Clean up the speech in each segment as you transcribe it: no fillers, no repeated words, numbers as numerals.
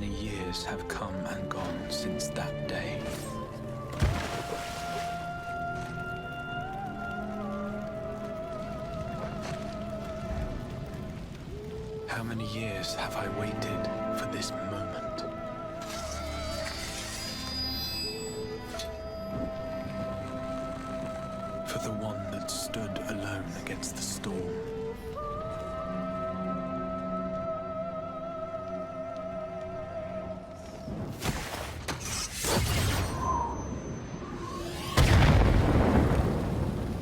many years have come and gone since that day? How many years have I waited for this moment? For the one that stood alone against the storm.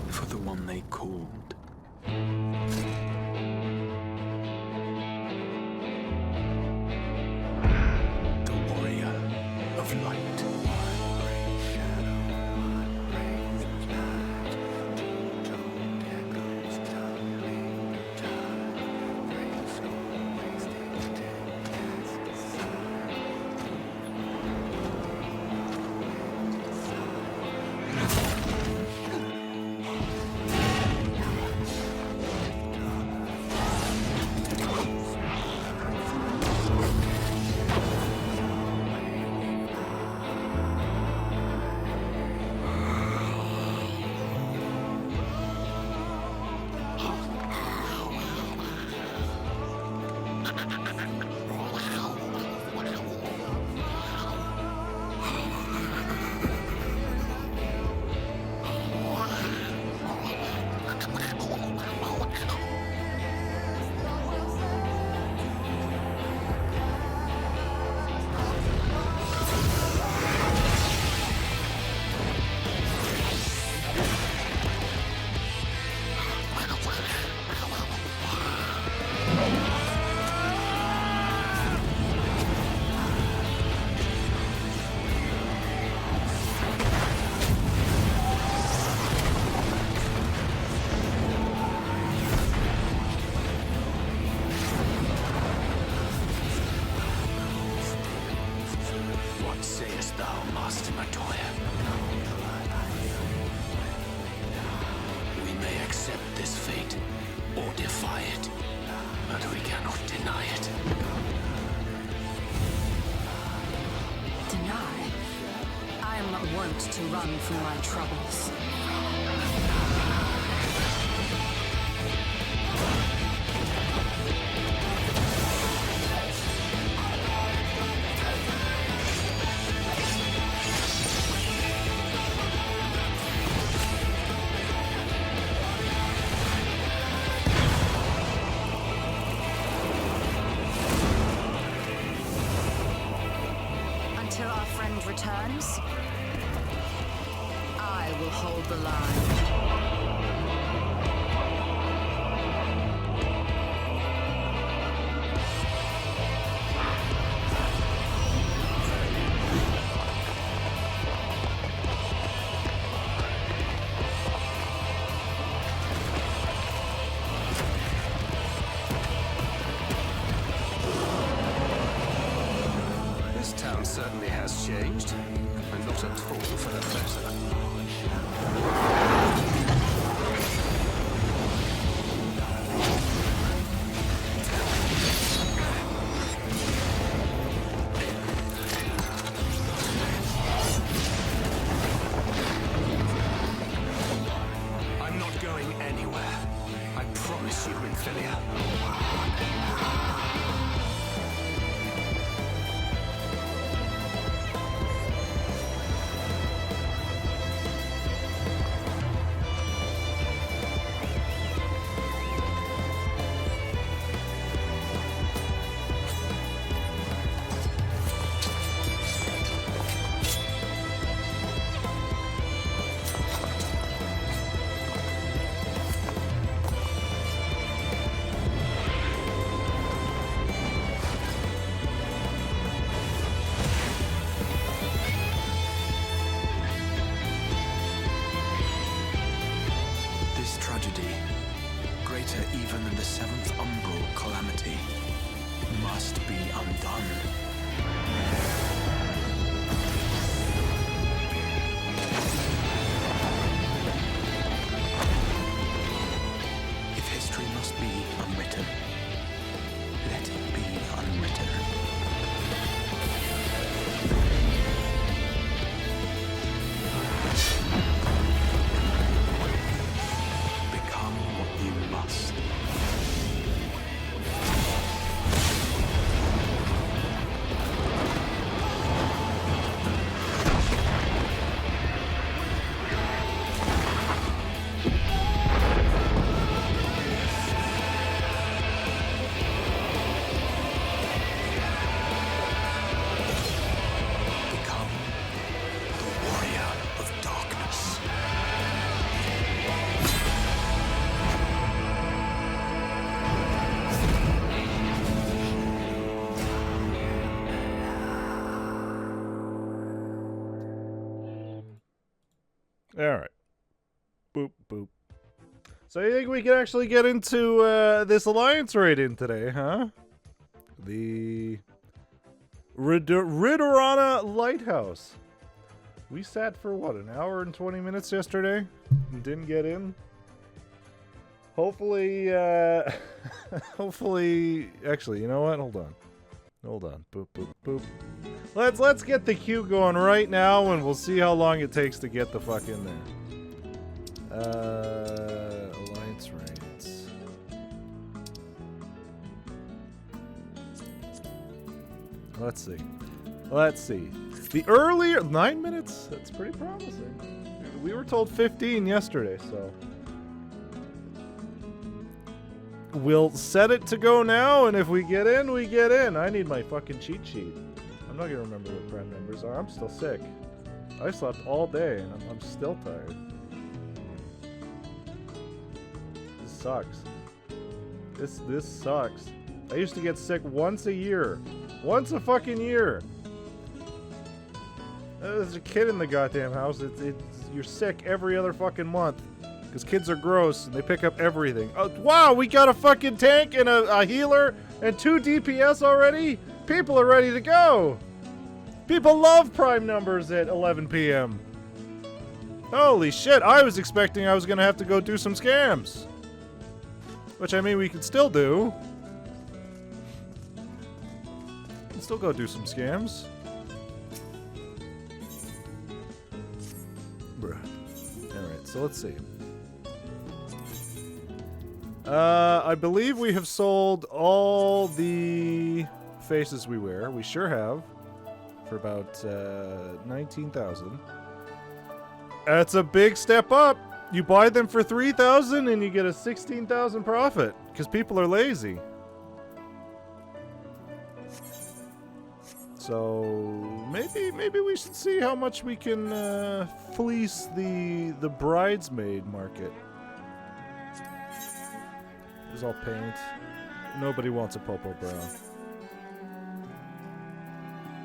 For the one they called. To run from my troubles. Until our friend returns, I will hold the line. This town certainly has changed, and not at all for the better. I'm not going anywhere. I promise you, Infilia. Greater even than the seventh umbral calamity, must be undone. If history must be unwritten, let it be unwritten. boop, boop. So you think we can actually get into this alliance raid-in today, huh? The Ridorana Lighthouse. We sat for, what, an hour and 20 minutes yesterday? And didn't get in? Hopefully, hopefully... Actually, you know what? Hold on. Hold on. Boop, boop, boop. Let's get the queue going right now, and we'll see how long it takes to get the fuck in there. Alliance raids. Let's see. Let's see. The earlier 9 minutes? That's pretty promising. We were told 15 yesterday, so we'll set it to go now, and if we get in, we get in. I need my fucking cheat sheet. I'm not gonna remember what prime numbers are. I'm still sick. I slept all day, and I'm still tired. This sucks. This sucks. I used to get sick once a year. Once a fucking year. There's a kid in the goddamn house. You're sick every other fucking month. Because kids are gross and they pick up everything. Oh, wow, we got a fucking tank and a healer and 2 DPS already? People are ready to go. People love prime numbers at 11 p.m. Holy shit, I was expecting I was going to have to go do some scams. Which, I mean, we can still do. We can still go do some scams. Bruh. Alright, so let's see. I believe we have sold all the faces we wear. We sure have. For about 19,000. That's a big step up. You buy them for 3,000 and you get a 16,000 profit. Because people are lazy. So maybe we should see how much we can fleece the bridesmaid market. It's all paint. Nobody wants a Popo Brown.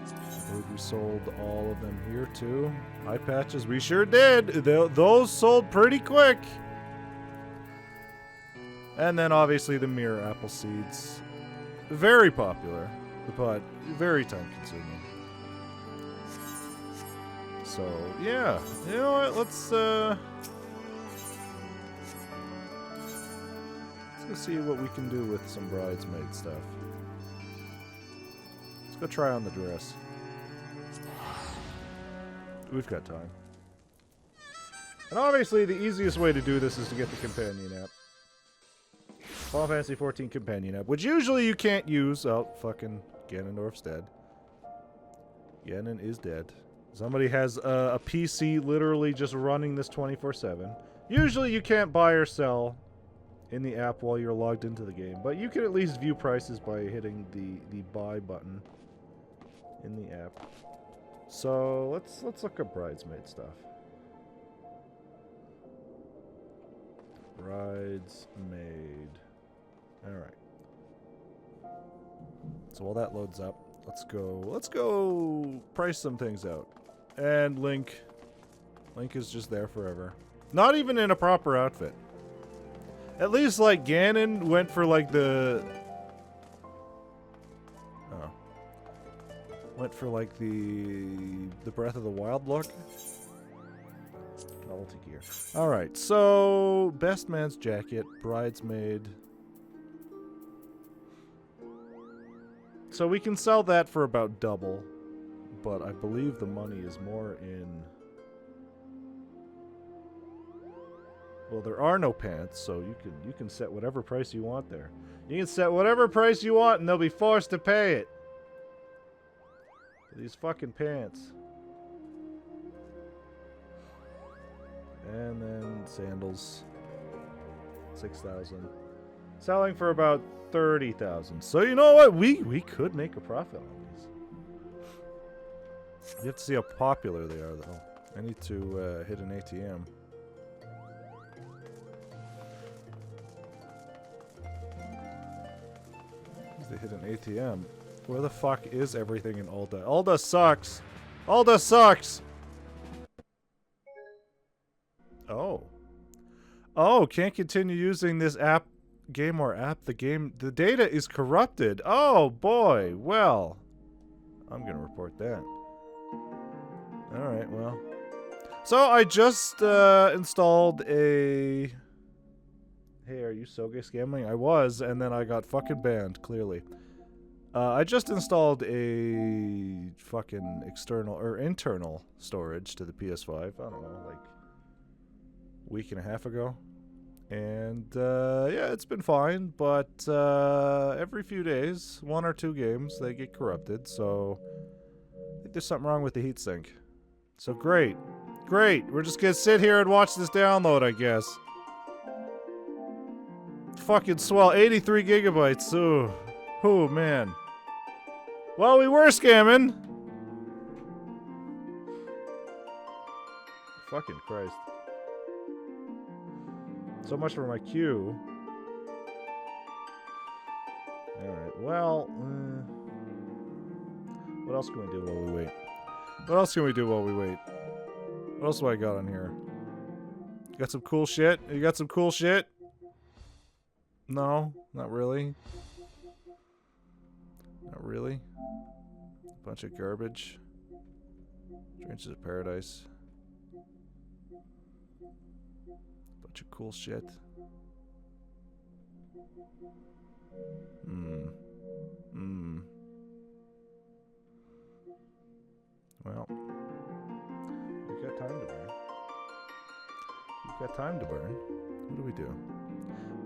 I believe we sold all of them here too. Eye patches, we sure did. Those sold pretty quick. And then obviously the mirror apple seeds. Very popular, but very time consuming. So yeah, you know what? Let's go see what we can do with some bridesmaid stuff. Let's go try on the dress. We've got time. And obviously the easiest way to do this is to get the companion app. Final Fantasy XIV companion app, which usually you can't use. Oh, fucking Ganondorf's dead. Ganon is dead. Somebody has a PC literally just running this 24/7. Usually you can't buy or sell in the app while you're logged into the game, but you can at least view prices by hitting the buy button in the app. So let's look up bridesmaid stuff. Bridesmaid. All right. So while that loads up, let's go price some things out. And Link is just there forever. Not even in a proper outfit. At least, like, Ganon went for, like, the Breath of the Wild look. Novelty gear. Alright, so, best man's jacket, bridesmaid. So we can sell that for about double, but I believe the money is more in... Well, there are no pants, so you can set whatever price you want there. You can set whatever price you want, and they'll be forced to pay it. For these fucking pants. And then sandals. 6,000. Selling for about 30,000. So you know what? We could make a profit on these. You have to see how popular they are, though. I need to hit an ATM. They hit an ATM. Where the fuck is everything in Ulda? Ulda sucks! Ulda sucks! Oh. Oh, can't continue using this app, game or app. The data is corrupted. Oh boy. Well, I'm gonna report that. All right. Well, so I just installed a. Hey, are you SOGESNAKE gambling? I was, and then I got fucking banned. Clearly. I just installed a fucking external or internal storage to the PS5. I don't know, like a week and a half ago. And yeah, it's been fine, but every few days, 1 or 2 games, they get corrupted. So I think there's something wrong with the heatsink. So great. Great. We're just gonna sit here and watch this download, I guess. Fucking swell. 83 gigabytes. Ooh. Oh, man. Well, we were scamming. Fucking Christ. So much for my queue. Alright, well... what else can we do while we wait? What else can we do while we wait? What else do I got on here? You got some cool shit? You got some cool shit? No, not really. Not really. Bunch of garbage. Trenches of Paradise. Bunch of cool shit. Well, we've got time to burn. We've got time to burn. What do we do?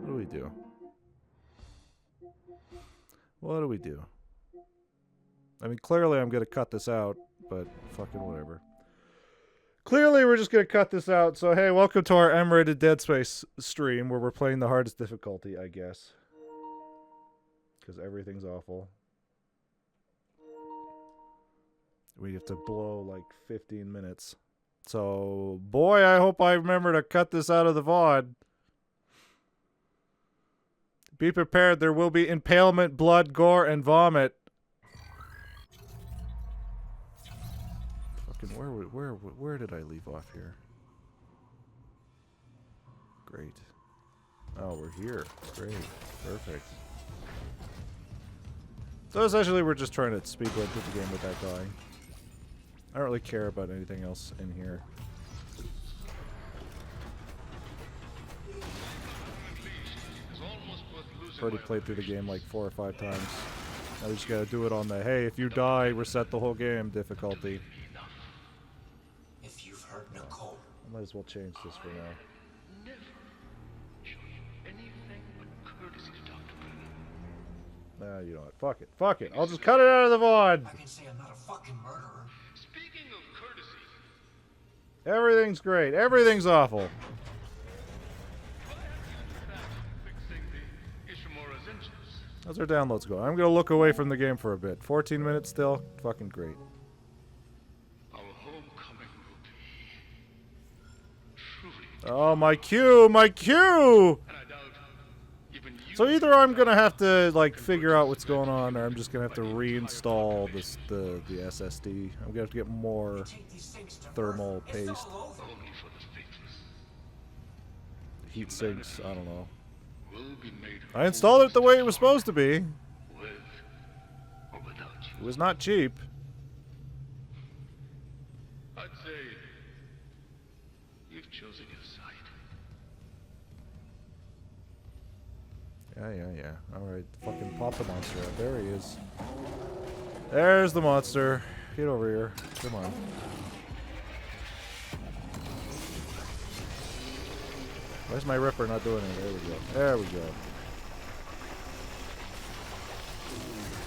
What do we do? What do we do? I mean, clearly I'm going to cut this out, but fucking whatever. Clearly we're just going to cut this out, so hey, welcome to our M-rated Dead Space stream, where we're playing the hardest difficulty, I guess. Because everything's awful. We have to blow like 15 minutes. So, boy, I hope I remember to cut this out of the VOD. Be prepared, there will be impalement, blood, gore, and vomit. Fucking where did I leave off here? Great. Oh, we're here. Great. Perfect. So essentially we're just trying to speedrun through the game without dying. I don't really care about anything else in here. Already played through the game like 4 or 5 times. Now we just gotta do it on the hey, if you die, reset the whole game difficulty. If you've heard Nicole, I might as well change this for now. Nah, you know what? Fuck it. Fuck it. I'll just cut it out of the VOD. I can say I'm not a fucking murderer. Speaking of courtesy, Everything's great. Everything's awful. How's our downloads going? I'm gonna look away from the game for a bit. 14 minutes still? Fucking great. our homecoming will be truly. Oh, my queue! My queue! And I doubt even you. So either I'm gonna have to like figure out what's going on, or I'm just gonna have to reinstall this the SSD. I'm gonna have to get more Take these things to thermal Earth. It's paste, all over. Only for the faithless heat sinks. I don't know. will be made. I installed it the way it was supposed to be. With or without you. It was not cheap. I'd say you've chosen your side. Yeah. Alright, fucking pop the monster out. There he is. There's the monster. Get over here. Come on. Why is my Ripper not doing it? There we go. There we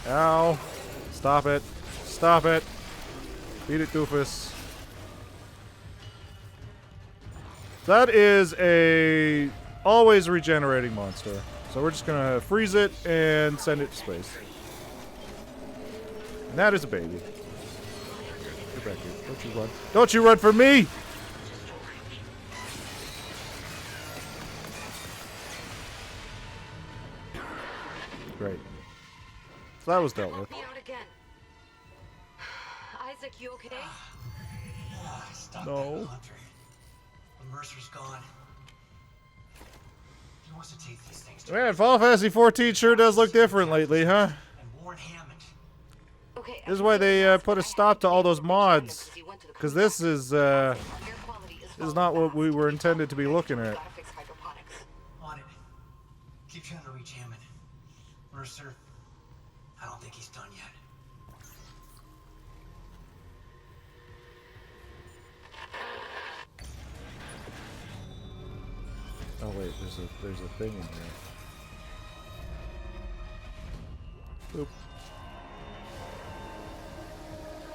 go. Ow. Stop it. Stop it. Beat it, doofus. That is a always regenerating monster. So we're just gonna freeze it and send it to space. And that is a baby. Get back here. Don't you run. Don't you run from me! Great. So that was dealt with. Me out again. Isaac, you okay? Stop No. that laundry. The Mercer's gone. He wants to take these things to Man, Final Fantasy 14 sure does look different lately, huh? and warn Hammond. Okay, This is why they put a stop to all those mods. Because this is not what we were intended to be looking at. On it. Keep trying to reach Hammond. Mercer, I don't think he's done yet. Oh wait, there's a thing in here. Oop.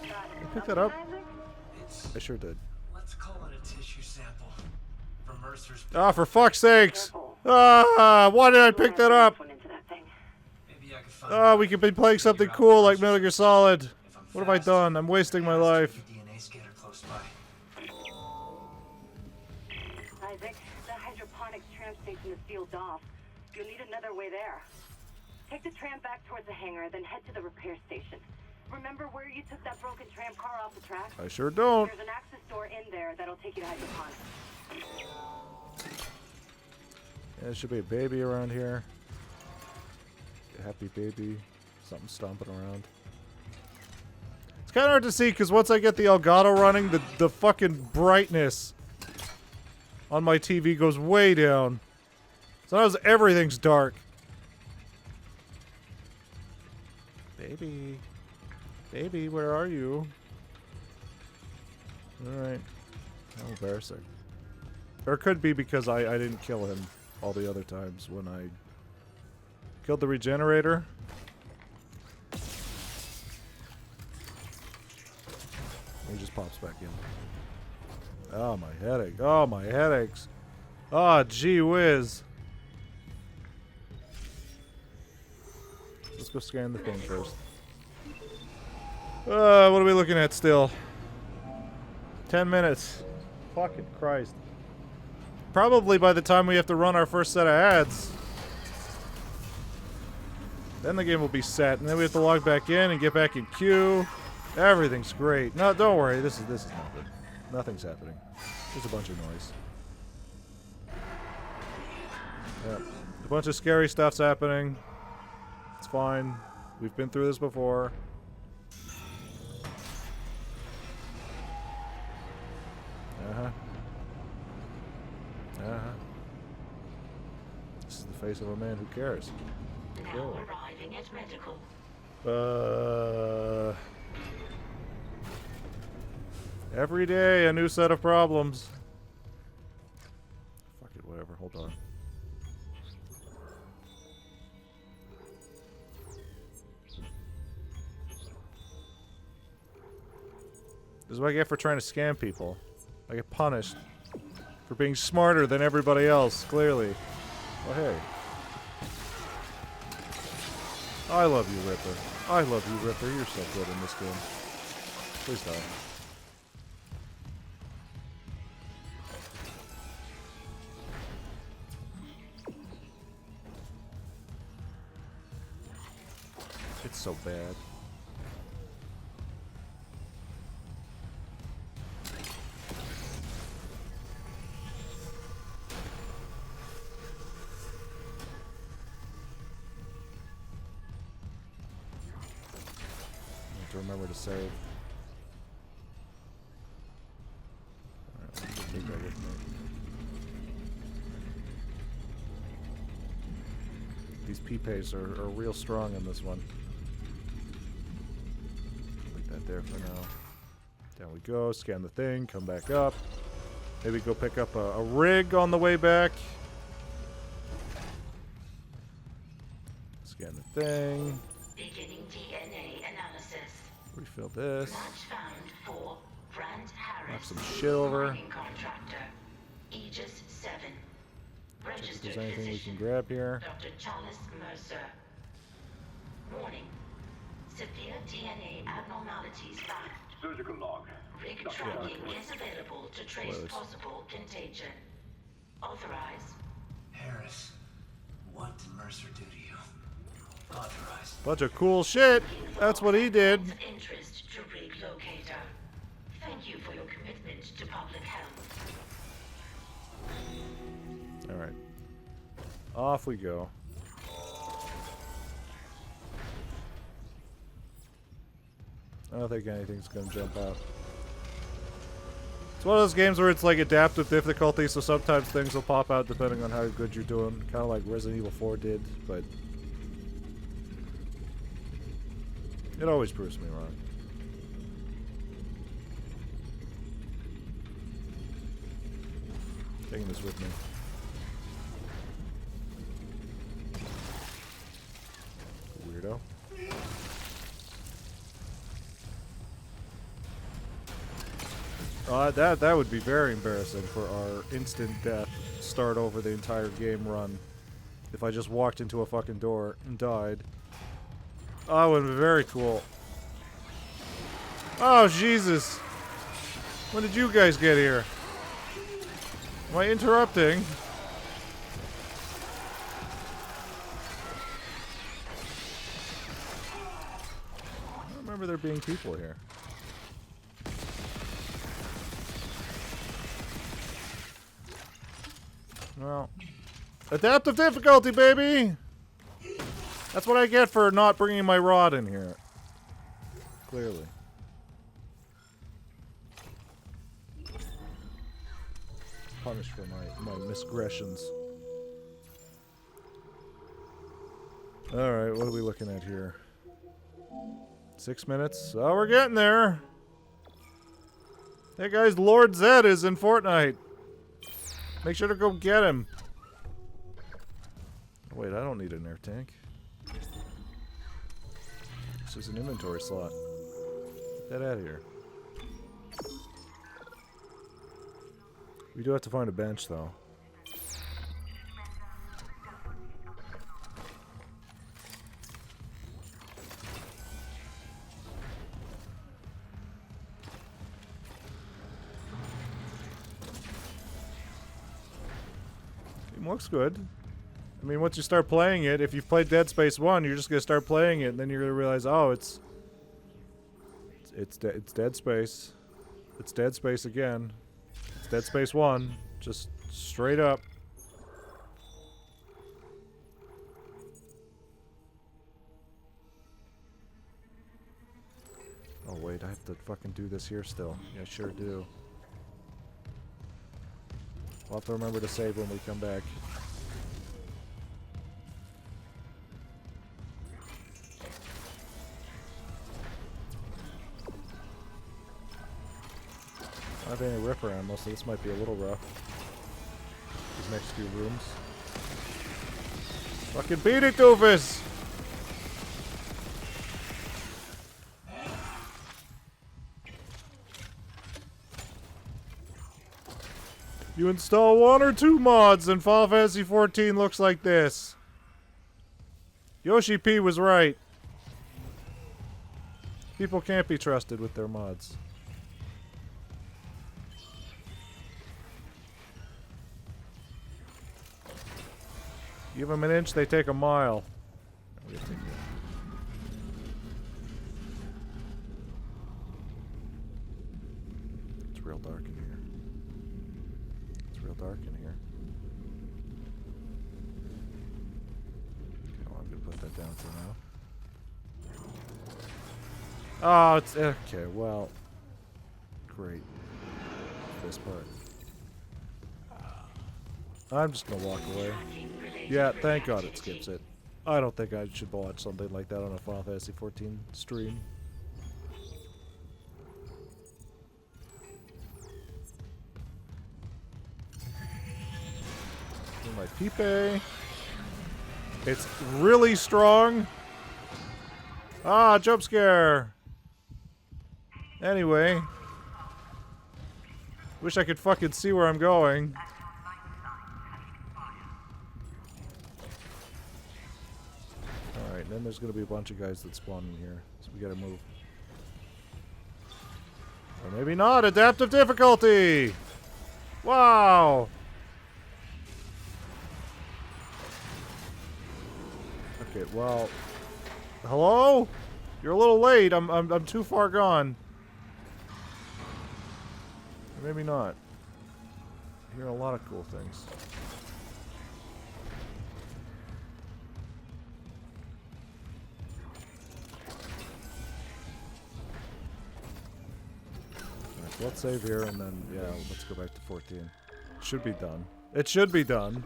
Did I pick that up? I sure did. Let's call it a tissue sample from Mercer's. Ah, for fuck's sakes! Ah, why did I pick that up? Maybe I could find Ah, we could be playing something cool like Metal Gear Solid. What have I done? I'm wasting my life. DNA scanner close by. Isaac, the hydroponics tram station is sealed off. You'll need another way there. Take the tram back towards the hangar, then head to the repair station. Remember where you took that broken tram car off the track? I sure don't. There's an access door in there that'll take you to hydroponics. Yeah, there should be a baby around here. A happy baby. Something stomping around. It's kind of hard to see because once I get the Elgato running, the fucking brightness on my TV goes way down. Sometimes everything's dark. Baby. Baby, where are you? Alright. How embarrassing. Or it could be because I didn't kill him all the other times when I killed the regenerator. He just pops back in. Oh, my headache. Oh, my headaches. Oh, gee whiz. Let's go scan the thing first. What are we looking at still? 10 minutes. Fucking Christ. Probably by the time we have to run our first set of ads. Then the game will be set, and then we have to log back in and get back in queue. Everything's great. No, don't worry. This is nothing. Nothing's happening. Just a bunch of noise. Yep. A bunch of scary stuff's happening. It's fine. We've been through this before. Uh-huh. Uh-huh. This is the face of a man who cares. Now arriving at medical. Every day a new set of problems. Fuck it, whatever. Hold on. This is what I get for trying to scam people. I get punished for being smarter than everybody else, clearly. Oh, hey. I love you, Ripper. I love you, Ripper. You're so good in this game. Please die. It's so bad. To remember to save. Alright, let me just take that with me. These P-Pays are real strong in this one. Leave that there for now. Down we go, scan the thing, come back up. Maybe go pick up a rig on the way back. Scan the thing. Beginning DNA analysis. Refill this. Match found for Grant Harris. Knock some shit over. Mining contractor. Aegis 7. Check if Registered there's anything we physician. can grab here. Dr. Charles Mercer. Warning. Severe DNA abnormalities found. Surgical log. Rig tracking is available to trace Spoilers. possible contagion. Authorize. Harris, what did Mercer do to you? Authorized. Bunch of cool shit. That's what he did. Of interest to rig locator. Thank you for your commitment to public health. Alright. Off we go. I don't think anything's gonna jump out. It's one of those games where it's like adaptive difficulty, so sometimes things will pop out depending on how good you're doing. Kind of like Resident Evil 4 did, but it always proves me wrong. Taking this with me. Weirdo. That would be very embarrassing for our instant death start over the entire game run. If I just walked into a fucking door and died. Oh, it would be very cool. Oh, Jesus. When did you guys get here? Am I interrupting? I don't remember there being people here. Well, adaptive difficulty, baby! That's what I get for not bringing my rod in here. Clearly. Punished for my misgressions. Alright, what are we looking at here? 6 minutes? Oh, we're getting there! Hey guys, Lord Zed is in Fortnite! Make sure to go get him! Oh, wait, I don't need an air tank. This is an inventory slot. Get that out of here. We do have to find a bench, though. It looks good. I mean, once you start playing it, if you've played Dead Space 1, you're just gonna start playing it, and then you're gonna realize, oh, it's Dead Space. It's Dead Space again. It's Dead Space 1. Just straight up. Oh wait, I have to fucking do this here still. Yeah, I sure do. We'll have to remember to save when we come back. I don't have any rip around, so this might be a little rough. These next few rooms. Fucking beat it, doofus! You install 1 or 2 mods and Final Fantasy XIV looks like this. Yoshi P was right. People can't be trusted with their mods. Give them an inch, they take a mile. It's real dark in here. It's real dark in here. Oh, I'm gonna put that down for now. Oh, it's okay. Well, great. This part. I'm just gonna walk away. Yeah, thank God it skips it. I don't think I should watch something like that on a Final Fantasy XIV stream. Here's my Pipe. It's really strong. Ah, jump scare. Anyway. Wish I could fucking see where I'm going. Alright, then there's gonna be a bunch of guys that spawn in here, so we gotta move. Or maybe not! Adaptive difficulty! Wow! Okay, well... Hello? You're a little late, I'm too far gone. Or maybe not. I'm hearing a lot of cool things. So let's save here and then, yeah, let's go back to 14. Should be done. It should be done.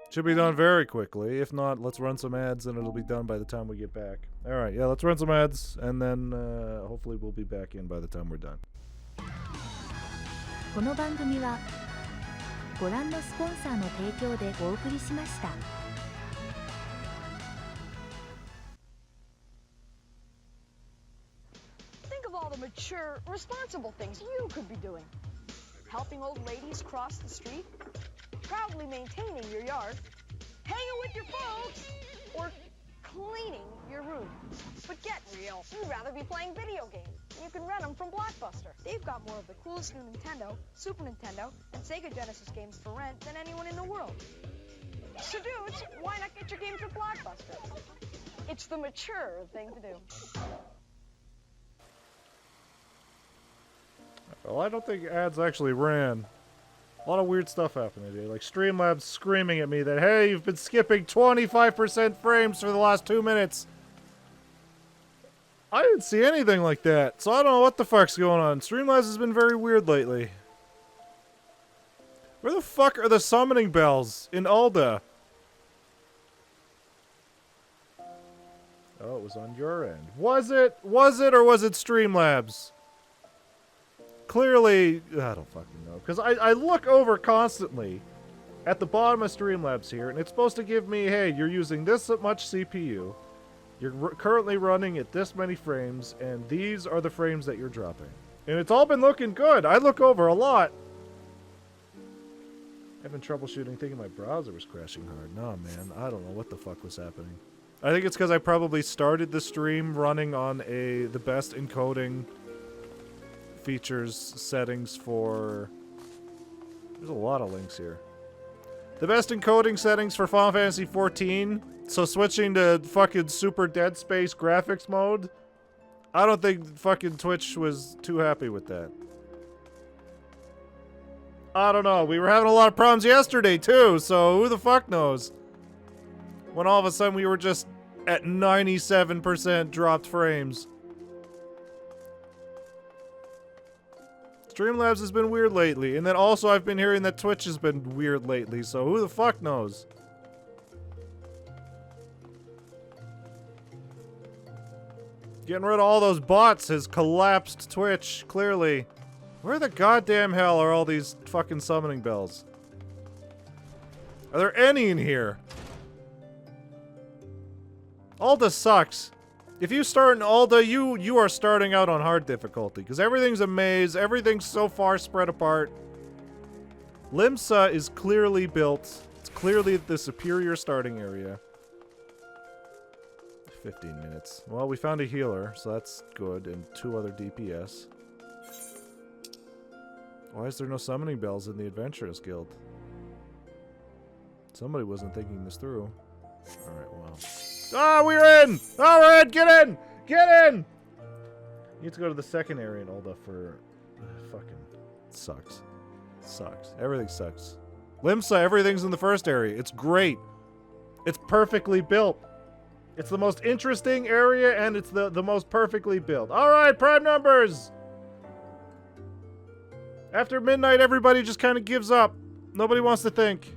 Should be done very quickly. If not, let's run some ads and it'll be done by the time we get back. Alright, yeah, let's run some ads and then hopefully we'll be back in by the time we're done. この番組はご覧のスポンサーの提供でお送りしました。Think of all the mature, responsible things you could be doing. Helping old ladies cross the street, proudly maintaining your yard, hanging with your folks, or cleaning your room. But get real, you'd rather be playing video games. You can rent them from Blockbuster. They've got more of the coolest new Nintendo, Super Nintendo, and Sega Genesis games for rent than anyone in the world. So dudes, why not get your games at Blockbuster? It's the mature thing to do. Well, I don't think ads actually ran. A lot of weird stuff happened today. Like Streamlabs screaming at me that, hey, you've been skipping 25% frames for the last 2 minutes. I didn't see anything like that, so I don't know what the fuck's going on. Streamlabs has been very weird lately. Where the fuck are the summoning bells in Ulda? Oh, it was on your end. Was it? Was it or was it Streamlabs? Clearly, I don't fucking know. Because I look over constantly at the bottom of Streamlabs here, and it's supposed to give me, hey, you're using this much CPU. You're currently running at this many frames, and these are the frames that you're dropping. And it's all been looking good. I look over a lot. Having troubleshooting, thinking my browser was crashing hard. No, man, I don't know what the fuck was happening. I think it's because I probably started the stream running on the best encoding features settings for... There's a lot of links here. The best encoding settings for Final Fantasy XIV. So switching to fucking Super Dead Space graphics mode, I don't think fucking Twitch was too happy with that. I don't know. We were having a lot of problems yesterday too, so who the fuck knows? When all of a sudden we were just at 97% dropped frames. Streamlabs has been weird lately, and then also I've been hearing that Twitch has been weird lately, so who the fuck knows? Getting rid of all those bots has collapsed Twitch, clearly. Where the goddamn hell are all these fucking summoning bells? Are there any in here? Ulda sucks. If you start in Ulda, you are starting out on hard difficulty, because everything's a maze, everything's so far spread apart. Limsa is clearly built. It's clearly the superior starting area. 15 minutes. Well, we found a healer, so that's good, and 2 other DPS. Why is there no summoning bells in the Adventurers Guild? Somebody wasn't thinking this through. Alright, well. Ah, we're in! Oh, we're in! Get in! Get in! You need to go to the second area in Ulda for... fucking... sucks. Sucks. Everything sucks. Limsa, everything's in the first area. It's great. It's perfectly built. It's the most interesting area, and it's the most perfectly built. Alright, prime numbers! After midnight, everybody just kind of gives up. Nobody wants to think.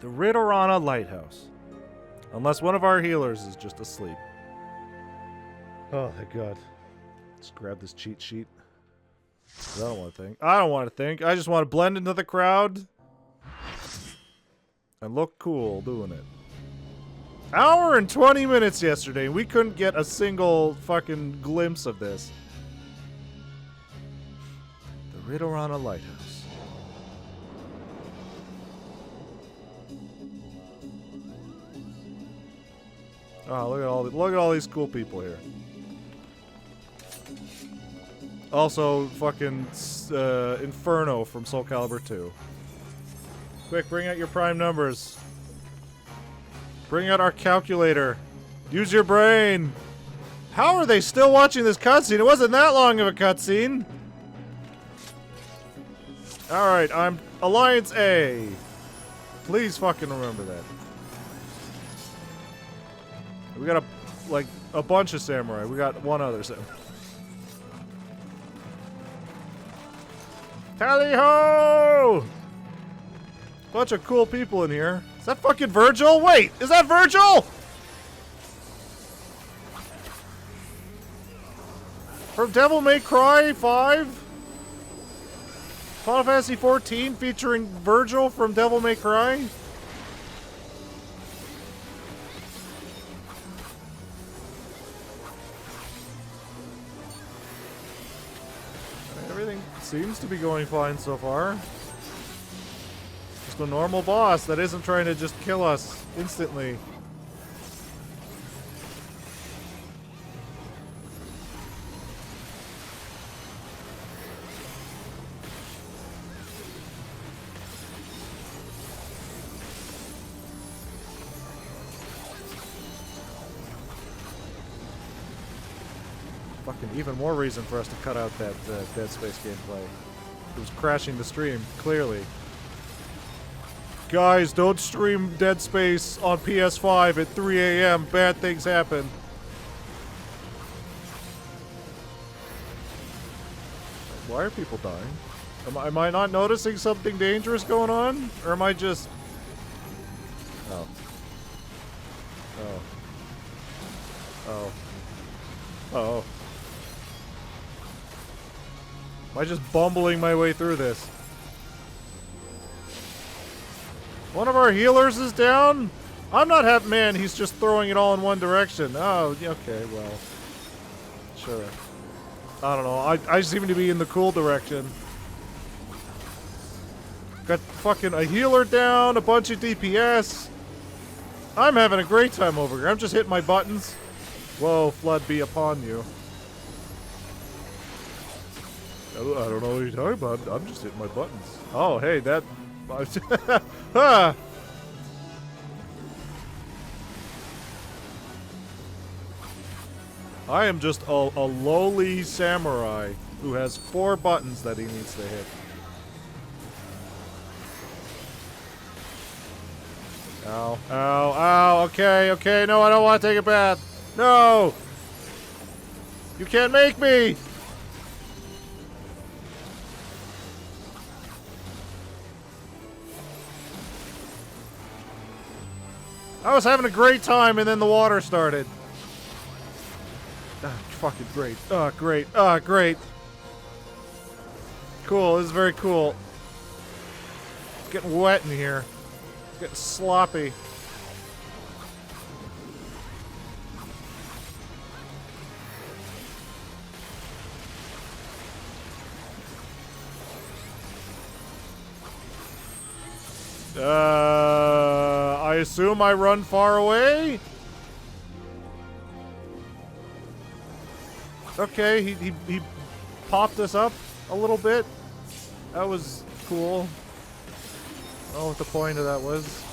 The Ridorana Lighthouse. Unless one of our healers is just asleep. Oh, thank God. Let's grab this cheat sheet. I don't want to think. I don't want to think. I just want to blend into the crowd. And look cool doing it. Hour and 20 minutes yesterday, and we couldn't get a single fucking glimpse of this. The Ridorana Lighthouse. Oh, look at all these cool people here. Also, fucking Inferno from Soul Calibur 2. Quick, bring out your prime numbers. Bring out our calculator. Use your brain. How are they still watching this cutscene? It wasn't that long of a cutscene. Alright, I'm Alliance A. Please fucking remember that. We gotta, like, a bunch of samurai. We got one other samurai. Tally-ho! Bunch of cool people in here. Is that fucking Virgil? Wait, is that Virgil? From Devil May Cry 5? Final Fantasy 14 featuring Virgil from Devil May Cry? Everything seems to be going fine so far. Just a normal boss that isn't trying to just kill us instantly. Fucking even more reason for us to cut out that Dead Space gameplay. It was crashing the stream, clearly. Guys, don't stream Dead Space on PS5 at 3 a.m. Bad things happen. Why are people dying? Am I not noticing something dangerous going on? Or am I just... Oh. Oh. Oh. Oh. Am I just bumbling my way through this? One of our healers is down? I'm not half man, he's just throwing it all in one direction. Oh, okay, well. Sure. I don't know, I seem to be in the cool direction. Got fucking a healer down, a bunch of DPS. I'm having a great time over here. I'm just hitting my buttons. Whoa, flood be upon you. I don't know what you're talking about. I'm just hitting my buttons. Oh, hey, that... ah! I am just a lowly samurai who has 4 buttons that he needs to hit. Ow, ow, ow, okay, okay, no, I don't want to take a bath. No! You can't make me! I was having a great time and then the water started. Ah, fucking great. Ah, great. Ah, great. Cool, this is very cool. It's getting wet in here. It's getting sloppy. I assume I run far away? Okay, he popped us up a little bit. That was cool. I don't know what the point of that was.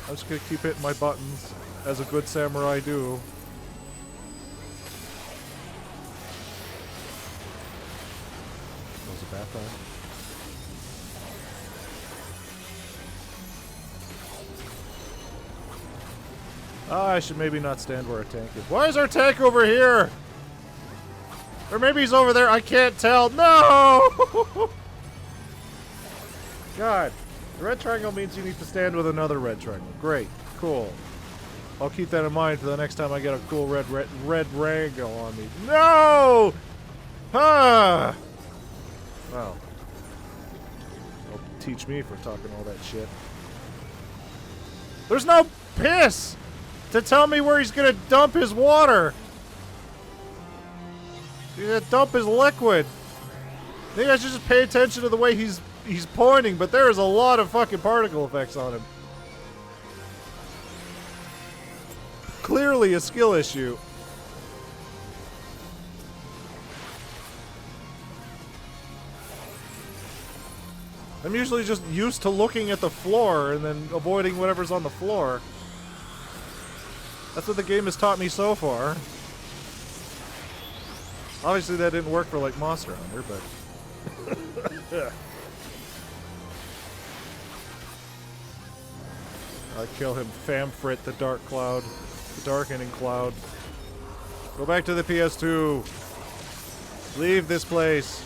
I'm just gonna keep hitting my buttons, as a good samurai do. That was a bath time. I should maybe not stand where our tank is. Why is our tank over here? Or maybe he's over there. I can't tell. No! God. The red triangle means you need to stand with another red triangle. Great. Cool. I'll keep that in mind for the next time I get a cool red triangle on me. No! Ah! Well. Don't teach me for talking all that shit. There's no piss! To tell me where he's gonna dump his water. He's gonna dump his liquid. Maybe I should just pay attention to the way he's pointing, but there is a lot of fucking particle effects on him. Clearly a skill issue. I'm usually just used to looking at the floor and then avoiding whatever's on the floor. That's what the game has taught me so far. Obviously that didn't work for like Monster Hunter, but... I kill him, Famfrit the Dark Cloud. The darkening cloud. Go back to the PS2. Leave this place.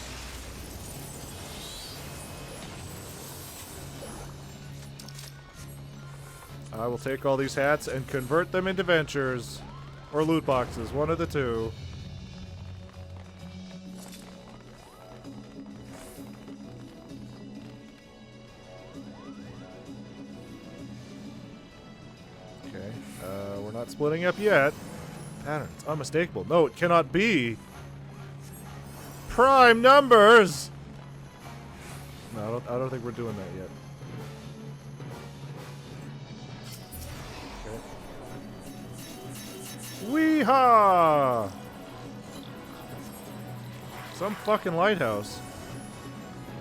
I will take all these hats and convert them into ventures. Or loot boxes, one of the two. Okay, we're not splitting up yet. Patterns, unmistakable. No, it cannot be. Prime numbers! No, I don't think we're doing that yet. Wee-haw! Some fucking lighthouse.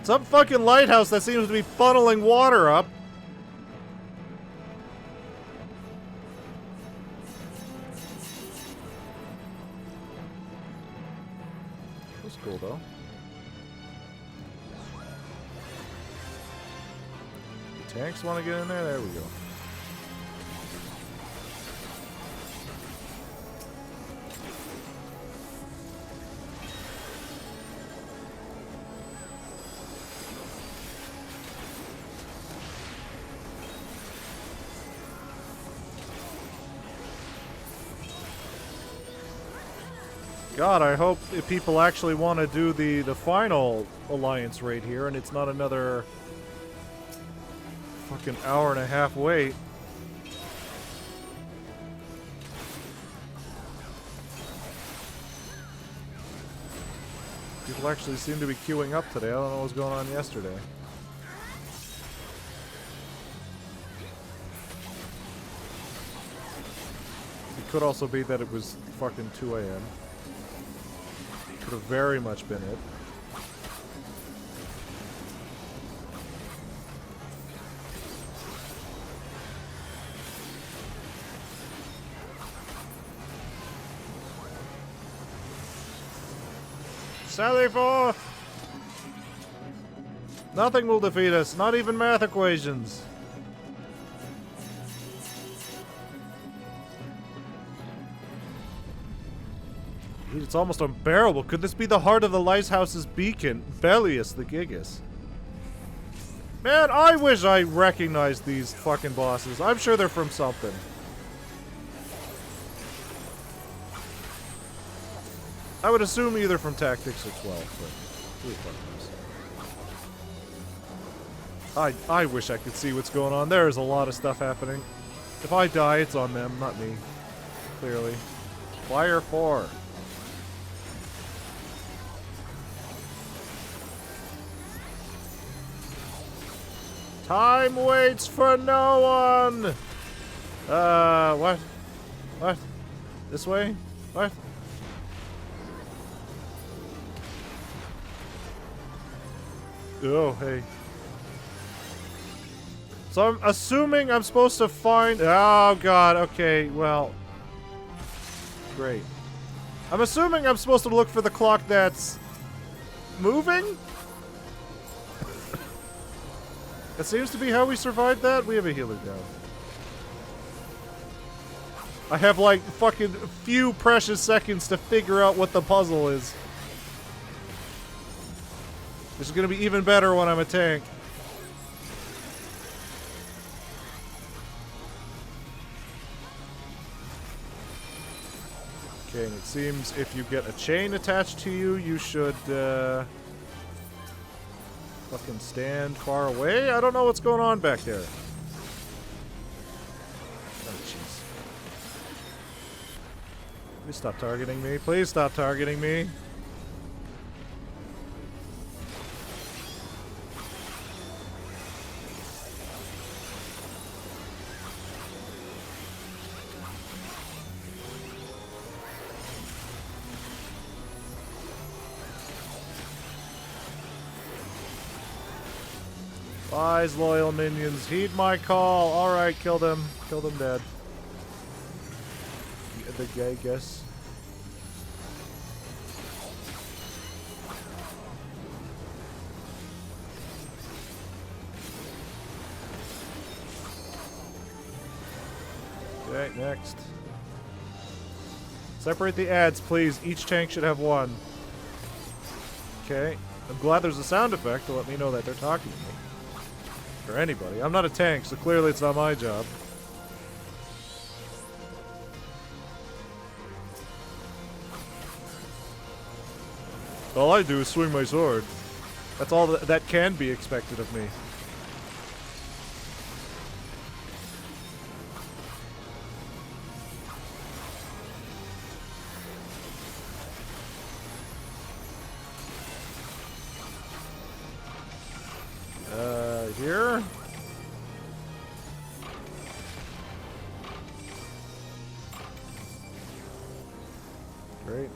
Some fucking lighthouse that seems to be funneling water up. That's cool, though. The tanks want to get in there? There we go. God, I hope if people actually want to do the final alliance raid here and it's not another fucking hour and a half wait. People actually seem to be queuing up today. I don't know what was going on yesterday. It could also be that it was fucking 2 a.m. Could have very much been it. Sally forth! Nothing will defeat us, not even math equations. It's almost unbearable. Could this be the heart of the lighthouse's beacon? Bellius the Gigas. Man, I wish I recognized these fucking bosses. I'm sure they're from something. I would assume either from Tactics or 12, but who the fuck knows? I wish I could see what's going on. There is a lot of stuff happening. If I die, it's on them, not me. Clearly. Fire 4. Time waits for no one! What? What? This way? What? Oh, hey. So I'm assuming I'm supposed to find... Oh, God. Okay, well... Great. I'm assuming I'm supposed to look for the clock that's... moving? That seems to be how we survived that. We have a healer down. I have like fucking few precious seconds to figure out what the puzzle is. This is gonna be even better when I'm a tank. Okay, and it seems if you get a chain attached to you, you should fucking stand far away? I don't know what's going on back there. Oh, jeez. Please stop targeting me. Please stop targeting me. Lies, loyal minions, heed my call. Alright, kill them. Kill them dead. The gay guess. Okay, next. Separate the ads, please. Each tank should have one. Okay. I'm glad there's a sound effect to let me know that they're talking to me. Or anybody. I'm not a tank, so clearly it's not my job. All I do is swing my sword. That's all that can be expected of me. Here? Great.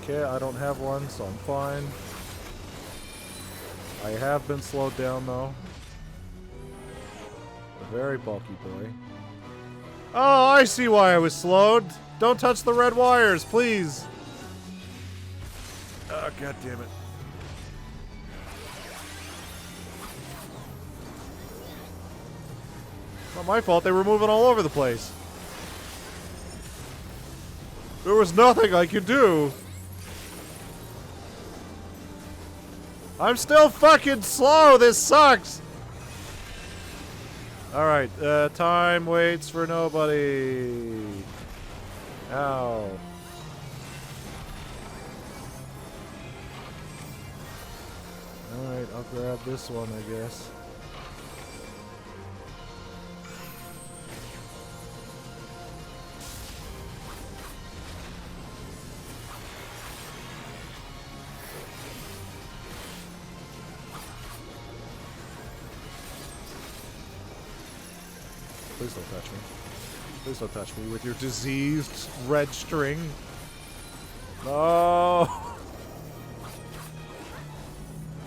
Okay, I don't have one, so I'm fine. I have been slowed down, though. A very bulky boy. Oh, I see why I was slowed. Don't touch the red wires, please. Oh, God damn it. Not my fault, they were moving all over the place. There was nothing I could do. I'm still fucking slow, this sucks! Alright, time waits for nobody. Ow. Alright, I'll grab this one, I guess. Please don't touch me. Please don't touch me with your diseased red string. No!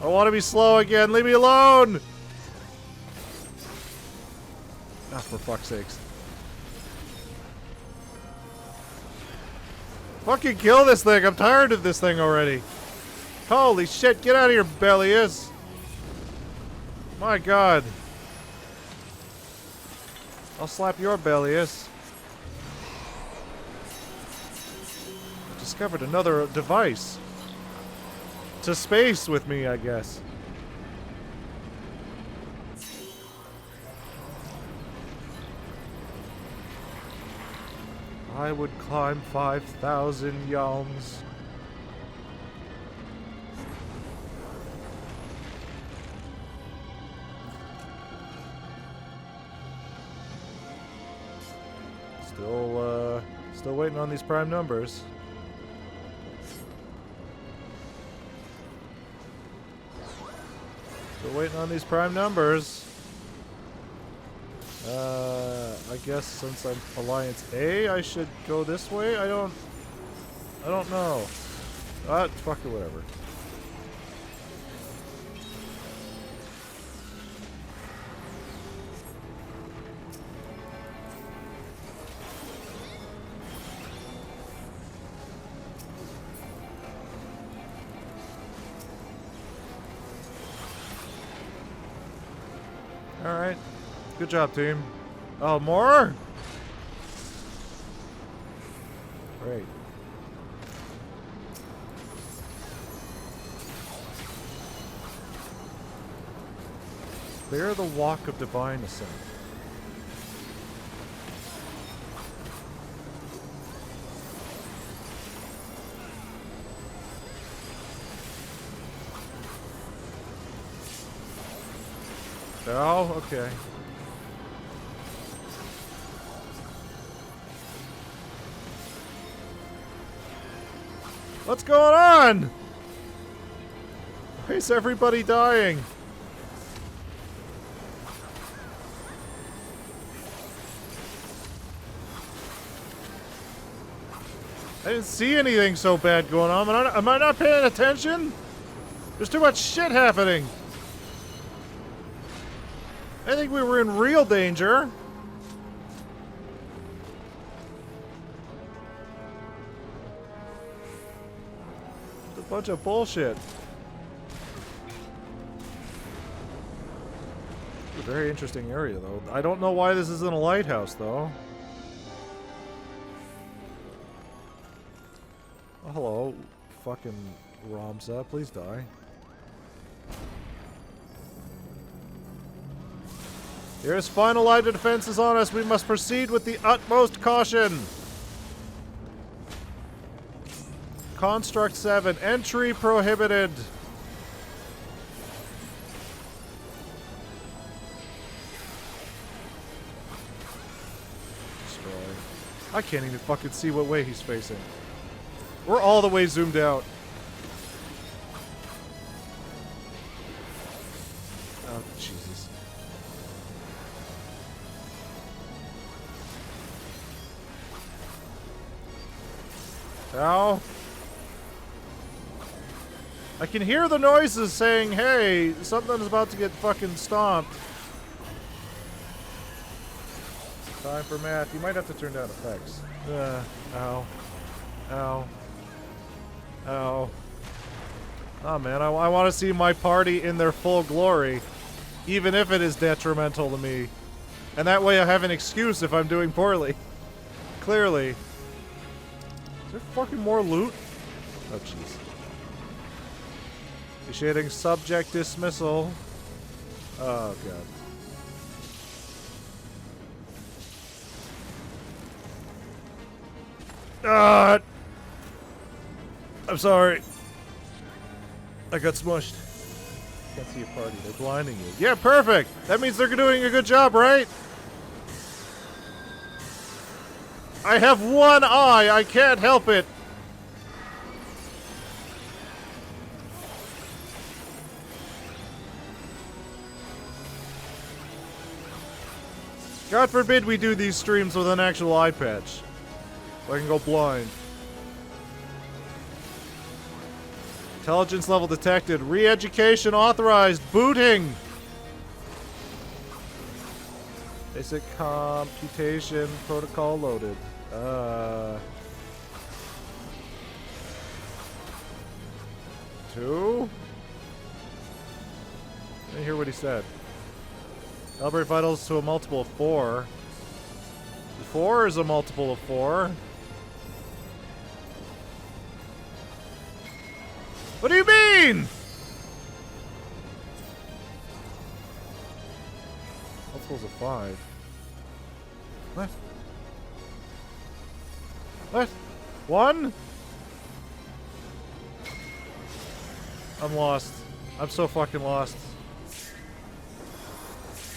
I want to be slow again. Leave me alone! Ah, for fuck's sakes. Fucking kill this thing. I'm tired of this thing already. Holy shit, get out of here, Bellius. My god. I'll slap your Bellius. Discovered another device. To space with me, I guess. I would climb 5,000 yalms. Still waiting on these prime numbers. Still waiting on these prime numbers. I guess since I'm Alliance A, I should go this way? I don't know. Fuck it, whatever. Alright. Good job, team. Oh, more? Great. Clear the walk of divine ascent. Oh, okay. What's going on? Why is everybody dying? I didn't see anything so bad going on. Am I not paying attention? There's too much shit happening. I think we were in real danger. Bunch of bullshit. A very interesting area, though. I don't know why this isn't a lighthouse, though. Oh, hello, fucking Ramza. Please die. Here's final line of defenses on us. We must proceed with the utmost caution. Construct 7. Entry prohibited. Destroy. I can't even fucking see what way he's facing. We're all the way zoomed out. Oh, Jesus. Ow. I can hear the noises saying, hey, something's about to get fucking stomped. Time for math. You might have to turn down effects. Ow. Ow. Ow. Oh man, I want to see my party in their full glory. Even if it is detrimental to me. And that way I have an excuse if I'm doing poorly. Clearly. Is there fucking more loot? Oh jeez. Initiating subject dismissal. Oh god. I'm sorry. I got smushed. Can't see a party. They're blinding you. Yeah, perfect. That means they're doing a good job, right? I have one eye. I can't help it. God forbid we do these streams with an actual eye patch. So I can go blind. Intelligence level detected. Re-education authorized. Booting. Basic computation protocol loaded. Two? I didn't hear what he said. Calibrate vitals to a multiple of 4. 4 is a multiple of 4. What do you mean? Multiples of 5. What? What? 1? I'm lost. I'm so fucking lost.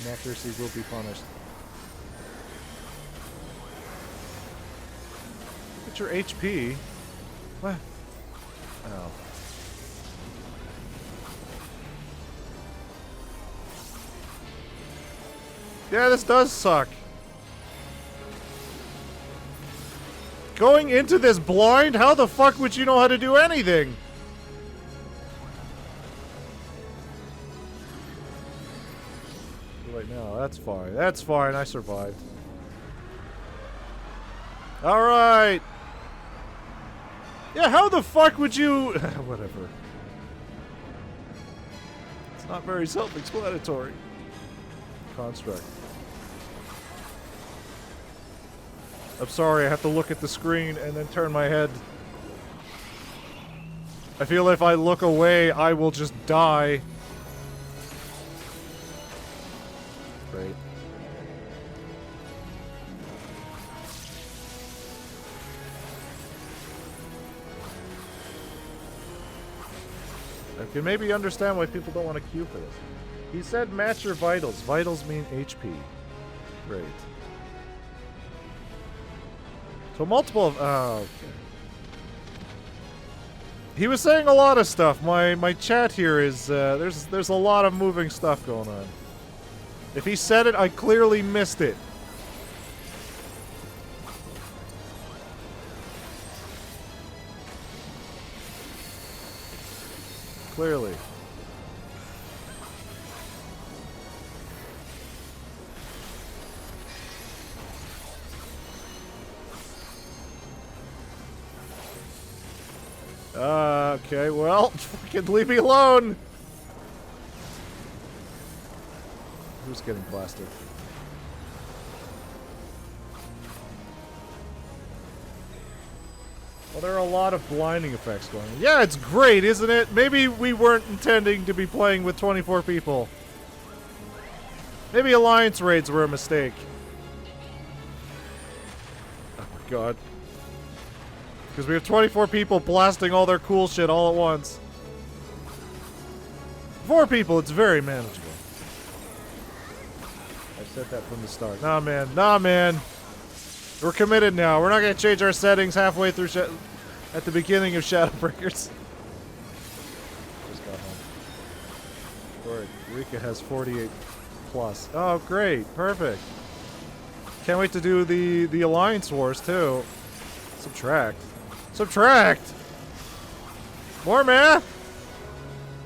Inaccuracy will be punished. Look at your HP. What? Oh. Yeah, this does suck. Going into this blind, how the fuck would you know how to do anything? Right now, that's fine. That's fine. I survived. All right. Yeah, how the fuck would you? Whatever. It's not very self-explanatory. Construct. I'm sorry, I have to look at the screen and then turn my head. I feel if I look away, I will just die. Great. I can maybe understand why people don't want to queue for this. He said match your vitals. Vitals mean HP. Great. So multiple of... Oh, okay. He was saying a lot of stuff. My chat here is... there's a lot of moving stuff going on. If he said it, I clearly missed it. Clearly. Okay, well, fucking leave me alone! Who's getting blasted? Well, there are a lot of blinding effects going on. Yeah, it's great, isn't it? Maybe we weren't intending to be playing with 24 people. Maybe alliance raids were a mistake. Oh my god. Because we have 24 people blasting all their cool shit all at once. 4 people, it's very manageable. I said that from the start. Nah, man. Nah, man. We're committed now. We're not going to change our settings halfway through at the beginning of Shadowbringers. Just got home. Alright, Rika has 48 plus. Oh, great. Perfect. Can't wait to do the Alliance Wars, too. Subtract. Subtract! More math?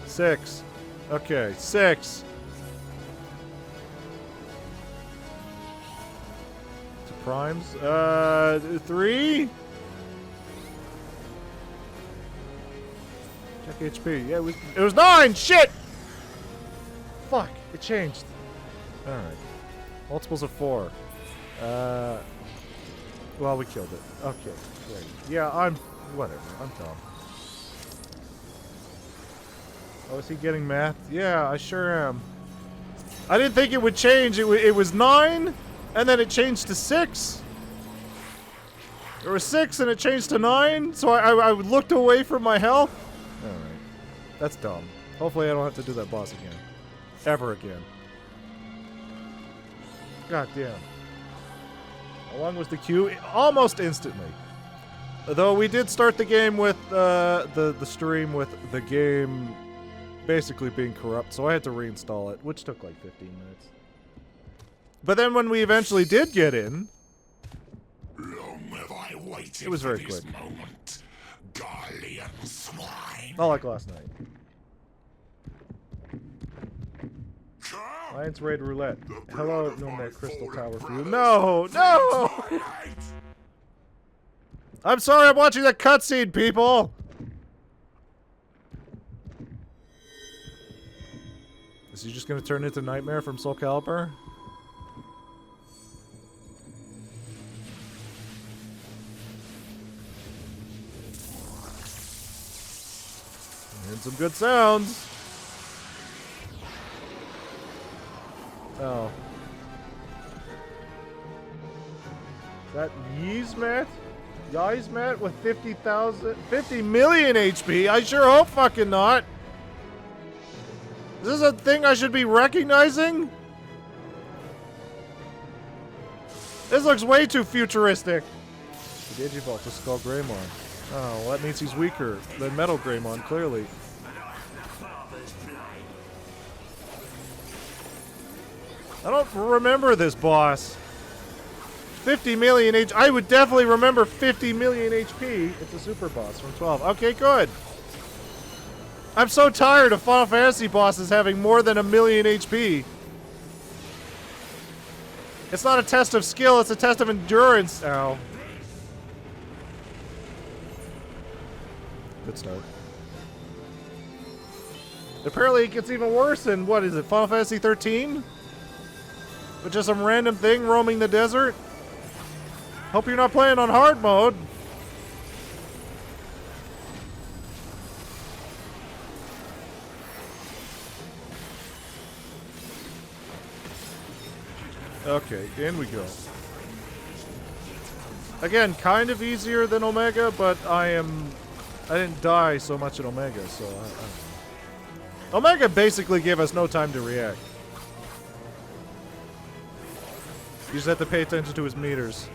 6. Okay, 6. To primes? 3? Check HP. Yeah, it was 9! Shit! Fuck, it changed. Alright. Multiples of 4. Well, we killed it. Okay, great. Yeah, whatever. I'm dumb. Oh, is he getting math? Yeah, I sure am. I didn't think it would change. It was 9, and then it changed to 6. There was 6, and it changed to 9, so I looked away from my health. Alright. That's dumb. Hopefully I don't have to do that boss again. Ever again. God damn. How long was the queue? Almost instantly. Though we did start the game with the stream with the game basically being corrupt, so I had to reinstall it, which took like 15 minutes. But then when we eventually did get in, long have I waited it was very for this quick. moment, Garlean swine. Not like last night. Alliance Raid Roulette. Hello, no more Crystal Tower for you. No! No! I'm sorry, I'm watching that cutscene, people! Is he just gonna turn into Nightmare from Soul Calibur? And some good sounds. Oh. That Yzmat? Yzmat with 50 million HP? I sure hope fucking not. Is this a thing I should be recognizing? This looks way too futuristic. The Digivolta to Skull Greymon. Oh, well, that means he's weaker than Metal Greymon, clearly. I don't remember this boss. 50 million HP. I would definitely remember 50 million HP. It's a super boss from 12. Okay, good. I'm so tired of Final Fantasy bosses having more than 1 million HP. It's not a test of skill, it's a test of endurance. Ow. Good start. Apparently it gets even worse in, what is it, Final Fantasy 13? With just some random thing roaming the desert? Hope you're not playing on hard mode. Okay, in we go. Again, kind of easier than Omega, but I didn't die so much at Omega, so I don't know. Omega basically gave us no time to react. You just have to pay attention to his meters.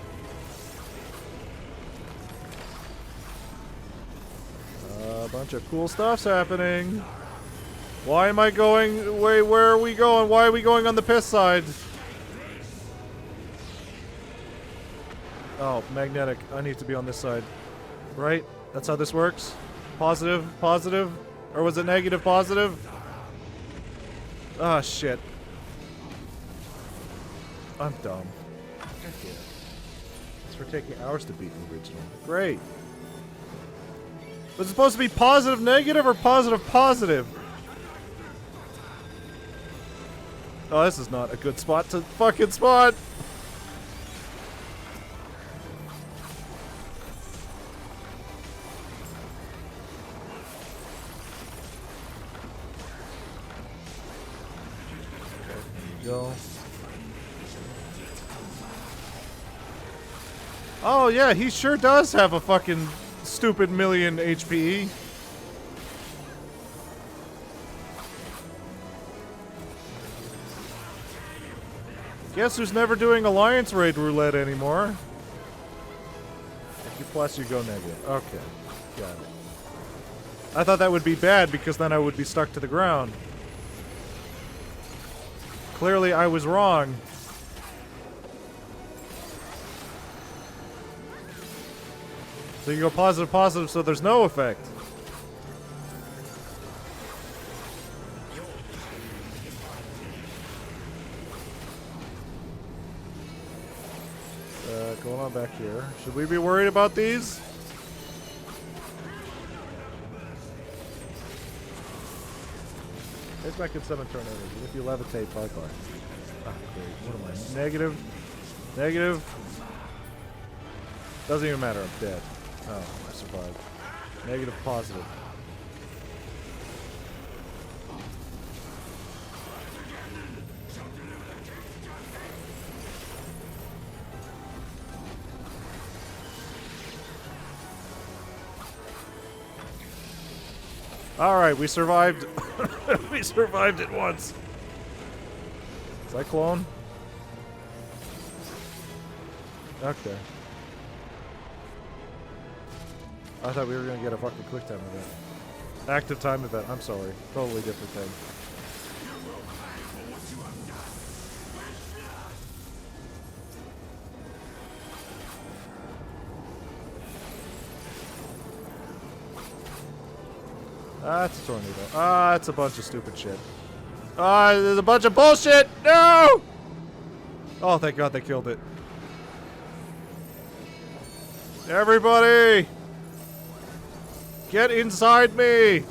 A bunch of cool stuff's happening. Why am I going? Wait, where are we going? Why are we going on the piss side? Oh, magnetic. I need to be on this side. Right? That's how this works? Positive, positive? Or was it negative, positive? Ah, shit. I'm dumb. It's for taking hours to beat the original. Great. Was it supposed to be positive negative or positive positive? Oh, this is not a good spot to fucking spot. Okay, there you go. Oh yeah, he sure does have a fucking stupid million HPE. Guess who's never doing Alliance Raid Roulette anymore? If you plus, you go negative. Okay, got it. I thought that would be bad because then I would be stuck to the ground. Clearly, I was wrong. So you go positive, positive, so there's no effect. Going on back here. Should we be worried about these? It's back in 7 turnovers. If you levitate, bye-bye. Ah, great. What am I? Negative? Negative? Doesn't even matter. I'm dead. Oh, I survived. Negative, positive. Alright, we survived. We survived it once. Cyclone? Okay. I thought we were going to get a fucking quick time event. Active time event. I'm sorry. Totally different thing. That's a tornado. Ah, it's a bunch of stupid shit. Ah, there's a bunch of bullshit! No! Oh, thank God they killed it. Everybody! Get inside me!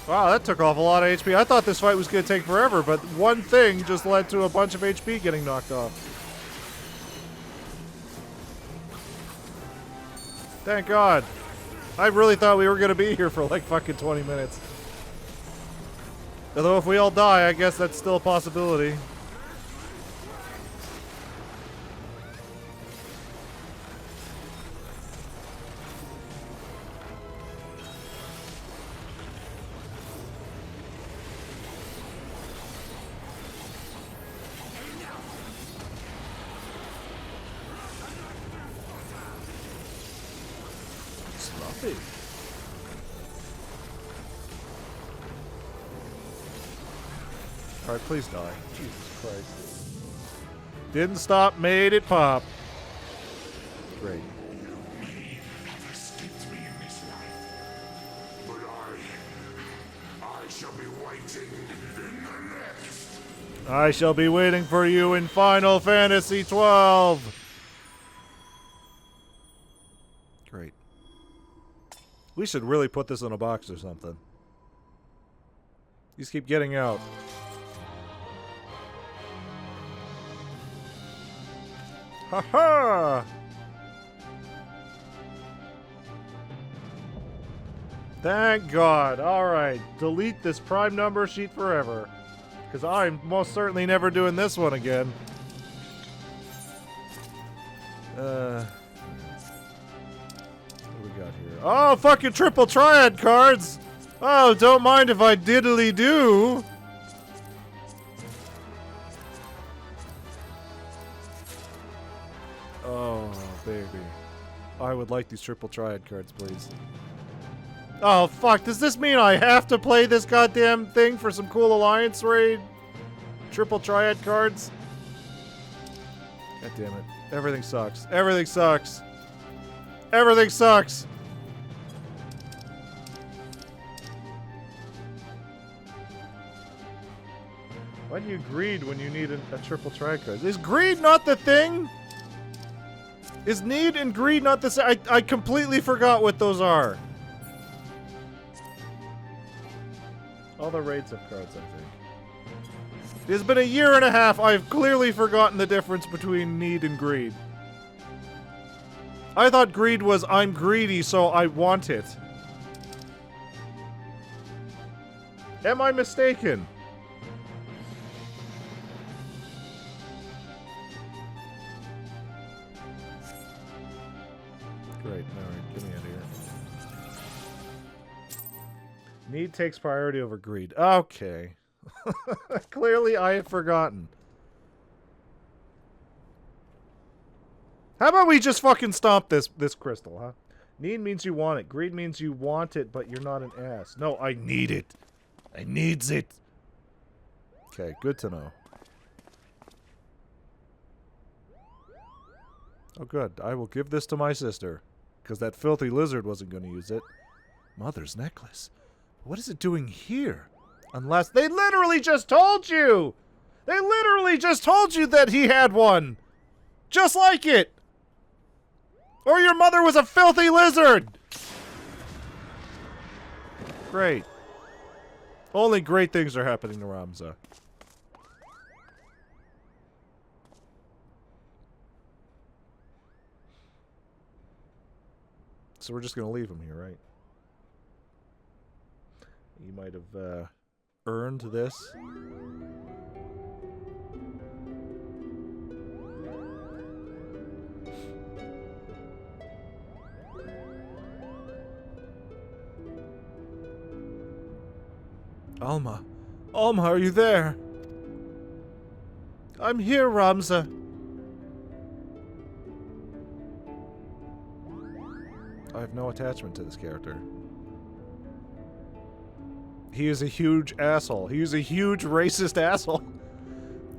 Wow, that took off a lot of HP. I thought this fight was going to take forever, but one thing just led to a bunch of HP getting knocked off. Thank God. I really thought we were going to be here for like fucking 20 minutes. Although if we all die, I guess that's still a possibility. Alright, please die. Jesus Christ. Didn't stop, made it pop. Great. I shall be waiting for you in Final Fantasy XII. Great. We should really put this in a box or something. These keep getting out. Ha-ha! Thank God. Alright. Delete this prime number sheet forever. Because I'm most certainly never doing this one again. What do we got here? Oh, fucking triple triad cards! Oh, don't mind if I diddly do. Oh, baby. I would like these triple triad cards, please. Oh, fuck. Does this mean I have to play this goddamn thing for some cool Alliance Raid? Triple triad cards? God damn it. Everything sucks. Everything sucks. Everything sucks. Why do you greed when you need a triple tricard? Is greed not the thing? Is need and greed not the same? I completely forgot what those are. All the raids have cards, I think. It's been a year and a half. I've clearly forgotten the difference between need and greed. I thought greed was I'm greedy, so I want it. Am I mistaken? Great. Alright, get me out of here. Need takes priority over greed. Okay. Clearly I have forgotten. How about we just fucking stomp this crystal, huh? Need means you want it. Greed means you want it, but you're not an ass. No, I need it. I needs it. Okay, good to know. Oh, good. I will give this to my sister. Because that filthy lizard wasn't going to use it. Mother's necklace. What is it doing here? Unless... They literally just told you! They literally just told you that he had one! Just like it! Or your mother was a filthy lizard! Great. Only great things are happening to Ramza. So we're just gonna leave him here, right? You might have earned this. Alma. Alma, are you there? I'm here, Ramza. I have no attachment to this character. He is a huge asshole. He is a huge racist asshole.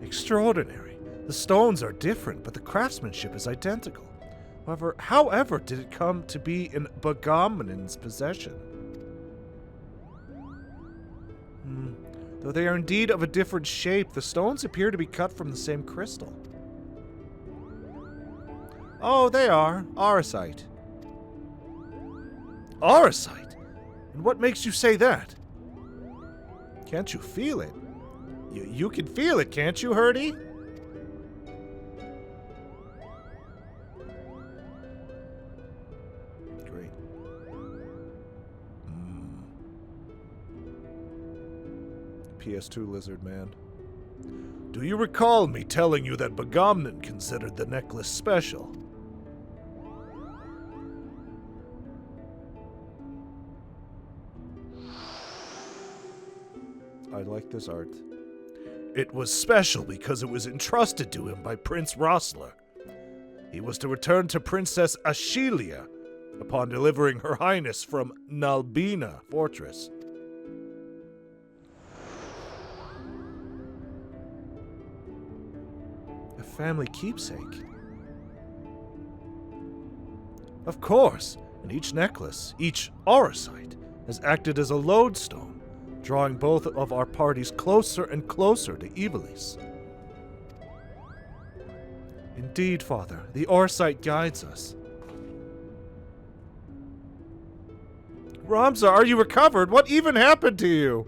Extraordinary. The stones are different, but the craftsmanship is identical. However did it come to be in Bogomnin's possession? Though they are indeed of a different shape, the stones appear to be cut from the same crystal. Oh, they are. Auracite. Auracite? And what makes you say that? Can't you feel it? You can feel it, can't you, Hurdy? Great. PS2 lizard man. Do you recall me telling you that Bogomnin considered the necklace special? I like this art. It was special because it was entrusted to him by Prince Rossler. He was to return to Princess Ashelia upon delivering Her Highness from Nalbina Fortress. A family keepsake. Of course, and each necklace, each auracite, has acted as a lodestone, drawing both of our parties closer and closer to Ivalice. Indeed, Father, the auracite guides us. Ramza, are you recovered? What even happened to you?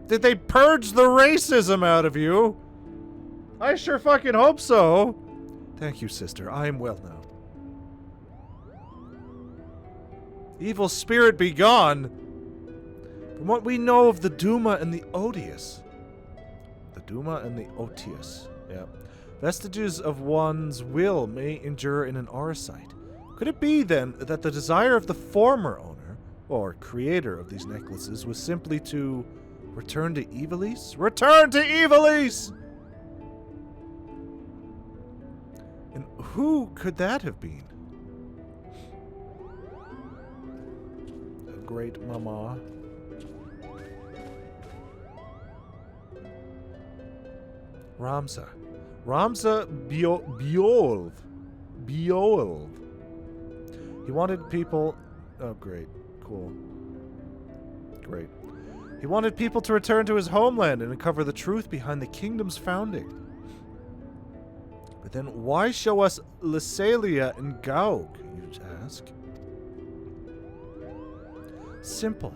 Did they purge the racism out of you? I sure fucking hope so. Thank you, sister. I am well now. Evil spirit be gone. From what we know of the Duma and the Odious. The Duma and the Otius. Yeah. Vestiges of one's will may endure in an auracite. Could it be, then, that the desire of the former owner, or creator of these necklaces, was simply to return to Ivalice? Return to Ivalice! And who could that have been? A great mama. Ramza. Ramza Beolv. Beolv. He wanted people... Oh, great. Cool. Great. He wanted people to return to his homeland and uncover the truth behind the kingdom's founding. But then why show us Lysalia and Gaug, you ask? Simple.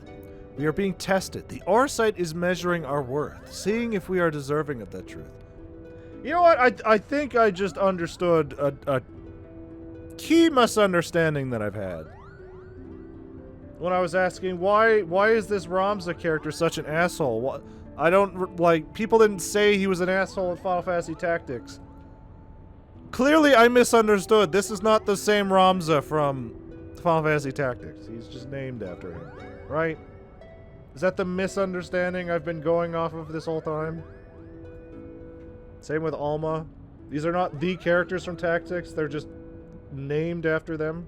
We are being tested. The Orsight is measuring our worth, seeing if we are deserving of that truth. You know what? I think I just understood a key misunderstanding that I've had. When I was asking, why is this Ramza character such an asshole? I don't, like, people didn't say he was an asshole in Final Fantasy Tactics. Clearly, I misunderstood. This is not the same Ramza from Final Fantasy Tactics. He's just named after him, right? Is that the misunderstanding I've been going off of this whole time? Same with Alma. These are not the characters from Tactics. They're just named after them.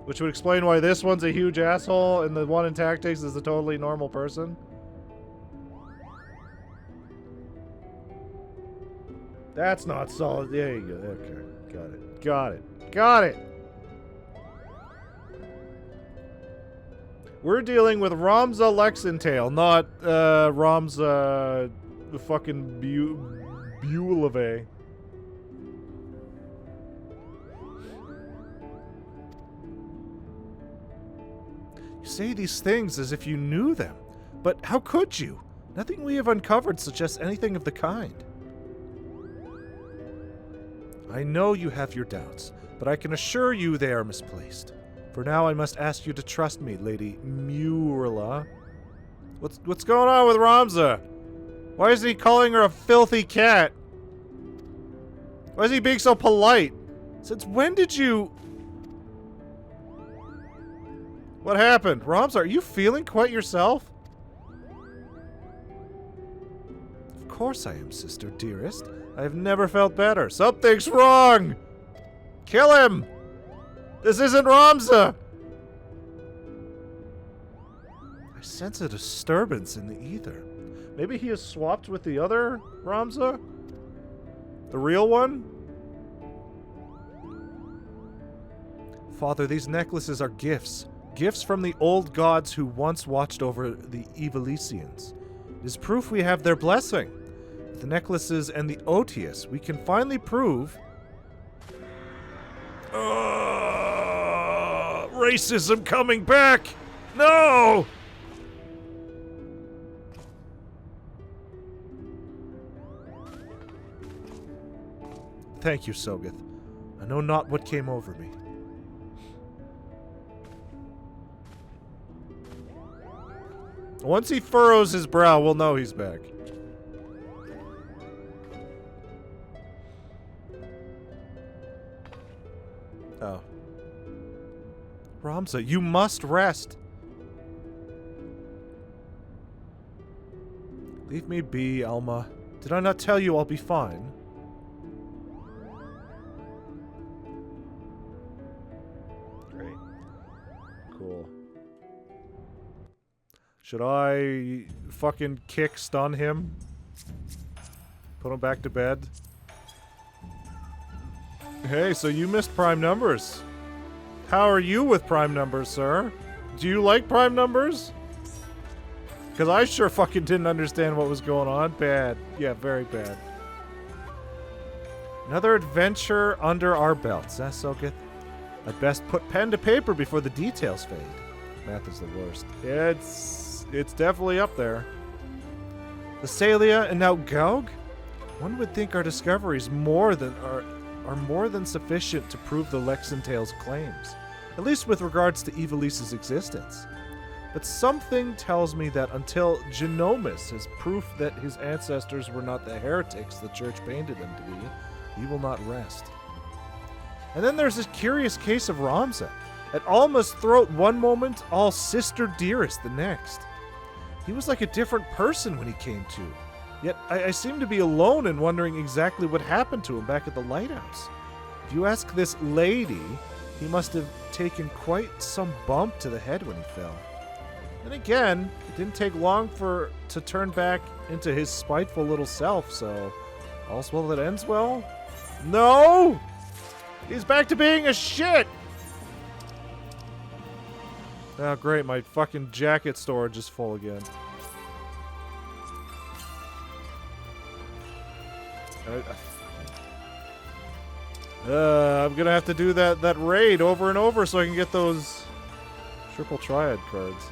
Which would explain why this one's a huge asshole and the one in Tactics is a totally normal person. That's not solid. There you go. Okay. Got it. Got it. Got it! We're dealing with Ramza Lexentail, not Ramza fucking Bulave. You say these things as if you knew them, but how could you? Nothing we have uncovered suggests anything of the kind. I know you have your doubts, but I can assure you they are misplaced. For now, I must ask you to trust me, Lady Murla. What's going on with Ramza? Why is he calling her a filthy cat? Why is he being so polite? Since when did you... What happened? Ramza, are you feeling quite yourself? Of course I am, sister dearest. I have never felt better. Something's wrong! Kill him! This isn't Ramza! I sense a disturbance in the ether. Maybe he has swapped with the other Ramza? The real one? Father, these necklaces are gifts. Gifts from the old gods who once watched over the Ivalicians. It is proof we have their blessing. With the necklaces and the Otius, we can finally prove... racism coming back! No! Thank you, Sogeth. I know not what came over me. Once he furrows his brow, we'll know he's back. Oh. Ramza, you must rest. Leave me be, Alma. Did I not tell you I'll be fine? Great. Cool. Should I fucking stun him? Put him back to bed? Hey, so you missed prime numbers. How are you with prime numbers, sir? Do you like prime numbers? Because I sure fucking didn't understand what was going on. Bad. Yeah, very bad. Another adventure under our belts, eh, Sogeth? I'd best put pen to paper before the details fade. Math is the worst. It's definitely up there. Lysalia and now Gaug? One would think our discoveries are more than sufficient to prove the Lexentail's claims, at least with regards to Ivalice's existence. But something tells me that until Genomus has proof that his ancestors were not the heretics the Church painted them to be, he will not rest. And then there's this curious case of Ramza. At Alma's throat one moment, all sister dearest the next. He was like a different person when he came to. Yet I seem to be alone in wondering exactly what happened to him back at the lighthouse. If you ask this lady, he must have taken quite some bump to the head when he fell. And again, it didn't take long to turn back into his spiteful little self, so all's well that ends well? No! He's back to being a shit! Oh, great. My fucking jacket storage is full again. I'm gonna have to do that raid over and over so I can get those triple triad cards.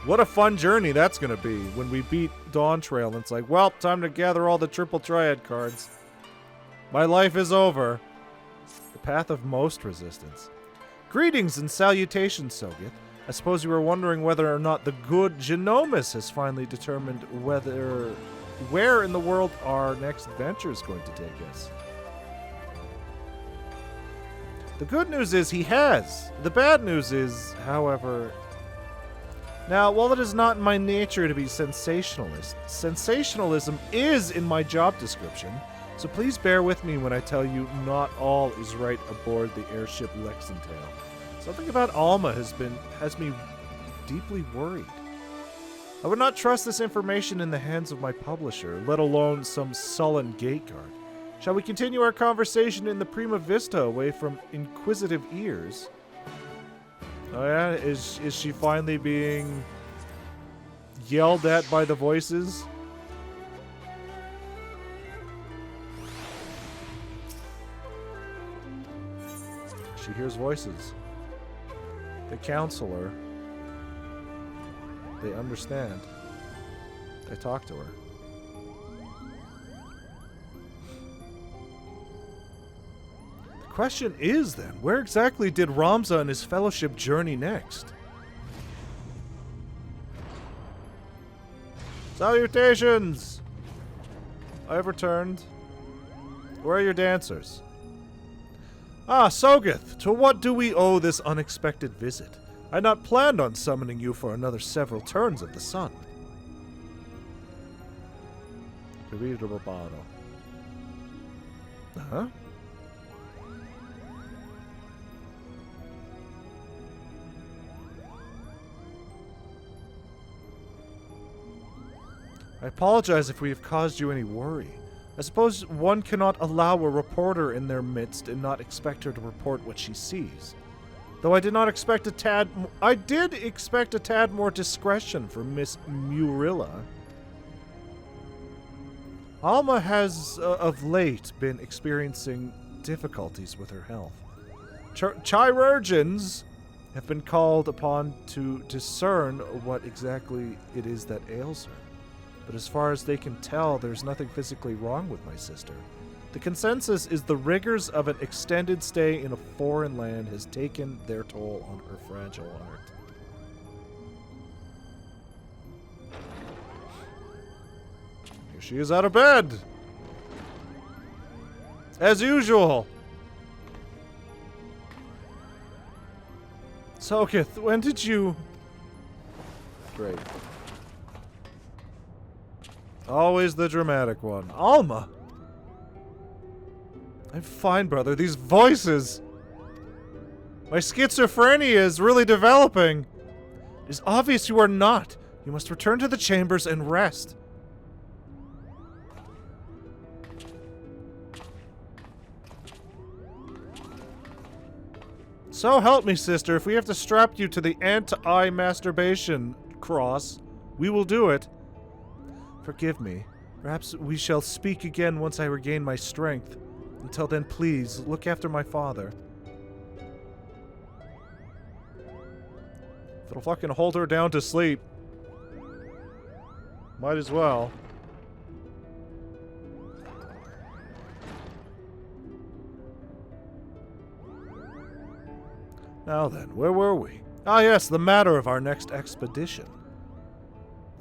What a fun journey that's gonna be when we beat Dawn Trail and it's like, well, time to gather all the triple triad cards. My life is over. The path of most resistance. Greetings and salutations, Sogeth. I suppose you were wondering whether or not the good Genomus has finally determined where in the world our next adventure is going to take us. The good news is he has. The bad news is, however... Now, while it is not in my nature to be sensationalist, sensationalism is in my job description, so please bear with me when I tell you not all is right aboard the airship Lexingale. Something about Alma has me deeply worried. I would not trust this information in the hands of my publisher, let alone some sullen gate guard. Shall we continue our conversation in the Prima Vista away from inquisitive ears? Oh yeah? Is she finally being yelled at by the voices? She hears voices. The counselor. They understand. They talk to her. The question is then, where exactly did Ramza and his fellowship journey next? Salutations! I have returned. Where are your dancers? Ah, Sogeth, to what do we owe this unexpected visit? I had not planned on summoning you for another several turns of the sun. Huh? I apologize if we have caused you any worry. I suppose one cannot allow a reporter in their midst and not expect her to report what she sees. Though I did expect a tad more discretion from Miss Murilla. Alma has, of late, been experiencing difficulties with her health. Chirurgeons have been called upon to discern what exactly it is that ails her. But as far as they can tell, there's nothing physically wrong with my sister. The consensus is the rigors of an extended stay in a foreign land has taken their toll on her fragile heart. Here she is out of bed! As usual! Sogeth, when did you... Great. Always the dramatic one. Alma! I'm fine, brother. These voices! My schizophrenia is really developing. It is obvious you are not. You must return to the chambers and rest. So help me, sister. If we have to strap you to the anti-masturbation cross, we will do it. Forgive me. Perhaps we shall speak again once I regain my strength. Until then, please, look after my father. If it'll fucking hold her down to sleep. Might as well. Now then, where were we? Ah yes, the matter of our next expedition.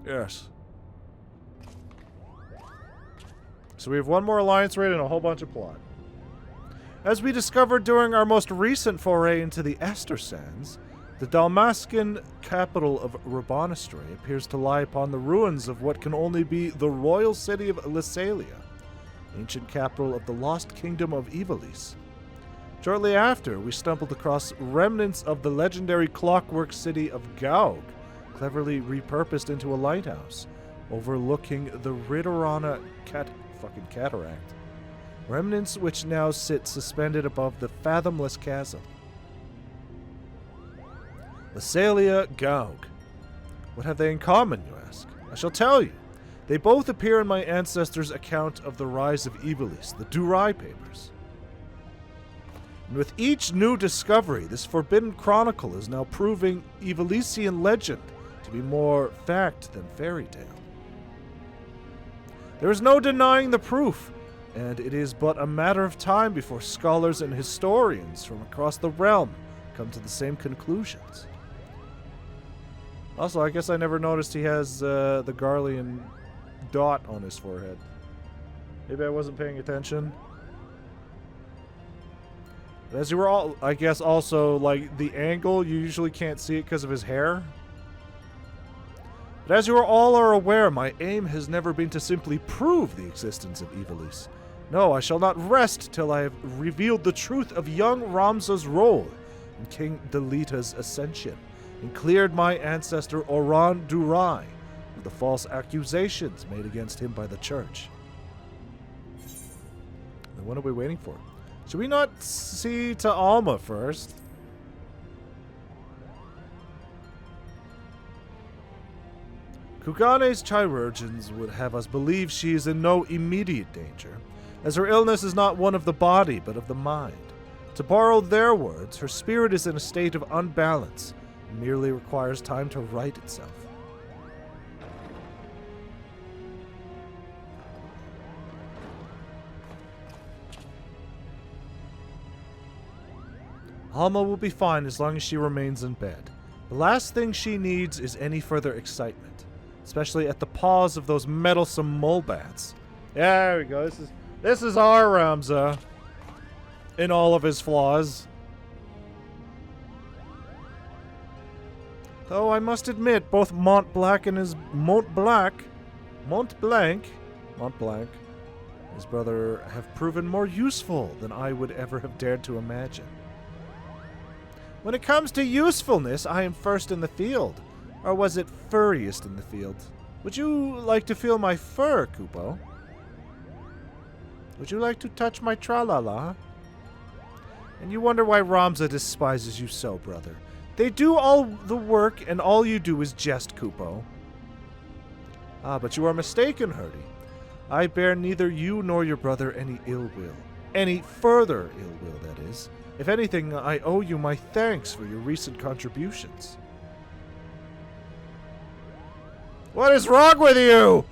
Yes. So we have one more alliance raid and a whole bunch of plot. As we discovered during our most recent foray into the Ester Sands, the Dalmascan capital of Rabanastre appears to lie upon the ruins of what can only be the royal city of Lysalia, ancient capital of the lost kingdom of Ivalice. Shortly after, we stumbled across remnants of the legendary clockwork city of Gaug, cleverly repurposed into a lighthouse, overlooking the Ridorana cataract. Remnants which now sit suspended above the fathomless chasm. Lysalia, Gaug. What have they in common, you ask? I shall tell you. They both appear in my ancestors' account of the rise of Ivalice, the Durai papers. And with each new discovery, this forbidden chronicle is now proving Ivalician legend to be more fact than fairy tale. There is no denying the proof, and it is but a matter of time before scholars and historians from across the realm come to the same conclusions. Also, I guess I never noticed he has the Garlean dot on his forehead. Maybe I wasn't paying attention. But as you were all, I guess also, like, the angle, you usually can't see it because of his hair. But as you all are aware, my aim has never been to simply prove the existence of Ivalice. No, I shall not rest till I have revealed the truth of young Ramza's role in King Delita's ascension, and cleared my ancestor Oran Durai of the false accusations made against him by the church. Then what are we waiting for? Should we not see to Alma first? Kugane's chirurgeons would have us believe she is in no immediate danger, as her illness is not one of the body but of the mind. To borrow their words, her spirit is in a state of unbalance and merely requires time to right itself. Alma will be fine as long as she remains in bed. The last thing she needs is any further excitement, especially at the paws of those meddlesome mole bats. Yeah, there we go. This is our Ramza in all of his flaws. Though I must admit, both Mont Blanc, his brother, have proven more useful than I would ever have dared to imagine. When it comes to usefulness, I am first in the field. Or was it furriest in the field? Would you like to feel my fur, Kupo? Would you like to touch my tra-la-la? And you wonder why Ramza despises you so, brother. They do all the work, and all you do is jest, Kupo. Ah, but you are mistaken, Herdy. I bear neither you nor your brother any ill will. Any further ill will, that is. If anything, I owe you my thanks for your recent contributions. What is wrong with you?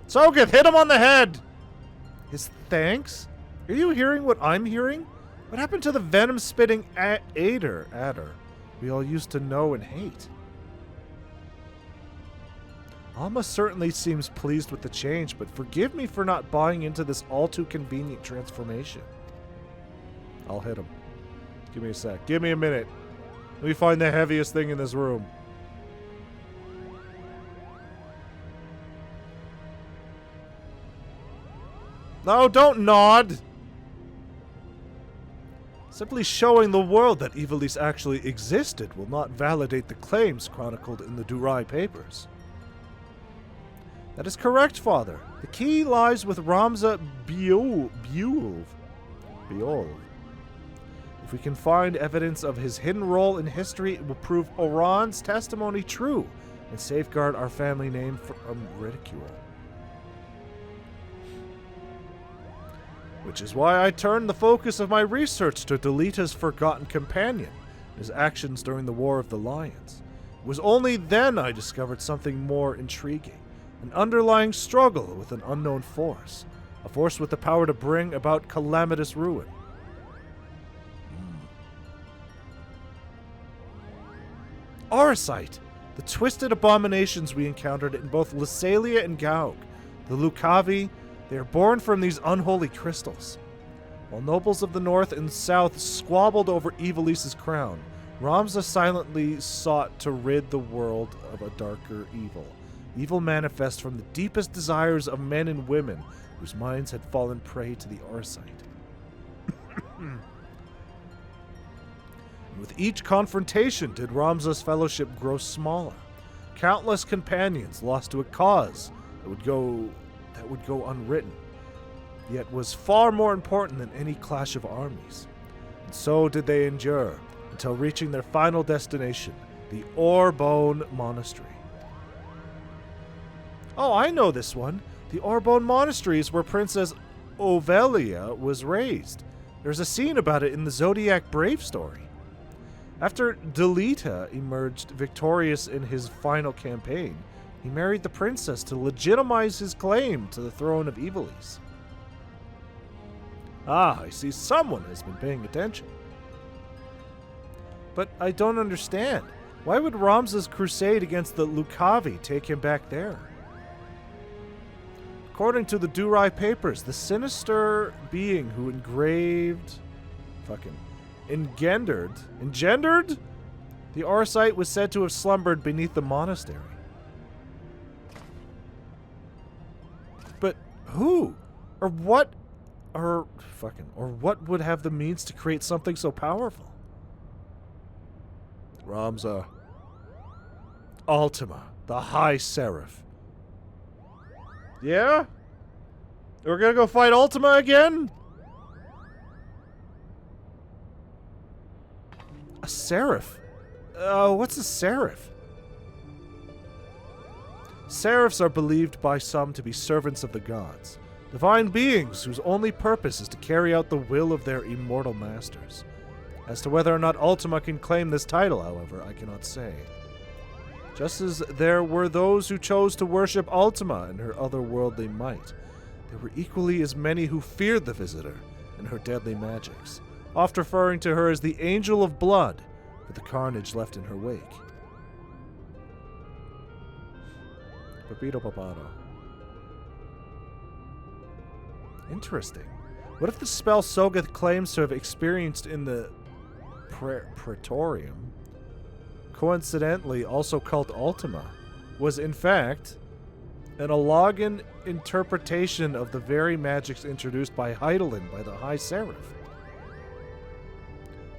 Sogeth, hit him on the head! His thanks? Are you hearing what I'm hearing? What happened to the venom-spitting adder we all used to know and hate? Alma certainly seems pleased with the change, but forgive me for not buying into this all-too-convenient transformation. I'll hit him. Give me a sec. Give me a minute. Let me find the heaviest thing in this room. No, don't nod! Simply showing the world that Ivalice actually existed will not validate the claims chronicled in the Durai papers. That is correct, Father. The key lies with Ramza Beolv. If we can find evidence of his hidden role in history, it will prove Oran's testimony true and safeguard our family name from ridicule. Which is why I turned the focus of my research to Delita's forgotten companion, his actions during the War of the Lions. It was only then I discovered something more intriguing, an underlying struggle with an unknown force, a force with the power to bring about calamitous ruin. Arasite! The twisted abominations we encountered in both Lysalia and Gaug, the Lucavi. They are born from these unholy crystals. While nobles of the north and south squabbled over Ivalice's crown, Ramza silently sought to rid the world of a darker evil. Evil manifest from the deepest desires of men and women whose minds had fallen prey to the Arasite. And with each confrontation did Ramza's fellowship grow smaller. Countless companions lost to a cause that would go unwritten, yet was far more important than any clash of armies. And so did they endure, until reaching their final destination, the Orbone Monastery. Oh, I know this one. The Orbone Monastery is where Princess Ovelia was raised. There's a scene about it in the Zodiac Brave story. After Delita emerged victorious in his final campaign, he married the princess to legitimize his claim to the throne of Ivalice. Ah, I see someone has been paying attention. But I don't understand. Why would Ramza's crusade against the Lucavi take him back there? According to the Durai papers, the sinister being who engendered the Auracite was said to have slumbered beneath the monastery. But who? Or what would have the means to create something so powerful? Ramza. Ultima, the High Seraph. Yeah? We're gonna go fight Ultima again? A Seraph? What's a Seraph? Seraphs are believed by some to be servants of the gods, divine beings whose only purpose is to carry out the will of their immortal masters. As to whether or not Ultima can claim this title, however, I cannot say. Just as there were those who chose to worship Ultima and her otherworldly might, there were equally as many who feared the Visitor and her deadly magics, oft referring to her as the Angel of Blood for the carnage left in her wake. Papito Papato. Interesting. What if the spell Sogeth claims to have experienced in the Praetorium, coincidentally also called Ultima, was in fact an Allagan interpretation of the very magics introduced by Hydaelyn by the High Seraph?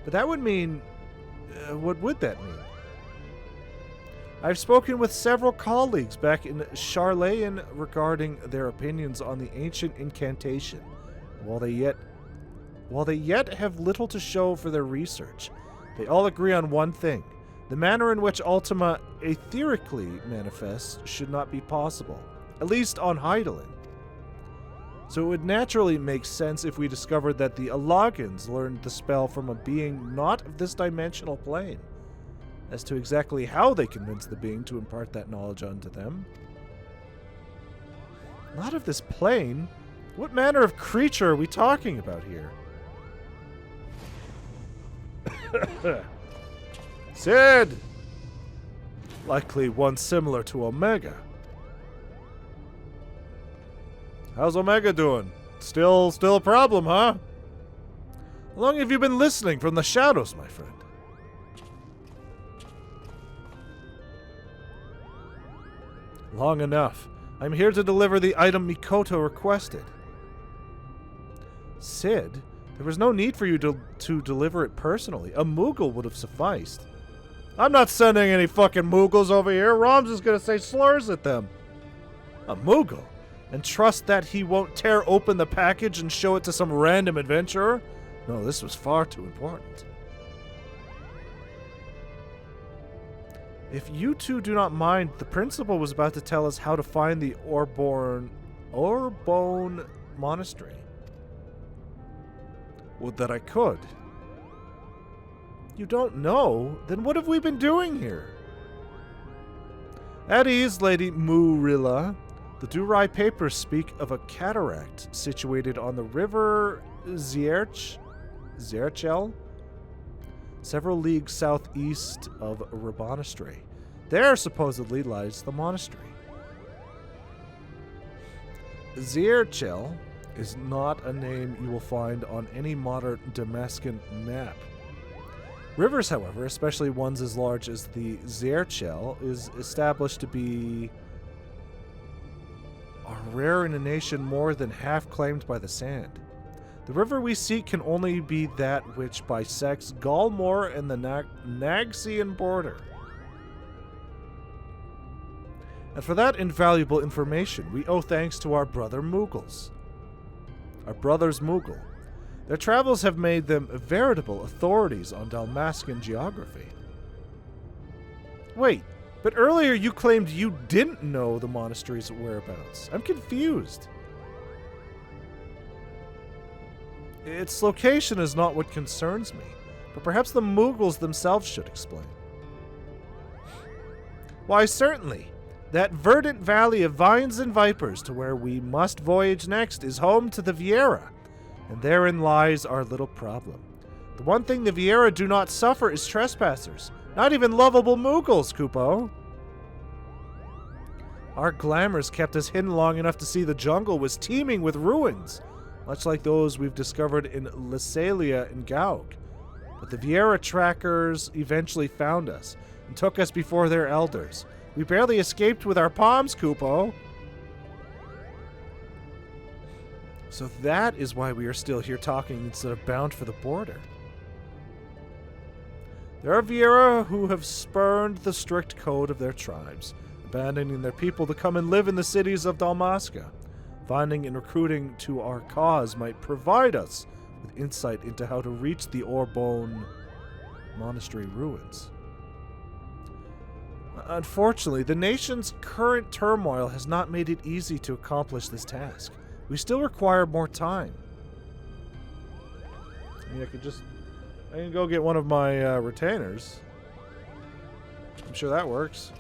But that would mean... what would that mean? I've spoken with several colleagues back in Charlayan regarding their opinions on the ancient incantation. While they yet have little to show for their research, they all agree on one thing. The manner in which Ultima etherically manifests should not be possible, at least on Hydaelyn. So it would naturally make sense if we discovered that the Allagans learned the spell from a being not of this dimensional plane. As to exactly how they convinced the being to impart that knowledge unto them. Not of this plane? What manner of creature are we talking about here? Sid! Likely one similar to Omega. How's Omega doing? Still a problem, huh? How long have you been listening from the shadows, my friend? Long enough. I'm here to deliver the item Mikoto requested. Sid, there was no need for you to deliver it personally. A Moogle would have sufficed. I'm not sending any fucking Moogles over here. Roms is gonna say slurs at them. A Moogle? And trust that he won't tear open the package and show it to some random adventurer? No, this was far too important. If you two do not mind, the principal was about to tell us how to find the Orbone Monastery. Would that I could. You don't know? Then what have we been doing here? At ease, Lady Murilla. The Durai papers speak of a cataract situated on the river Zierchel, several leagues southeast of Rabanastri. There supposedly lies the monastery. Zierchel is not a name you will find on any modern Damascus map. Rivers, however, especially ones as large as the Zierchel, is established to be rare in a nation more than half claimed by the sand. The river we seek can only be that which bisects Galmor and the Nagsian border. And for that invaluable information, we owe thanks to our brother Moogles. Our brothers Moogle. Their travels have made them veritable authorities on Dalmascan geography. Wait, but earlier you claimed you didn't know the monastery's whereabouts. I'm confused. Its location is not what concerns me, but perhaps the Mughals themselves should explain. Why, certainly. That verdant valley of vines and vipers to where we must voyage next is home to the Vieira, and therein lies our little problem. The one thing the Vieira do not suffer is trespassers, not even lovable Mughals, Kupo. Our glamours kept us hidden long enough to see the jungle was teeming with ruins, much like those we've discovered in Lysalia and Gauk. But the Vieira trackers eventually found us and took us before their elders. We barely escaped with our palms, Kupo. So that is why we are still here talking instead of bound for the border. There are Vieira who have spurned the strict code of their tribes, abandoning their people to come and live in the cities of Dalmasca. Finding and recruiting to our cause might provide us with insight into how to reach the Orbone monastery ruins. Unfortunately, the nation's current turmoil has not made it easy to accomplish this task. We still require more time. I mean, I can go get one of my retainers. I'm sure that works.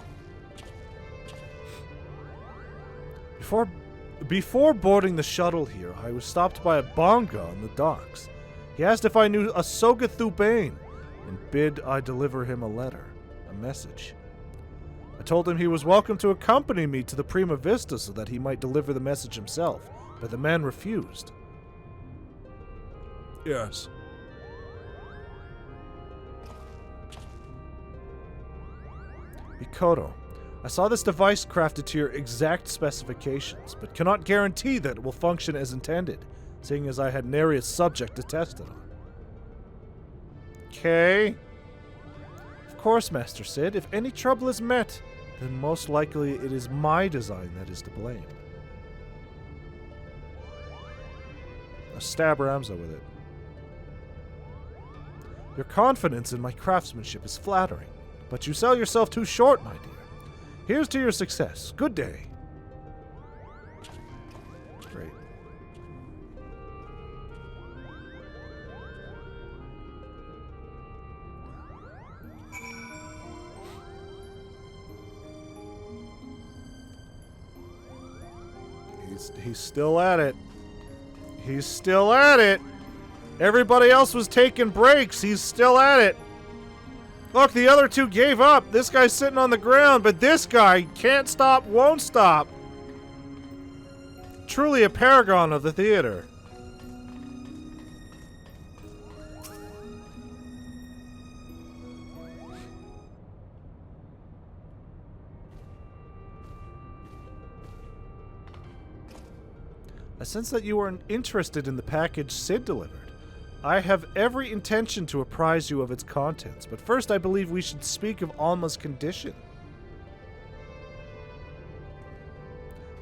Before boarding the shuttle here, I was stopped by a Bonga on the docks. He asked if I knew a Sogathubane and bid I deliver him a letter, a message. I told him he was welcome to accompany me to the Prima Vista so that he might deliver the message himself, but the man refused. Yes. Mikoto, I saw this device crafted to your exact specifications, but cannot guarantee that it will function as intended, seeing as I had nary a subject to test it on. Okay. Of course, Master Sid, if any trouble is met, then most likely it is my design that is to blame. Now stab Ramza with it. Your confidence in my craftsmanship is flattering, but you sell yourself too short, my dear. Here's to your success. Good day. Great. He's still at it. He's still at it. Everybody else was taking breaks. He's still at it. Look, the other two gave up. This guy's sitting on the ground, but this guy can't stop, won't stop. Truly a paragon of the theater. I sense that you are interested in the package Sid delivered. I have every intention to apprise you of its contents, but first I believe we should speak of Alma's condition.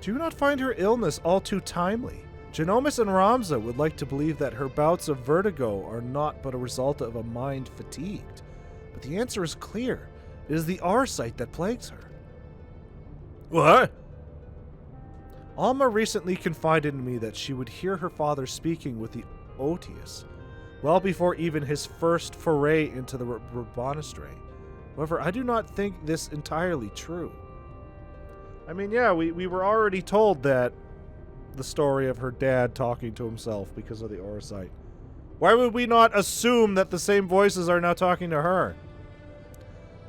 Do you not find her illness all too timely? Genomus and Ramza would like to believe that her bouts of vertigo are not but a result of a mind fatigued. But the answer is clear. It is the R-sight that plagues her. What? Alma recently confided in me that she would hear her father speaking with the Otius, well before even his first foray into the monastery. However, I do not think this entirely true. I mean, yeah, we were already told that the story of her dad talking to himself because of the Orsight. Why would we not assume that the same voices are now talking to her?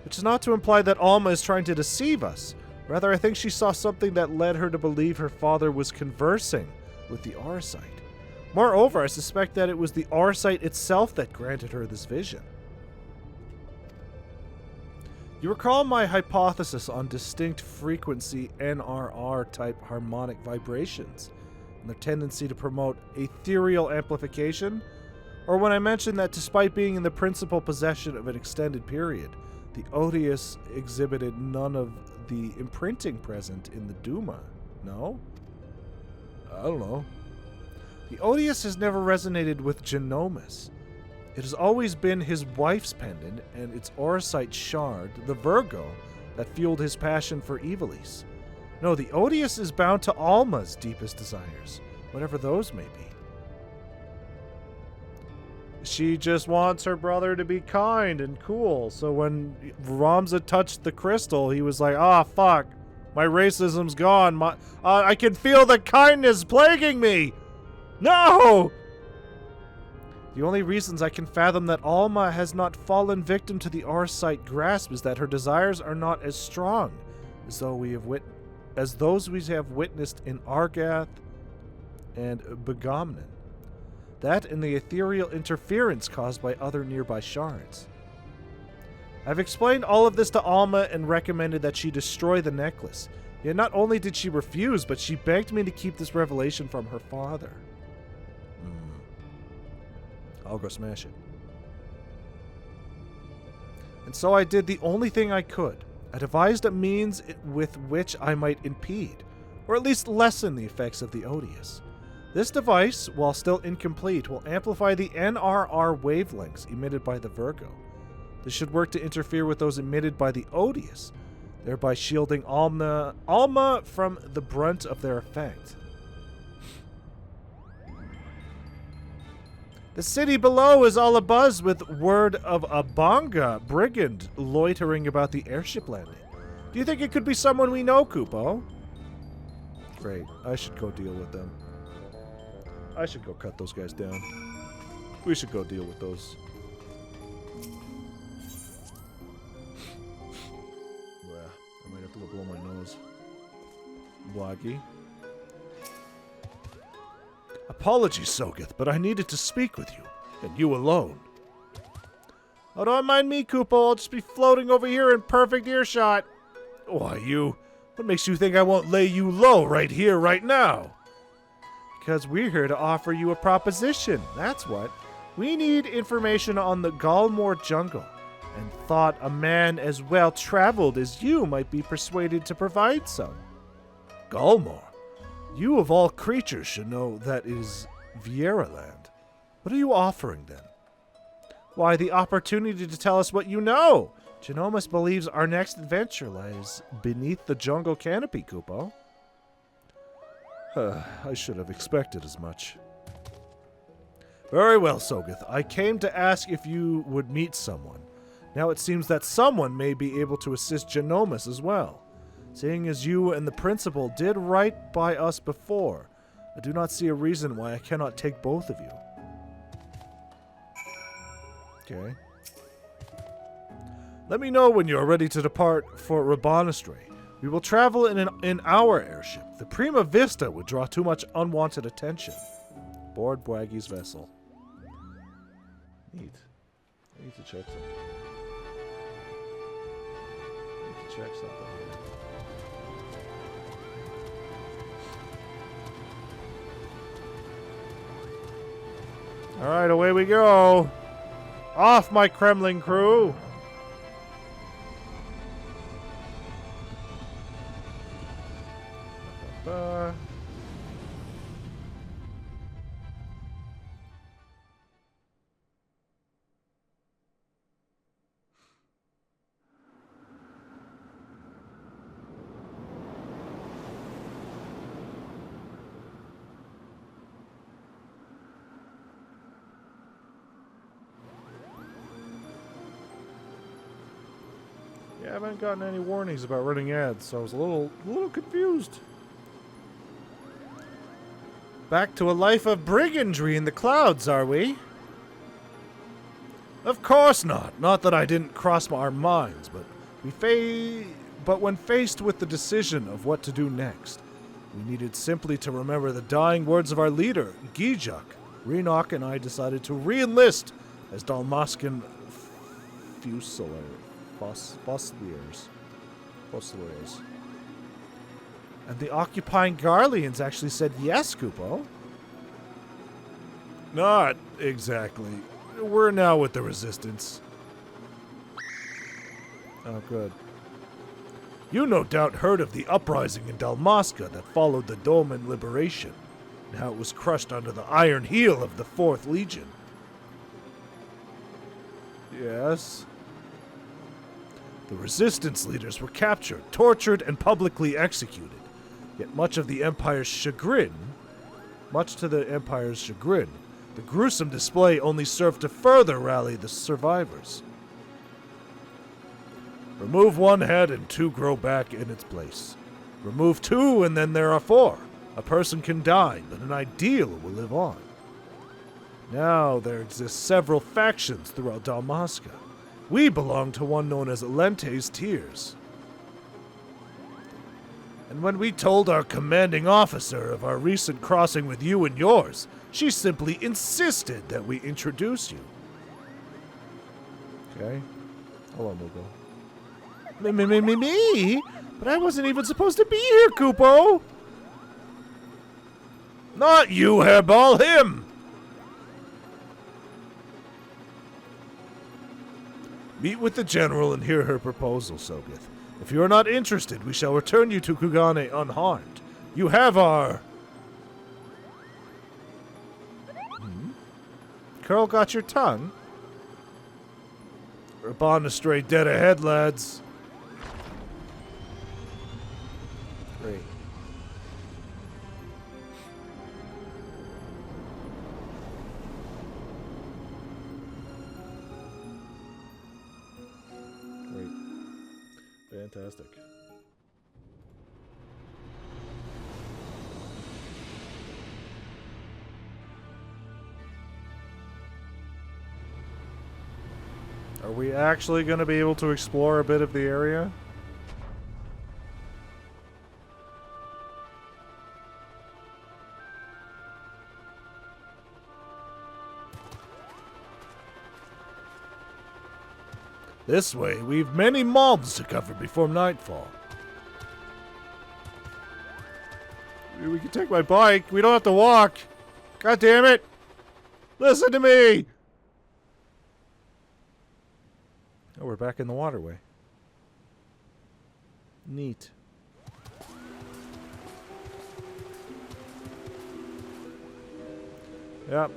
Which is not to imply that Alma is trying to deceive us. Rather, I think she saw something that led her to believe her father was conversing with the Orsight. Moreover, I suspect that it was the Orsight itself that granted her this vision. You recall my hypothesis on distinct frequency NRR-type harmonic vibrations and their tendency to promote ethereal amplification? Or when I mentioned that despite being in the principal possession of an extended period, the Odious exhibited none of the imprinting present in the Duma? No? I don't know. The Odious has never resonated with Genomus. It has always been his wife's pendant and its Auracite shard, the Virgo, that fueled his passion for Ivalice. No, the Odious is bound to Alma's deepest desires, whatever those may be. She just wants her brother to be kind and cool, so when Ramza touched the crystal, he was like, ah, fuck, my racism's gone, I can feel the kindness plaguing me! No! The only reasons I can fathom that Alma has not fallen victim to the Auracite grasp is that her desires are not as strong as those we have witnessed in Argath and Begomnon. That and the ethereal interference caused by other nearby shards. I've explained all of this to Alma and recommended that she destroy the necklace. Yet not only did she refuse, but she begged me to keep this revelation from her father. I'll go smash it. And so I did the only thing I could. I devised a means with which I might impede, or at least lessen the effects of the Odious. This device, while still incomplete, will amplify the NRR wavelengths emitted by the Virgo. This should work to interfere with those emitted by the Odious, thereby shielding Alma from the brunt of their effect. The city below is all abuzz with word of a Bonga brigand loitering about the airship landing. Do you think it could be someone we know, Kupo? Great. I should go deal with them. I should go cut those guys down. We should go deal with those. Well, I might have to go blow my nose. Bloggy. Apologies, Sogeth, but I needed to speak with you, and you alone. Oh, don't mind me, Kupo. I'll just be floating over here in perfect earshot. Why, you? What makes you think I won't lay you low right here, right now? Because we're here to offer you a proposition, that's what. We need information on the Galmore jungle, and thought a man as well-traveled as you might be persuaded to provide some. Galmore? You of all creatures should know that is Viera land. What are you offering then? Why, the opportunity to tell us what you know. Genomus believes our next adventure lies beneath the jungle canopy, Kupo. I should have expected as much. Very well, Sogeth. I came to ask if you would meet someone. Now it seems that someone may be able to assist Genomus as well. Seeing as you and the principal did right by us before, I do not see a reason why I cannot take both of you. Okay. Let me know when you are ready to depart for Rabanastray. We will travel in our airship. The Prima Vista would draw too much unwanted attention. Board Bwaggy's vessel. Neat. I need to check something. Alright, away we go. Off, my Kremlin crew. Yeah, I haven't gotten any warnings about running ads, so I was a little confused. Back to a life of brigandry in the clouds, are we? Of course not. Not that I didn't cross our minds, but when faced with the decision of what to do next, we needed simply to remember the dying words of our leader, Gijak. Renok and I decided to re-enlist as Dalmascan Fusiliers. And the occupying Garleans actually said yes, Kupo. Not exactly. We're now with the Resistance. Oh, good. You no doubt heard of the uprising in Dalmasca that followed the Dolmen liberation. Now it was crushed under the iron heel of the 4th Legion. Yes. The resistance leaders were captured, tortured, and publicly executed. Yet much to the Empire's chagrin, the gruesome display only served to further rally the survivors. Remove 1 head and 2 grow back in its place. Remove 2 and then there are 4. A person can die, but an ideal will live on. Now there exist several factions throughout Dalmasca. We belong to one known as Lente's Tears. And when we told our commanding officer of our recent crossing with you and yours, she simply insisted that we introduce you. Okay. Hello, Mugo. Me? But I wasn't even supposed to be here, Kupo! Not you, Hairball, him! Meet with the general and hear her proposal, Sogeth. If you are not interested, we shall return you to Kugane unharmed. You have our... Curl got your tongue? We're upon a stray dead ahead, lads. Great. Great. Fantastic. Are we actually going to be able to explore a bit of the area? This way, we've many mobs to cover before nightfall. We can take my bike. We don't have to walk. God damn it. Listen to me. Oh, we're back in the waterway. Neat. Yep.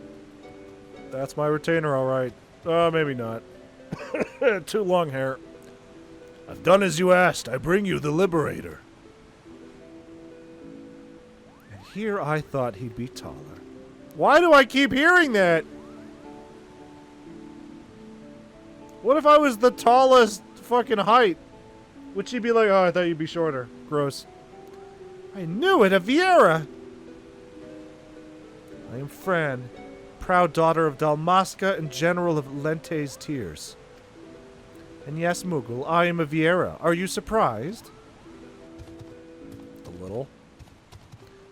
That's my retainer, alright. Maybe not. Too long hair. I've done as you asked. I bring you the Liberator. And here I thought he'd be taller. Why do I keep hearing that? What if I was the tallest fucking height? Would she be like, oh, I thought you'd be shorter. Gross. I knew it, a Viera! I am Fran, proud daughter of Dalmasca and general of Lente's Tears. And yes, Moogle, I am a Viera. Are you surprised? A little.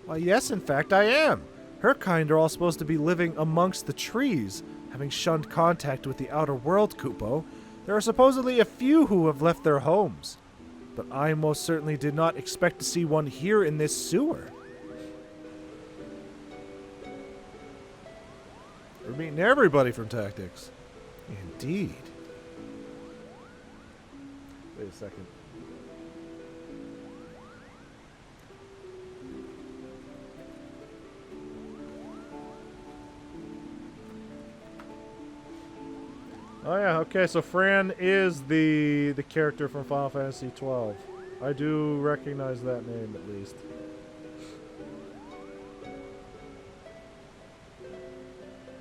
Why, yes, in fact, I am. Her kind are all supposed to be living amongst the trees, having shunned contact with the outer world, Kupo. There are supposedly a few who have left their homes. But I most certainly did not expect to see one here in this sewer. We're meeting everybody from Tactics. Indeed. Wait a second. Oh yeah, okay, so Fran is the character from Final Fantasy XII. I do recognize that name at least.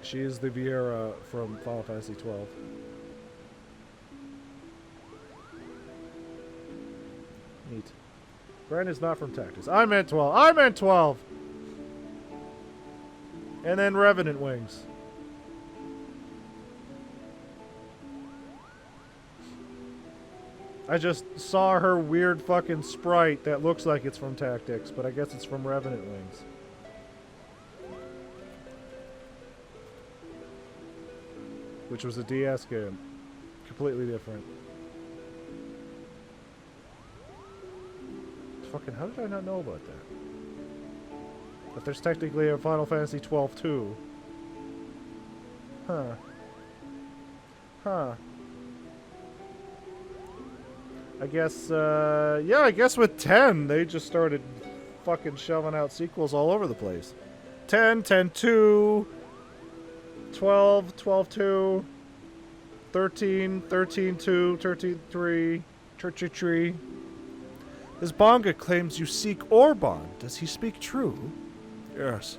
She is the Viera from Final Fantasy XII. Neat. Fran is not from Tactics. I meant 12. I meant 12! And then Revenant Wings. I just saw her weird fucking sprite that looks like it's from Tactics, but I guess it's from Revenant Wings. Which was a DS game. Completely different. Fucking, how did I not know about that? But there's technically a Final Fantasy XII too. Huh. Huh. I guess, yeah, I guess with 10, they just started fucking shoving out sequels all over the place. 10, 10, 2, 12, 12, 2, 13, 13, 2, 13, 3, tree. This Bonga claims you seek Orban. Does he speak true? Yes.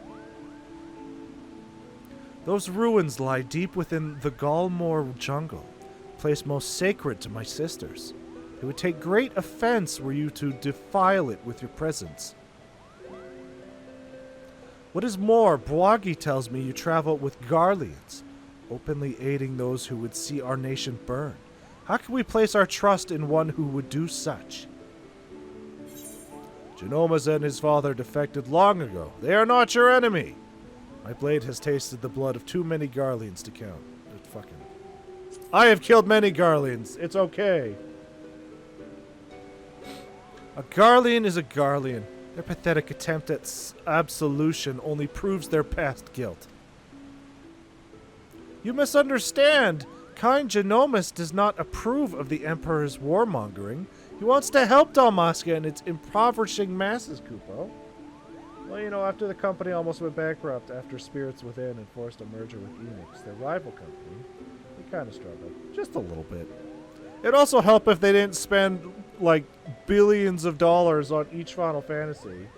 Those ruins lie deep within the Galmor jungle, a place most sacred to my sisters. It would take great offense were you to defile it with your presence. What is more, Bwagi tells me you travel with Garleans, openly aiding those who would see our nation burn. How can we place our trust in one who would do such? Genomas and his father defected long ago. They are not your enemy. My blade has tasted the blood of too many Garleans to count. I have killed many Garleans. It's okay. A Garlean is a Garlean. Their pathetic attempt at absolution only proves their past guilt. You misunderstand. Kind Genomas does not approve of the Emperor's warmongering. He wants to help Dalmasca and its impoverishing masses, Kupo. Well, you know, after the company almost went bankrupt after Spirits Within and forced a merger with Enix, their rival company, they kind of struggled. Just a little bit. It'd also help if they didn't spend, like, billions of dollars on each Final Fantasy.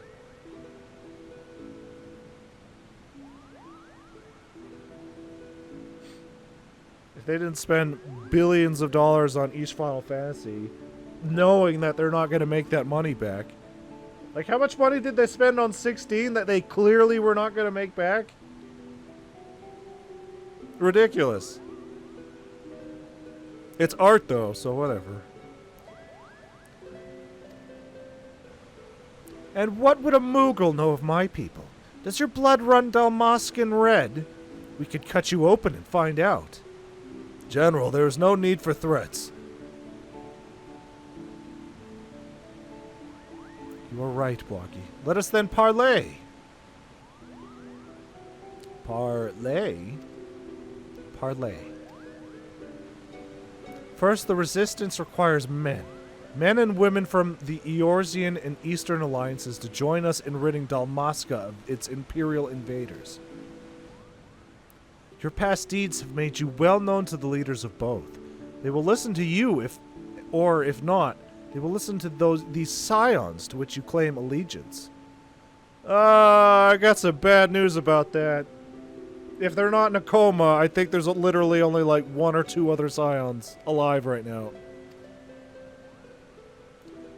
If they didn't spend billions of dollars on each Final Fantasy, knowing that they're not going to make that money back. Like, how much money did they spend on 16 that they clearly were not going to make back? Ridiculous. It's art, though, so whatever. And what would a Moogle know of my people? Does your blood run Dalmascan red? We could cut you open and find out. General, there is no need for threats. You are right, Blocky. Let us then parley. Parley? Parley. First, the resistance requires men. Men and women from the Eorzean and Eastern alliances to join us in ridding Dalmasca of its imperial invaders. Your past deeds have made you well known to the leaders of both. They will listen to you if not, they will listen to these scions to which you claim allegiance. I got some bad news about that. If they're not in a coma, I think there's literally only like 1 or 2 other scions alive right now.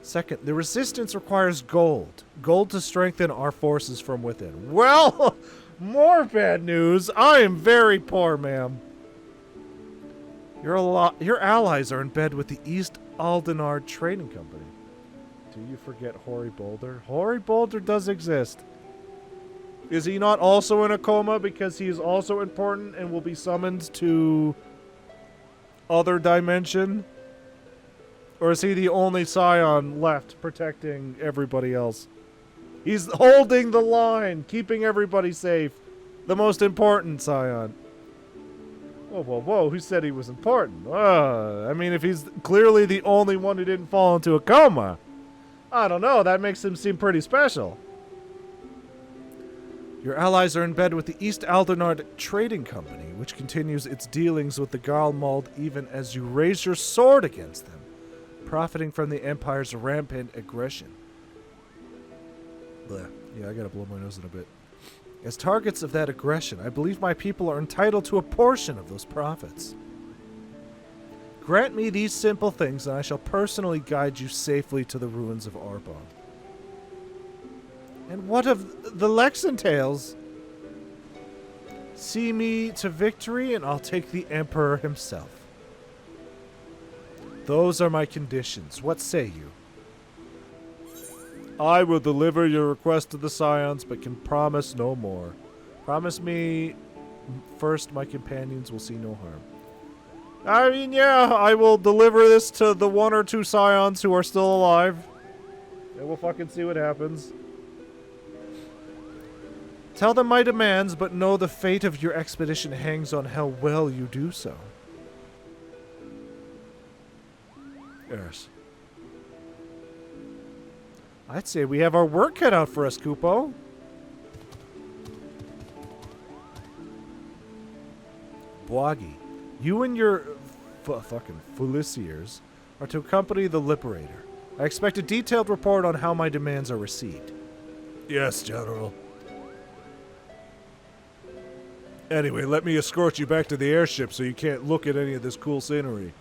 Second, the resistance requires gold. Gold to strengthen our forces from within. Well, more bad news. I am very poor, ma'am. Your allies are in bed with the East Aldenard Trading Company. Do you forget Hoary Boulder? Hoary Boulder does exist. Is he not also in a coma because he is also important and will be summoned to other dimension? Or is he the only scion left protecting everybody else? He's holding the line, keeping everybody safe. The most important scion. Whoa, whoa, whoa. Who said he was important? I mean, if he's clearly the only one who didn't fall into a coma. I don't know. That makes him seem pretty special. Your allies are in bed with the East Aldernard Trading Company, which continues its dealings with the Garlemald even as you raise your sword against them, profiting from the Empire's rampant aggression. Blech. Yeah, I gotta blow my nose in a bit. As targets of that aggression, I believe my people are entitled to a portion of those profits. Grant me these simple things, and I shall personally guide you safely to the ruins of Arbon. And what of the Lexentales? See me to victory, and I'll take the Emperor himself. Those are my conditions. What say you? I will deliver your request to the Scions, but can promise no more. Promise me first my companions will see no harm. I mean, yeah, I will deliver this to the 1 or 2 Scions who are still alive. And we'll fucking see what happens. Tell them my demands, but know the fate of your expedition hangs on how well you do so. Yes. I'd say we have our work cut out for us, Kupo. Bwagi, you and your fucking Feliciers are to accompany the Liberator. I expect a detailed report on how my demands are received. Yes, General. Anyway, let me escort you back to the airship so you can't look at any of this cool scenery.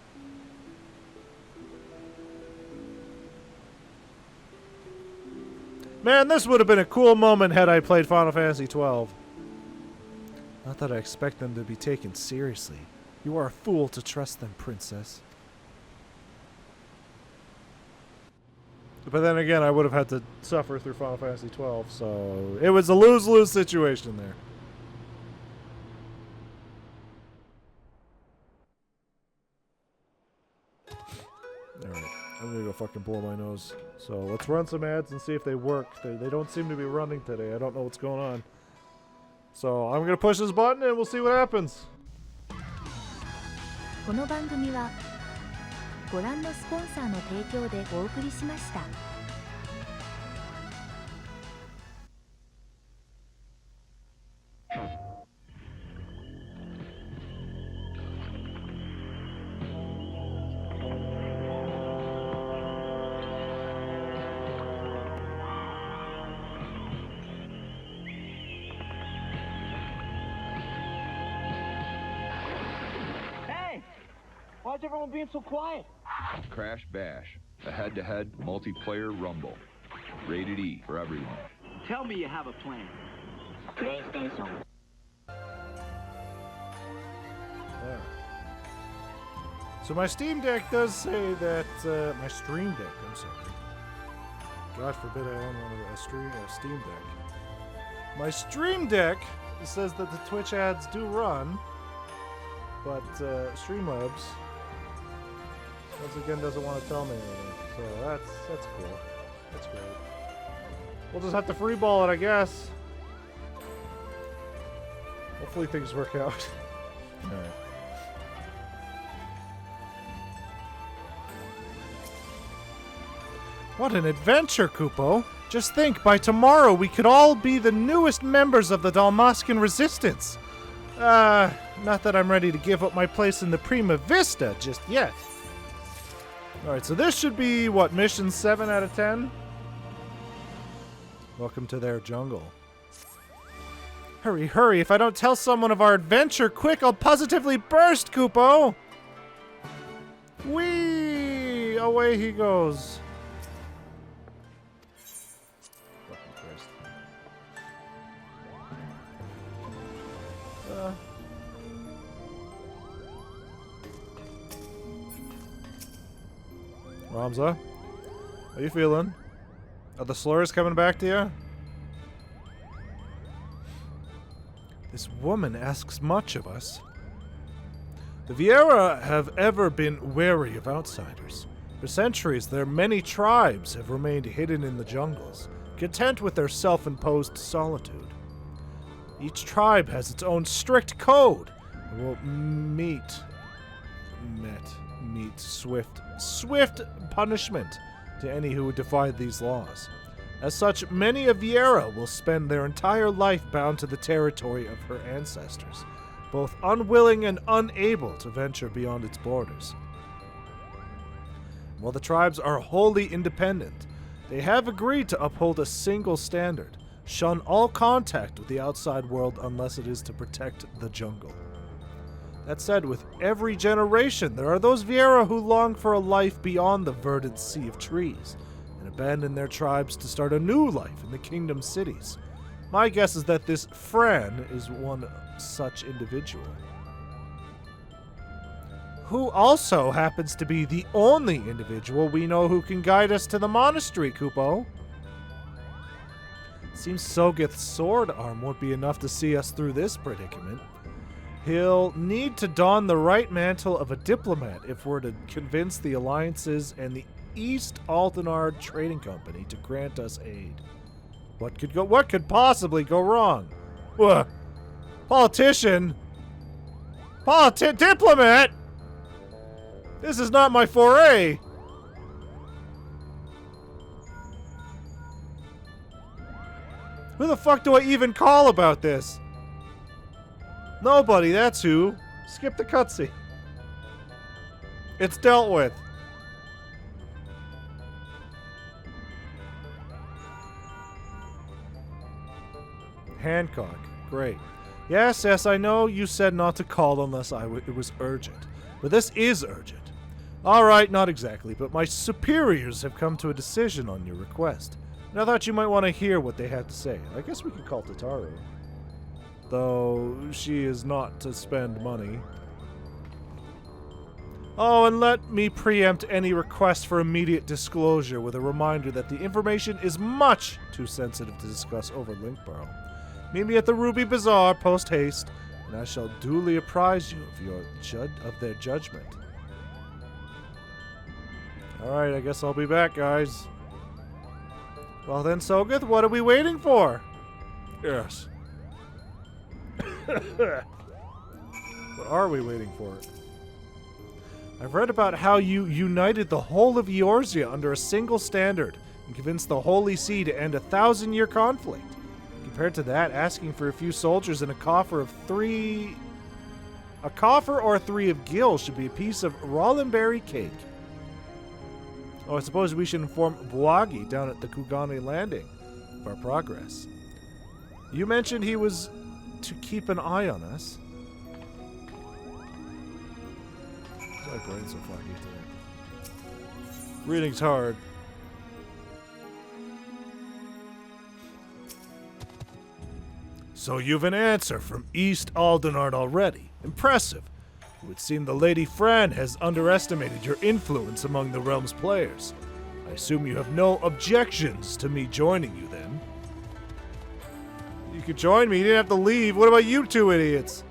Man, this would have been a cool moment had I played Final Fantasy XII. Not that I expect them to be taken seriously. You are a fool to trust them, Princess. But then again, I would have had to suffer through Final Fantasy XII, so it was a lose-lose situation there. Alright, I'm gonna go fucking blow my nose. So let's run some ads and see if they work. They don't seem to be running today. I don't know what's going on. So I'm gonna push this button and we'll see what happens. この番組はご覧のスポンサーの提供でお送りしました。Why's everyone being so quiet? Crash Bash, a head-to-head multiplayer rumble. Rated E for everyone. Tell me you have a plan. PlayStation. Yeah. So my Steam Deck does say that, my Stream Deck, I'm sorry. God forbid I own a Steam Deck. My Stream Deck says that the Twitch ads do run, but Streamlabs once again doesn't want to tell me anything. So that's cool. That's great. We'll just have to freeball it, I guess. Hopefully things work out. Alright. What an adventure, Kupo! Just think, by tomorrow we could all be the newest members of the Dalmascan Resistance! Not that I'm ready to give up my place in the Prima Vista just yet. Alright, so this should be, what, mission 7 out of 10? Welcome to their jungle. Hurry, hurry, if I don't tell someone of our adventure quick, I'll positively burst, Kupo! Whee! Away he goes. Fucking Christ. Ramza, how you feeling? Are the slurs coming back to you? This woman asks much of us. The Viera have ever been wary of outsiders. For centuries, their many tribes have remained hidden in the jungles, content with their self-imposed solitude. Each tribe has its own strict code and will meet swift punishment to any who would defy these laws. As such, many of Viera will spend their entire life bound to the territory of her ancestors, both unwilling and unable to venture beyond its borders. While the tribes are wholly independent, they have agreed to uphold a single standard, shun all contact with the outside world unless it is to protect the jungle. That said, with every generation, there are those Viera who long for a life beyond the verdant sea of trees, and abandon their tribes to start a new life in the kingdom cities. My guess is that this Fran is one such individual. Who also happens to be the only individual we know who can guide us to the monastery, Kupo. Seems Sogeth's sword arm won't be enough to see us through this predicament. He'll need to don the right mantle of a diplomat if we're to convince the alliances and the East Altenard Trading Company to grant us aid. What could possibly go wrong? Politician? Diplomat? This is not my foray! Who the fuck do I even call about this? Nobody, that's who. Skip the cutscene. It's dealt with. Hancock. Great. Yes, yes, I know you said not to call unless it was urgent. But this is urgent. Alright, not exactly, but my superiors have come to a decision on your request. And I thought you might want to hear what they had to say. I guess we could call Tataru. Though she is not to spend money. Oh, and let me preempt any request for immediate disclosure with a reminder that the information is much too sensitive to discuss over Linkborough. Meet me at the Ruby Bazaar post-haste, and I shall duly apprise you of their judgment. Alright, I guess I'll be back, guys. Well then, Sogeth, what are we waiting for? Yes. What are we waiting for? I've read about how you united the whole of Eorzea under a single standard and convinced the Holy See to end a 1,000-year conflict. Compared to that, asking for a few soldiers and a coffer or three of gil should be a piece of Rollenberry cake. Oh, I suppose we should inform Bwagi down at the Kugane landing of our progress. You mentioned he was to keep an eye on us. My brain's so foggy today. Reading's hard. So you've an answer from East Aldenard already. Impressive. It would seem the Lady Fran has underestimated your influence among the realm's players. I assume you have no objections to me joining you then. You could join me, you didn't have to leave. What about you two idiots?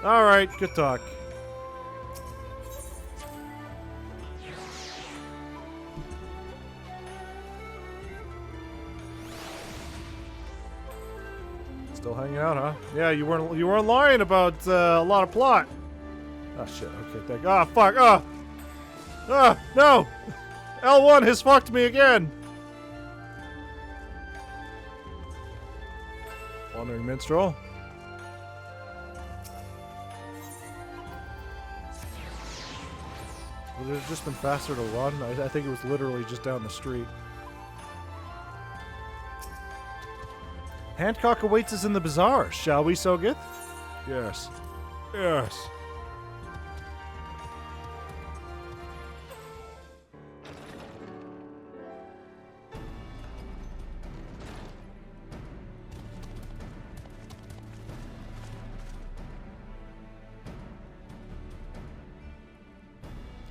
Alright, good talk. Still hanging out, huh? Yeah, you weren't lying about a lot of plot. Oh shit. Okay, thank. Ah, fuck. Ah, no. L1 has fucked me again. Wandering minstrel. Would it have just been faster to run? I think it was literally just down the street. Hancock awaits us in the bazaar, shall we, Sogeth? Yes. Yes.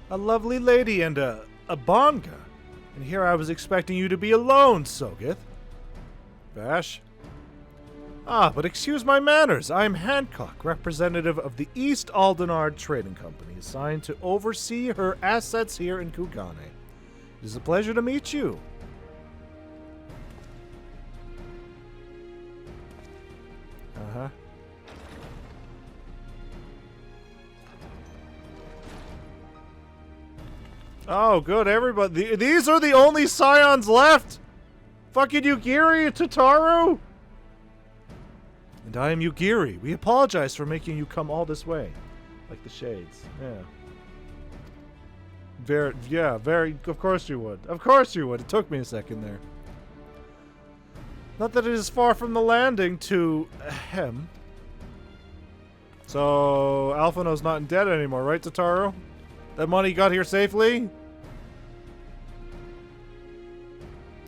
A lovely lady and a bonga. And here I was expecting you to be alone, Sogeth. Vash? Ah, but excuse my manners. I am Hancock, representative of the East Aldenard Trading Company, assigned to oversee her assets here in Kugane. It is a pleasure to meet you. Uh-huh. Oh, good, everybody. These are the only scions left! Fucking Yugiri and Tataru! And I am Yugiri. We apologize for making you come all this way. Like the shades. Yeah. Very, of course you would. Of course you would. It took me a second there. Not that it is far from the landing to... Ahem. So, Alphino's not in debt anymore, right, Tataru? That money got here safely?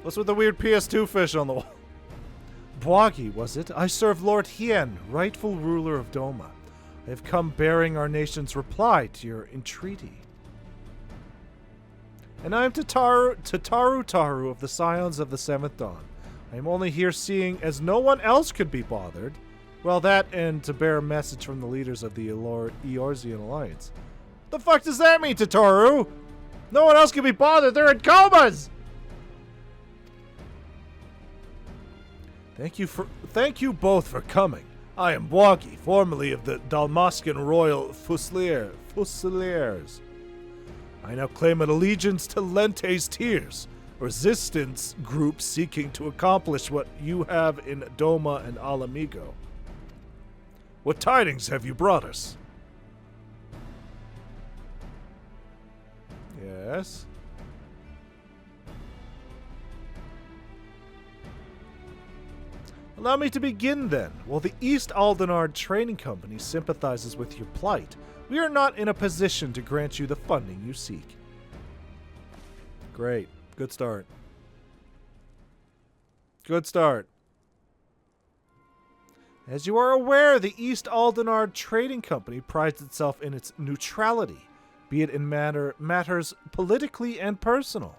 What's with the weird PS2 fish on the wall? Bwagi, was it? I serve Lord Hien, rightful ruler of Doma. I have come bearing our nation's reply to your entreaty. And I am Tataru of the Scions of the Seventh Dawn. I am only here seeing as no one else could be bothered. Well, that and to bear a message from the leaders of the Eorzean Alliance. The fuck does that mean, Tataru? No one else can be bothered. They're in comas! Thank you both for coming. I am Bwagi, formerly of the Dalmascan Royal Fusiliers. I now claim an allegiance to Lente's Tears, a resistance group seeking to accomplish what you have in Doma and Alamigo. What tidings have you brought us? Yes? Allow me to begin, then. While the East Aldenard Trading Company sympathizes with your plight, we are not in a position to grant you the funding you seek. Great. Good start. Good start. As you are aware, the East Aldenard Trading Company prides itself in its neutrality, be it in matters politically and personal.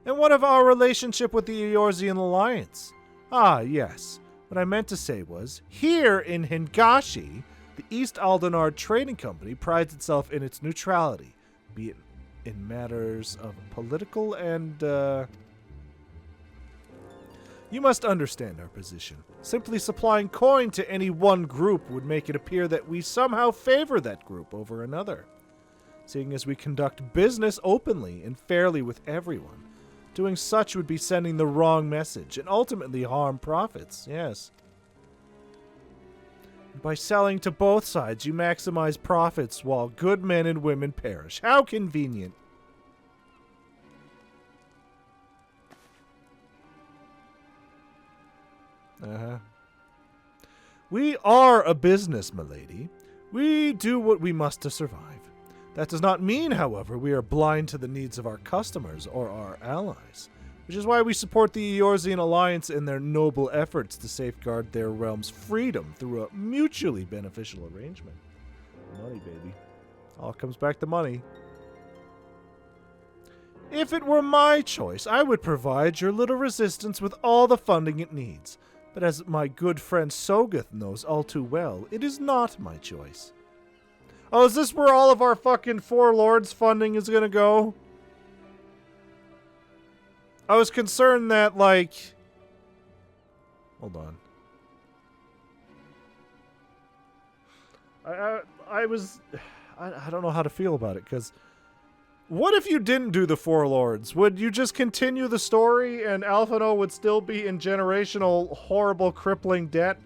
And what of our relationship with the Eorzean Alliance? Ah, yes. What I meant to say was, here in Hingashi, the East Aldenard Trading Company prides itself in its neutrality, be it in matters of political and, You must understand our position. Simply supplying coin to any one group would make it appear that we somehow favor that group over another. Seeing as we conduct business openly and fairly with everyone, doing such would be sending the wrong message and ultimately harm profits, yes. And by selling to both sides, you maximize profits while good men and women perish. How convenient. We are a business, milady. We do what we must to survive. That does not mean, however, we are blind to the needs of our customers or our allies, which is why we support the Eorzean Alliance in their noble efforts to safeguard their realm's freedom through a mutually beneficial arrangement. Money, baby. All comes back to money. If it were my choice, I would provide your little resistance with all the funding it needs. But as my good friend Sogeth knows all too well, it is not my choice. Oh, is this where all of our fucking Four Lords funding is gonna go? I was concerned that, like... Hold on. I don't know how to feel about it, because... What if you didn't do the Four Lords? Would you just continue the story and Alphino would still be in generational, horrible, crippling debt?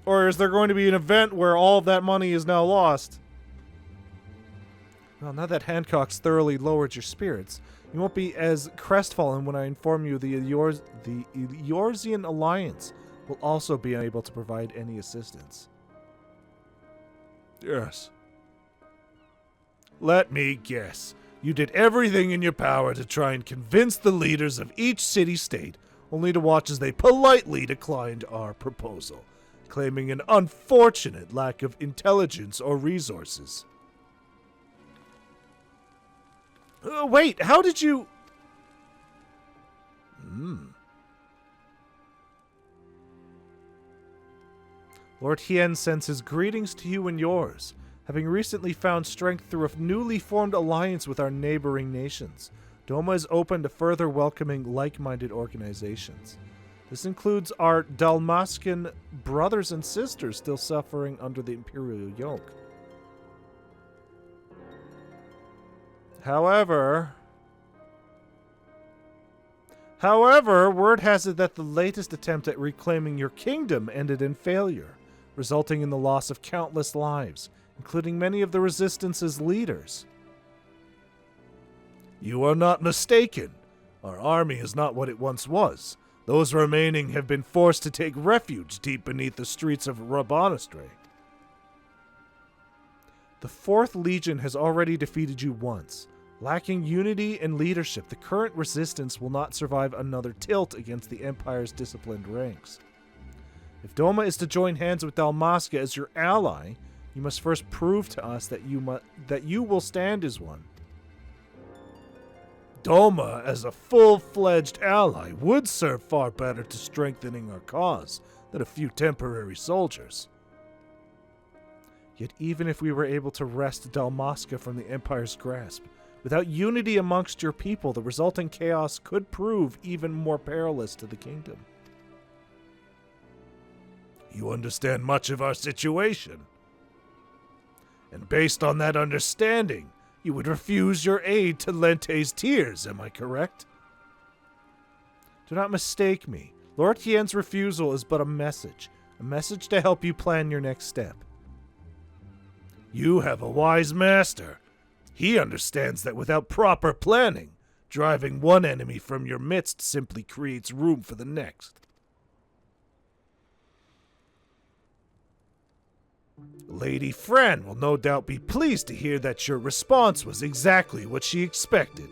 Or is there going to be an event where all of that money is now lost? Well, now that Hancock's thoroughly lowered your spirits, you won't be as crestfallen when I inform you the Eorzean Alliance will also be unable to provide any assistance. Yes. Let me guess. You did everything in your power to try and convince the leaders of each city-state, only to watch as they politely declined our proposal, claiming an unfortunate lack of intelligence or resources. Wait, how did you... Lord Hien sends his greetings to you and yours, having recently found strength through a newly formed alliance with our neighboring nations. Doma is open to further welcoming like-minded organizations. This includes our Dalmascan brothers and sisters still suffering under the Imperial yoke. However, word has it that the latest attempt at reclaiming your kingdom ended in failure, resulting in the loss of countless lives, including many of the Resistance's leaders. You are not mistaken. Our army is not what it once was. Those remaining have been forced to take refuge deep beneath the streets of Rabanastre. The 4th Legion has already defeated you once. Lacking unity and leadership, the current resistance will not survive another tilt against the Empire's disciplined ranks. If Doma is to join hands with Dalmasca as your ally, you must first prove to us that you will stand as one. Doma, as a full-fledged ally, would serve far better to strengthening our cause than a few temporary soldiers. Yet even if we were able to wrest Dalmasca from the Empire's grasp, without unity amongst your people, the resulting chaos could prove even more perilous to the kingdom. You understand much of our situation. And based on that understanding, you would refuse your aid to Lente's tears, am I correct? Do not mistake me. Lord Hien's refusal is but a message to help you plan your next step. You have a wise master. He understands that without proper planning, driving one enemy from your midst simply creates room for the next. Lady Fran will no doubt be pleased to hear that your response was exactly what she expected.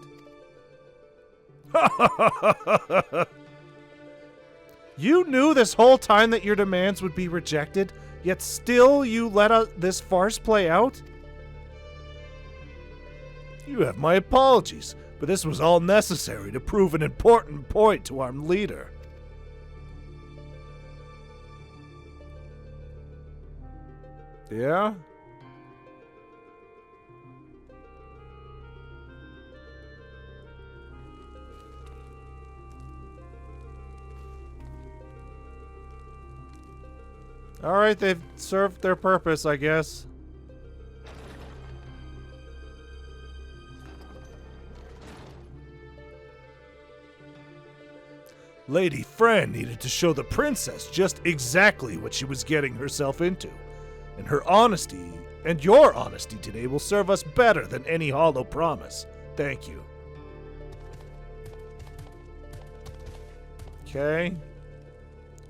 You knew this whole time that your demands would be rejected, yet still you let this farce play out? You have my apologies, but this was all necessary to prove an important point to our leader. Yeah? Alright, they've served their purpose, I guess. Lady Fran needed to show the princess just exactly what she was getting herself into. And her honesty, and your honesty today, will serve us better than any hollow promise. Thank you. Okay.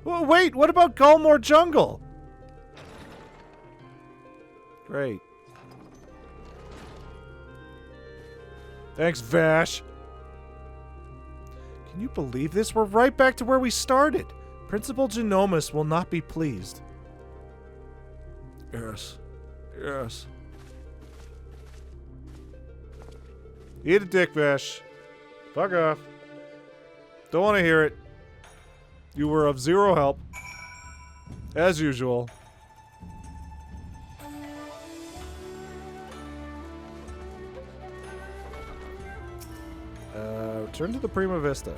Well, wait, what about Gulmore Jungle? Great. Thanks, Vash. Can you believe this? We're right back to where we started. Principal Genomus will not be pleased. Yes. Yes. Eat a dick, Vash. Fuck off. Don't want to hear it. You were of zero help. As usual. Return to the Prima Vista.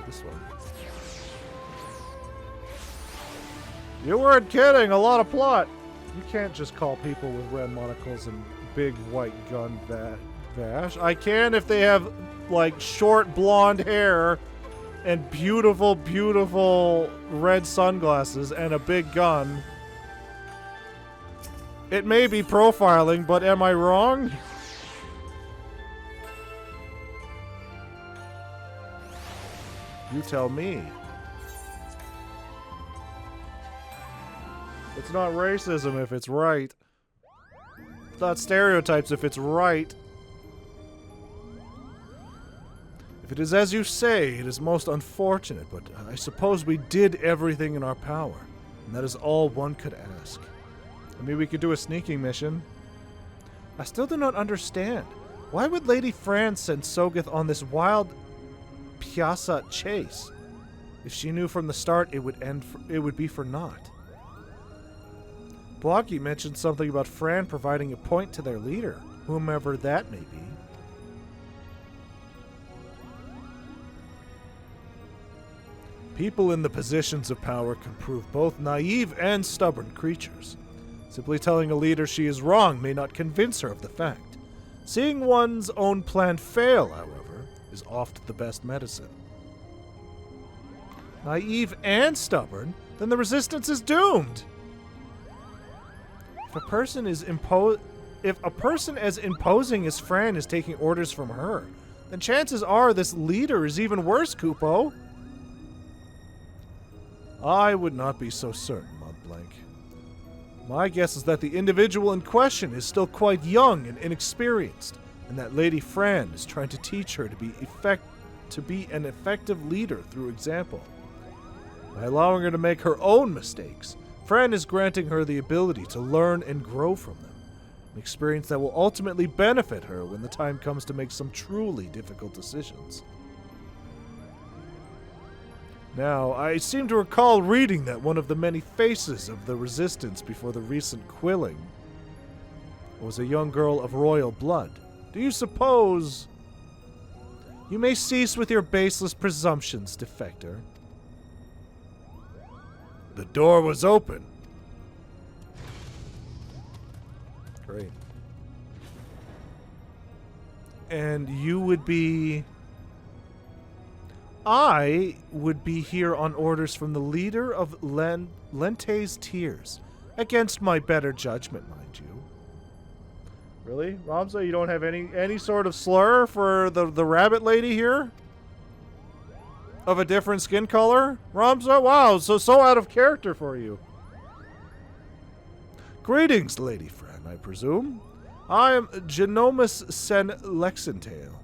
This one. You weren't kidding. A lot of plot. You can't just call people with red monocles and big white gun Vash. I can if they have, like, short blonde hair and beautiful, beautiful red sunglasses and a big gun. It may be profiling, but am I wrong? You tell me. It's not racism if it's right. It's not stereotypes if it's right. If it is as you say, it is most unfortunate, but I suppose we did everything in our power, and that is all one could ask. I mean, we could do a sneaking mission. I still do not understand. Why would Lady Fran send Sogeth on this wild Piazza chase? If she knew from the start it would be for naught. Bloggy mentioned something about Fran providing a point to their leader, whomever that may be. People in the positions of power can prove both naive and stubborn creatures. Simply telling a leader she is wrong may not convince her of the fact. Seeing one's own plan fail, however, is oft the best medicine. Naive and stubborn? Then the resistance is doomed! If a person as imposing as Fran is taking orders from her, then chances are this leader is even worse, Kupo. I would not be so certain, Montblanc. My guess is that the individual in question is still quite young and inexperienced, and that Lady Fran is trying to teach her to be an effective leader through example. By allowing her to make her own mistakes, Fran is granting her the ability to learn and grow from them, an experience that will ultimately benefit her when the time comes to make some truly difficult decisions. Now, I seem to recall reading that one of the many faces of the resistance before the recent quilling was a young girl of royal blood. Do you suppose... You may cease with your baseless presumptions, defector. The door was open. Great. And you would be... I would be here on orders from the leader of Lente's Tears, Against my better judgment, mind you. Really? Ramza, you don't have any sort of slur for the rabbit lady here? Of a different skin color? Ramza? Wow, so out of character for you. Greetings, lady friend, I presume. I am Genomus Sen Lexentale,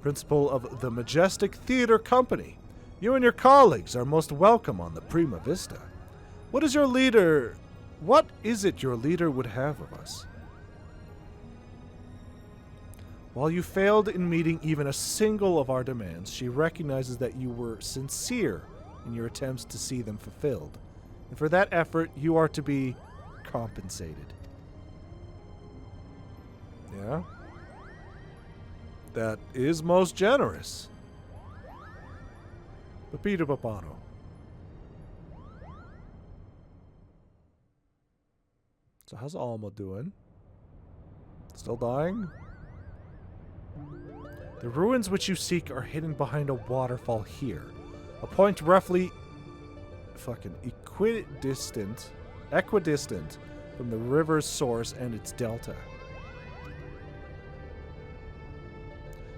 principal of the Majestic Theater Company. You and your colleagues are most welcome on the Prima Vista. What is it your leader would have of us? While you failed in meeting even a single of our demands, she recognizes that you were sincere in your attempts to see them fulfilled. And for that effort, you are to be compensated. Yeah? That is most generous. Pepito Papano. So how's Alma doing? Still dying? The ruins which you seek are hidden behind a waterfall here. A point roughly fucking equidistant from the river's source and its delta.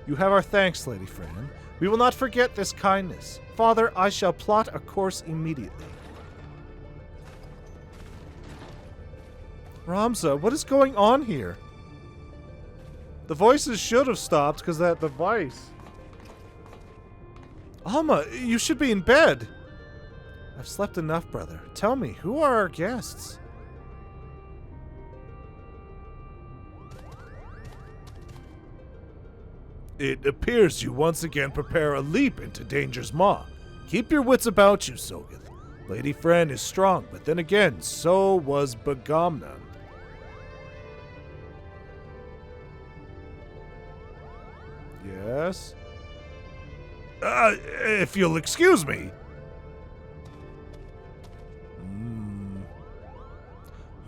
You have our thanks, Lady Fran. We will not forget this kindness. Father, I shall plot a course immediately. Ramza, what is going on here? The voices should have stopped because that device. Alma, you should be in bed. I've slept enough, brother. Tell me, who are our guests? It appears you once again prepare a leap into danger's maw. Keep your wits about you, Sogeth. Lady Fran is strong, but then again, so was Bagamna. Yes? If you'll excuse me.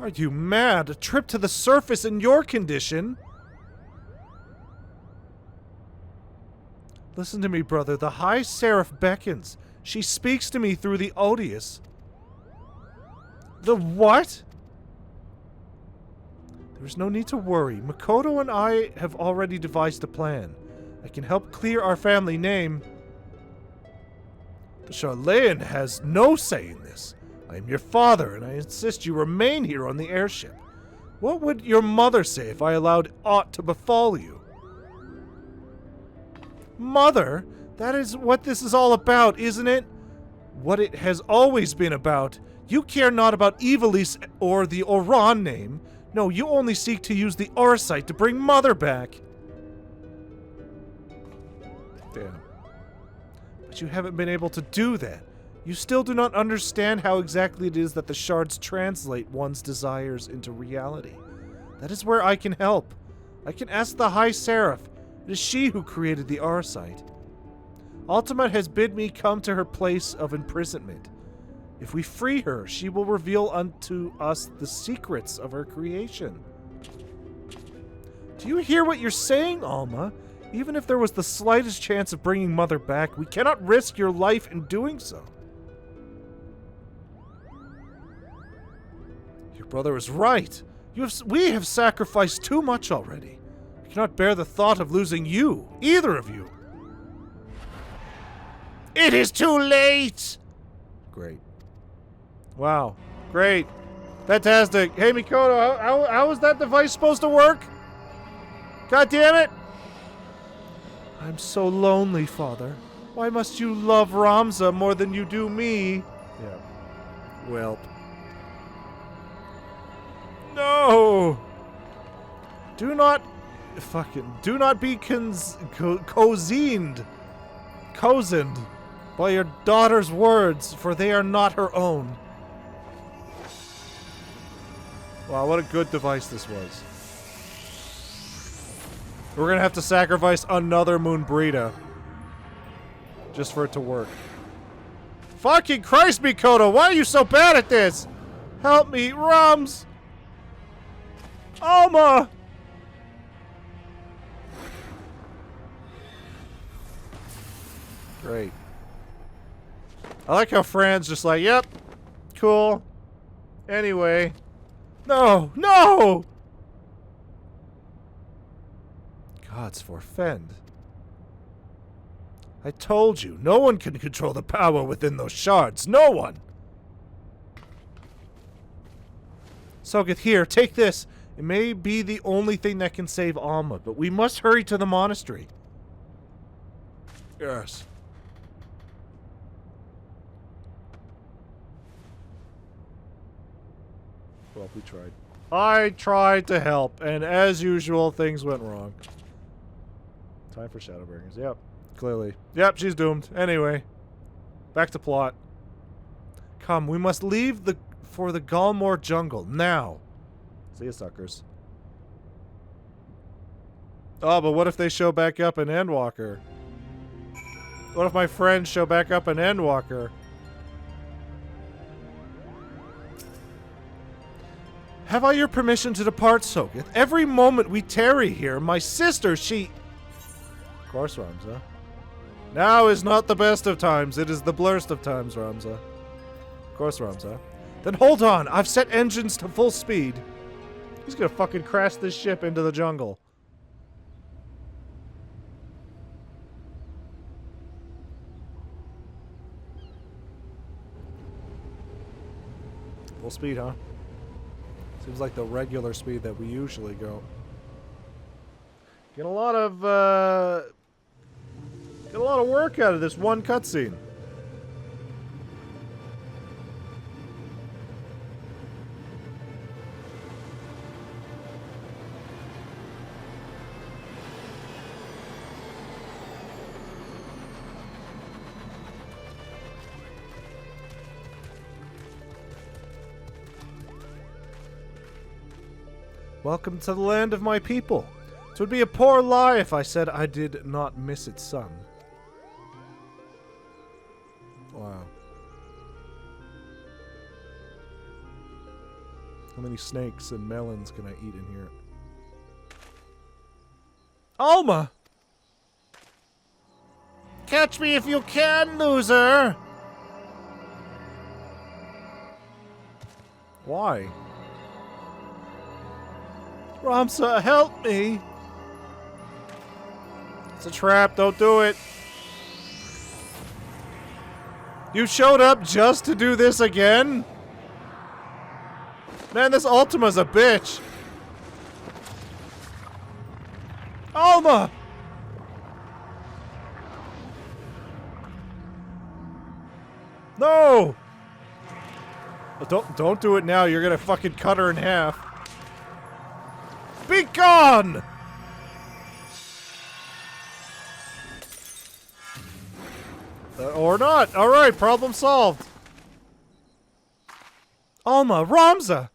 Are you mad? A trip to the surface in your condition? Listen to me, brother. The High Seraph beckons. She speaks to me through the odious. The what? There's no need to worry. Makoto and I have already devised a plan. I can help clear our family name. The Charlayan has no say in this. I am your father, and I insist you remain here on the airship. What would your mother say if I allowed aught to befall you? Mother? That is what this is all about, isn't it? What it has always been about. You care not about Ivalice or the Oran name. No, you only seek to use the Arcite to bring Mother back. Damn. But you haven't been able to do that. You still do not understand how exactly it is that the shards translate one's desires into reality. That is where I can help. I can ask the High Seraph. It is she who created the Arcite. Ultimate has bid me come to her place of imprisonment. If we free her, she will reveal unto us the secrets of her creation. Do you hear what you're saying, Alma? Even if there was the slightest chance of bringing Mother back, we cannot risk your life in doing so. Your brother is right. We have sacrificed too much already. I cannot bear the thought of losing you, either of you. It is too late! Great. Wow. Great. Fantastic. Hey, Mikoto, how is that device supposed to work? God damn it! I'm so lonely, Father. Why must you love Ramza more than you do me? Yeah. Well. No! Do not be cozened by your daughter's words, for they are not her own. Wow, what a good device this was. We're gonna have to sacrifice another Moonbrita just for it to work. Fucking Christ, Mikoto, why are you so bad at this? Help me, Rums! Alma! Great. I like how Fran's just like, yep, cool. Anyway. No! No! Gods forfend. I told you, no one can control the power within those shards. No one! Sogeth, here, take this. It may be the only thing that can save Alma, but we must hurry to the monastery. Yes. Well, we tried. I tried to help, and as usual, things went wrong. Time for Shadowbringers. Yep, clearly. Yep, she's doomed. Anyway, back to plot. Come, we must leave for the Galmore jungle now. See you, suckers. Oh, but what if they show back up in Endwalker? What if my friends show back up in Endwalker? Have I your permission to depart, Sogeth? Every moment we tarry here, my sister, she... Of course, Ramza. Now is not the best of times, it is the blurst of times, Ramza. Of course, Ramza. Then hold on, I've set engines to full speed. He's gonna fucking crash this ship into the jungle. Full speed, huh? Seems like the regular speed that we usually go. Get a lot of work out of this one cutscene. Welcome to the land of my people. It would be a poor lie if I said I did not miss its son. Wow. How many snakes and melons can I eat in here? Alma! Catch me if you can, loser! Why? Ramsa, help me! It's a trap, don't do it. You showed up just to do this again? Man, this Ultima's a bitch. Alma! No! Don't do it now, you're gonna fucking cut her in half. Be gone! Or not. Alright, problem solved. Alma, Ramza!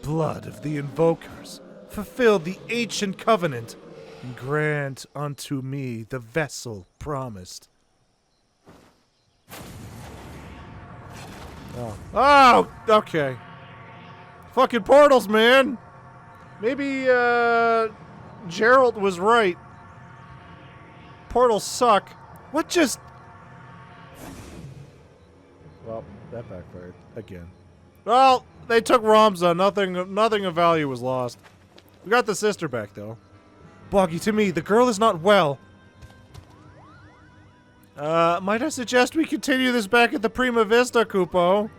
Blood of the Invokers, fulfill the ancient covenant, and grant unto me the vessel promised. Oh. Oh! Okay. Fucking portals, man! Maybe, Gerald was right. Portals suck. What just... Well, that backfired. Again. Well, they took Ramza. Nothing of value was lost. We got the sister back, though. Boggy, to me, the girl is not well. Might I suggest we continue this back at the Prima Vista, Kupo?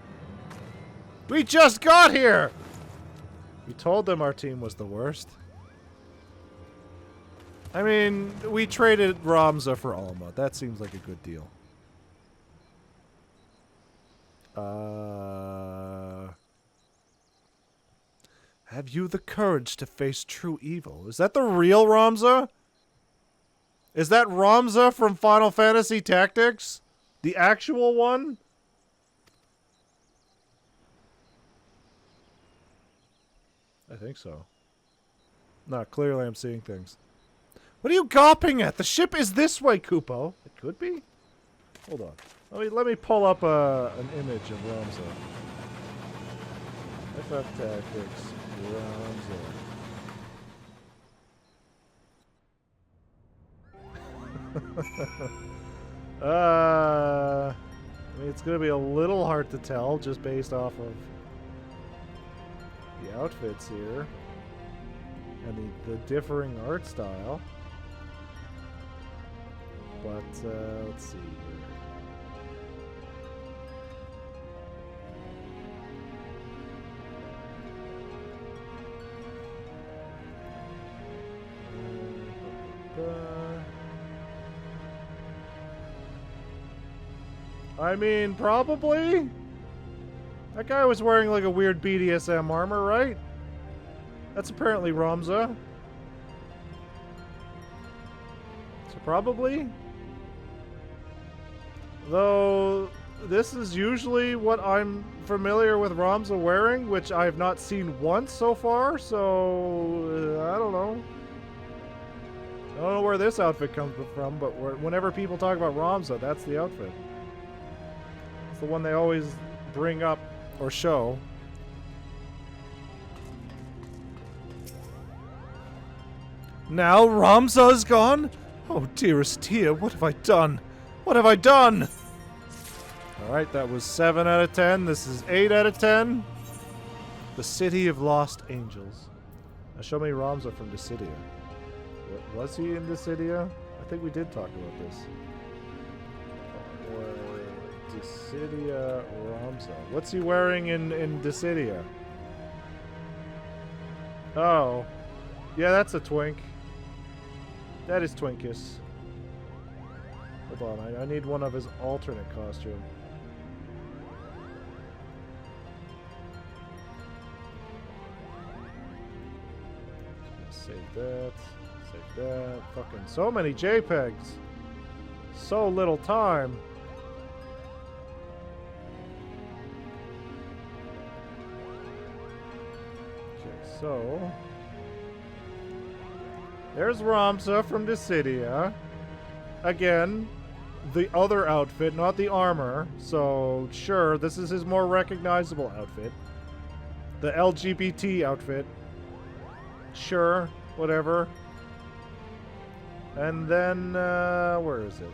We just got here! We told them our team was the worst. I mean, we traded Ramza for Alma. That seems like a good deal. Have you the courage to face true evil? Is that the real Ramza? Is that Ramza from Final Fantasy Tactics? The actual one? I think so. No, clearly I'm seeing things. What are you gawping at? The ship is this way, Kupo. It could be? Hold on. Let me pull up an image of Ramza. FF Tactics, Ramza. I mean, it's gonna be a little hard to tell just based off of the outfits here and the differing art style. But let's see here. I mean, probably. That guy was wearing like a weird BDSM armor, right? That's apparently Ramza. So probably. Though this is usually what I'm familiar with Ramza wearing, which I have not seen once so far, so I don't know. I don't know where this outfit comes from, but whenever people talk about Ramza, that's the outfit. It's the one they always bring up or show. Now Ramza is gone? Oh, dearest Tia, what have I done? What have I done? Alright, that was 7 out of 10. This is 8 out of 10. The City of Lost Angels. Now show me Ramza from Dissidia. Was he in Dissidia? I think we did talk about this. Dissidia Ramza. What's he wearing in Dissidia? Oh. Yeah, that's a twink. That is Twinkus. Hold on, I need one of his alternate costume. Save that. Save that. Fucking so many JPEGs. So little time. Okay, so there's Ramza from Dissidia. Again, the other outfit, not the armor. So, sure, this is his more recognizable outfit. The LGBT outfit. Sure, whatever. And then, where is it?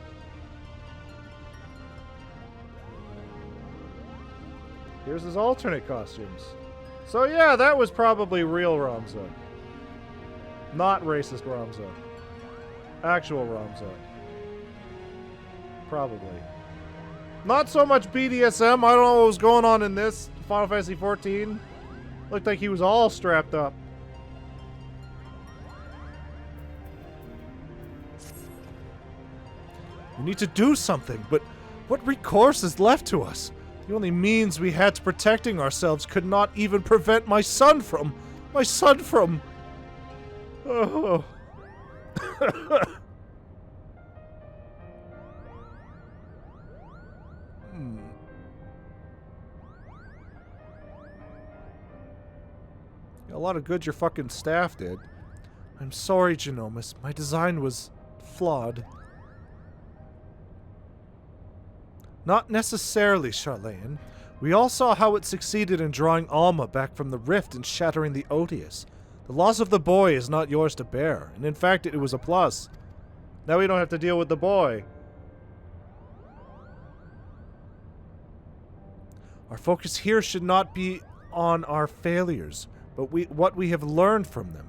Here's his alternate costumes. So yeah, that was probably real Ramza. Not racist Ramza. Actual Ramza. Probably. Not so much BDSM. I don't know what was going on in this Final Fantasy XIV. Looked like he was all strapped up. We need to do something, but what recourse is left to us? The only means we had to protecting ourselves could not even prevent my son from... Oh. A lot of good your fucking staff did. I'm sorry, Genomus. My design was flawed. Not necessarily, Charlene. We all saw how it succeeded in drawing Alma back from the rift and shattering the Odious. The loss of the boy is not yours to bear, and in fact it was a plus. Now we don't have to deal with the boy. Our focus here should not be on our failures, but what we have learned from them.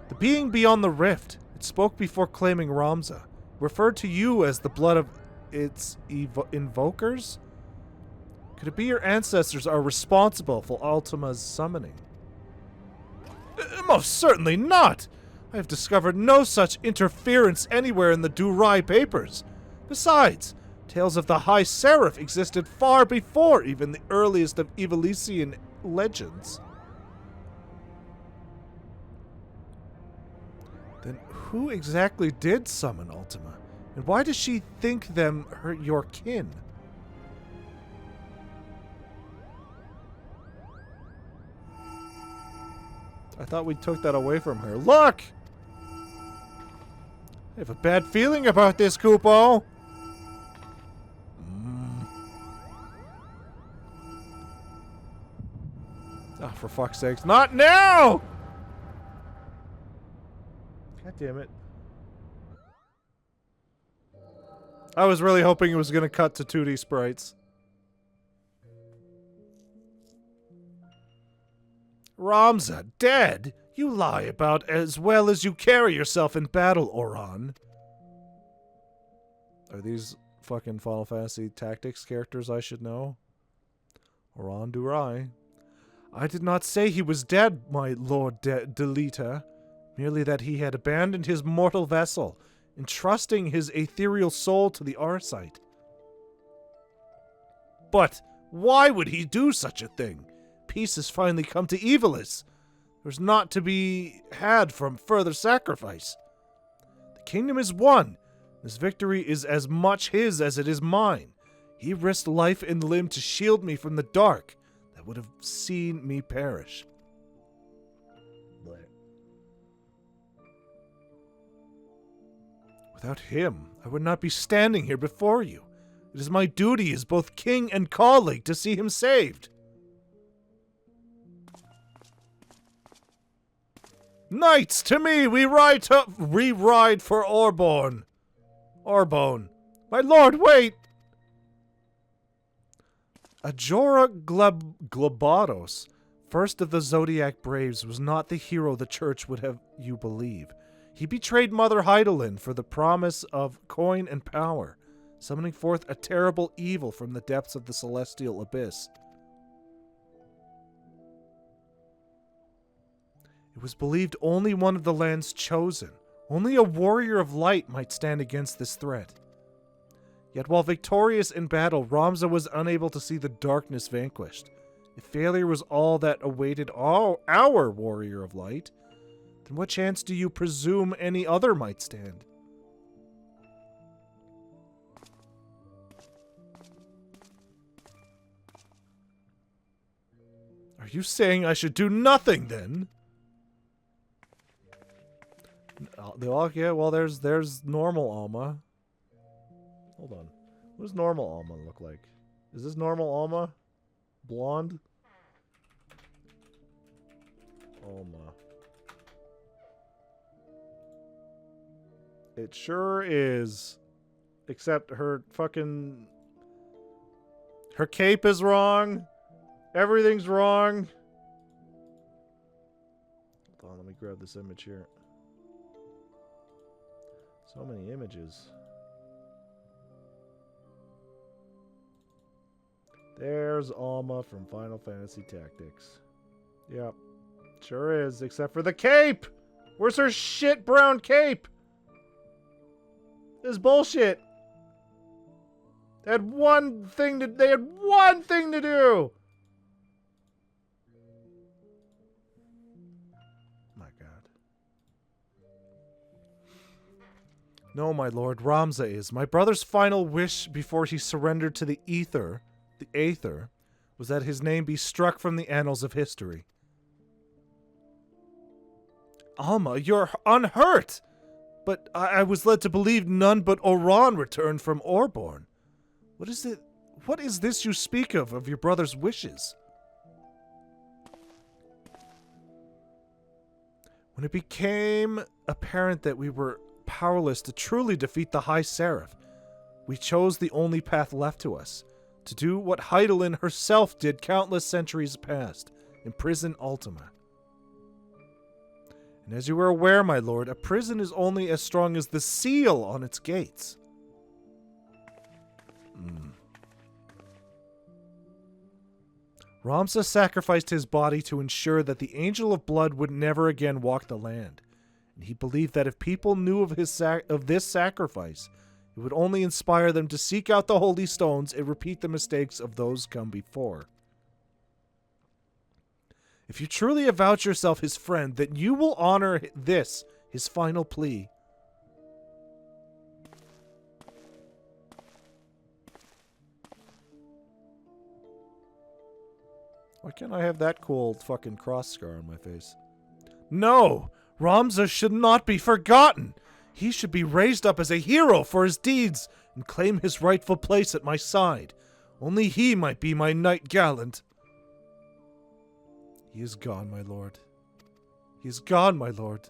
The being beyond the rift, it spoke before claiming Ramza, referred to you as the blood of its invokers? Could it be your ancestors are responsible for Ultima's summoning? Most certainly not! I have discovered no such interference anywhere in the Durai papers. Besides, tales of the High Seraph existed far before even the earliest of Ivalician legends. Then who exactly did summon Ultima? And why does she think them your kin? I thought we took that away from her. Look! I have a bad feeling about this, Kupo. Oh, for fuck's sakes. Not now! God damn it. I was really hoping it was going to cut to 2D sprites. Ramza, dead? You lie about as well as you carry yourself in battle, Oran. Are these fucking Final Fantasy Tactics characters I should know? Oran Durai. I did not say he was dead, my Lord Delita. Merely that he had abandoned his mortal vessel, entrusting his ethereal soul to the Arcite. But why would he do such a thing? Peace has finally come to Ivalice. There's not to be had from further sacrifice. The kingdom is won. This victory is as much his as it is mine. He risked life and limb to shield me from the dark that would have seen me perish. Without him, I would not be standing here before you. It is my duty as both king and colleague to see him saved. Knights, to me, we ride for Orborn. Orbone. My lord, wait! Ajora Globados, first of the Zodiac Braves, was not the hero the church would have you believe. He betrayed Mother Hydaelyn for the promise of coin and power, summoning forth a terrible evil from the depths of the celestial abyss. It was believed only one of the land's chosen, only a warrior of light might stand against this threat. Yet while victorious in battle, Ramza was unable to see the darkness vanquished. If failure was all that awaited our warrior of light, then what chance do you presume any other might stand? Are you saying I should do nothing, then? Yeah, well, there's normal Alma. Hold on. What does normal Alma look like? Is this normal Alma? Blonde? Alma. It sure is. Except her fucking... her cape is wrong. Everything's wrong. Hold on, let me grab this image here. So many images. There's Alma from Final Fantasy Tactics. Yep. Sure is, except for the cape! Where's her shit brown cape? This is bullshit. They had one thing to do! My god. No, my lord, Ramza is. My brother's final wish before he surrendered to the Aether, was that his name be struck from the annals of history. Alma, you're unhurt! But I was led to believe none but Oran returned from Orborn. What is it? What is this you speak of your brother's wishes? When it became apparent that we were powerless to truly defeat the High Seraph, we chose the only path left to us, to do what Hydaelyn herself did countless centuries past, imprison Ultima. And as you are aware, my lord, a prison is only as strong as the seal on its gates. Ramza sacrificed his body to ensure that the Angel of Blood would never again walk the land. And he believed that if people knew of this sacrifice, it would only inspire them to seek out the holy stones and repeat the mistakes of those come before. If you truly avouch yourself his friend, then you will honor this, his final plea. Why can't I have that cool fucking cross scar on my face? No! Ramza should not be forgotten! He should be raised up as a hero for his deeds and claim his rightful place at my side. Only he might be my knight gallant. He is gone, my lord. He is gone, my lord.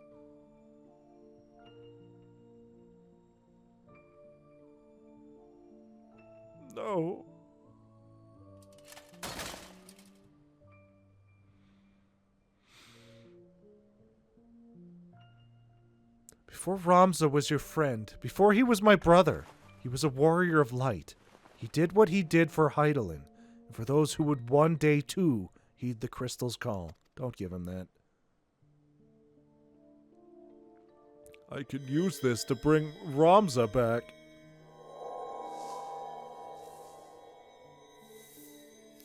No. Before Ramza was your friend, before he was my brother, he was a warrior of light. He did what he did for Hydaelyn, and for those who would one day too heed the crystal's call. Don't give him that. I could use this to bring Ramza back.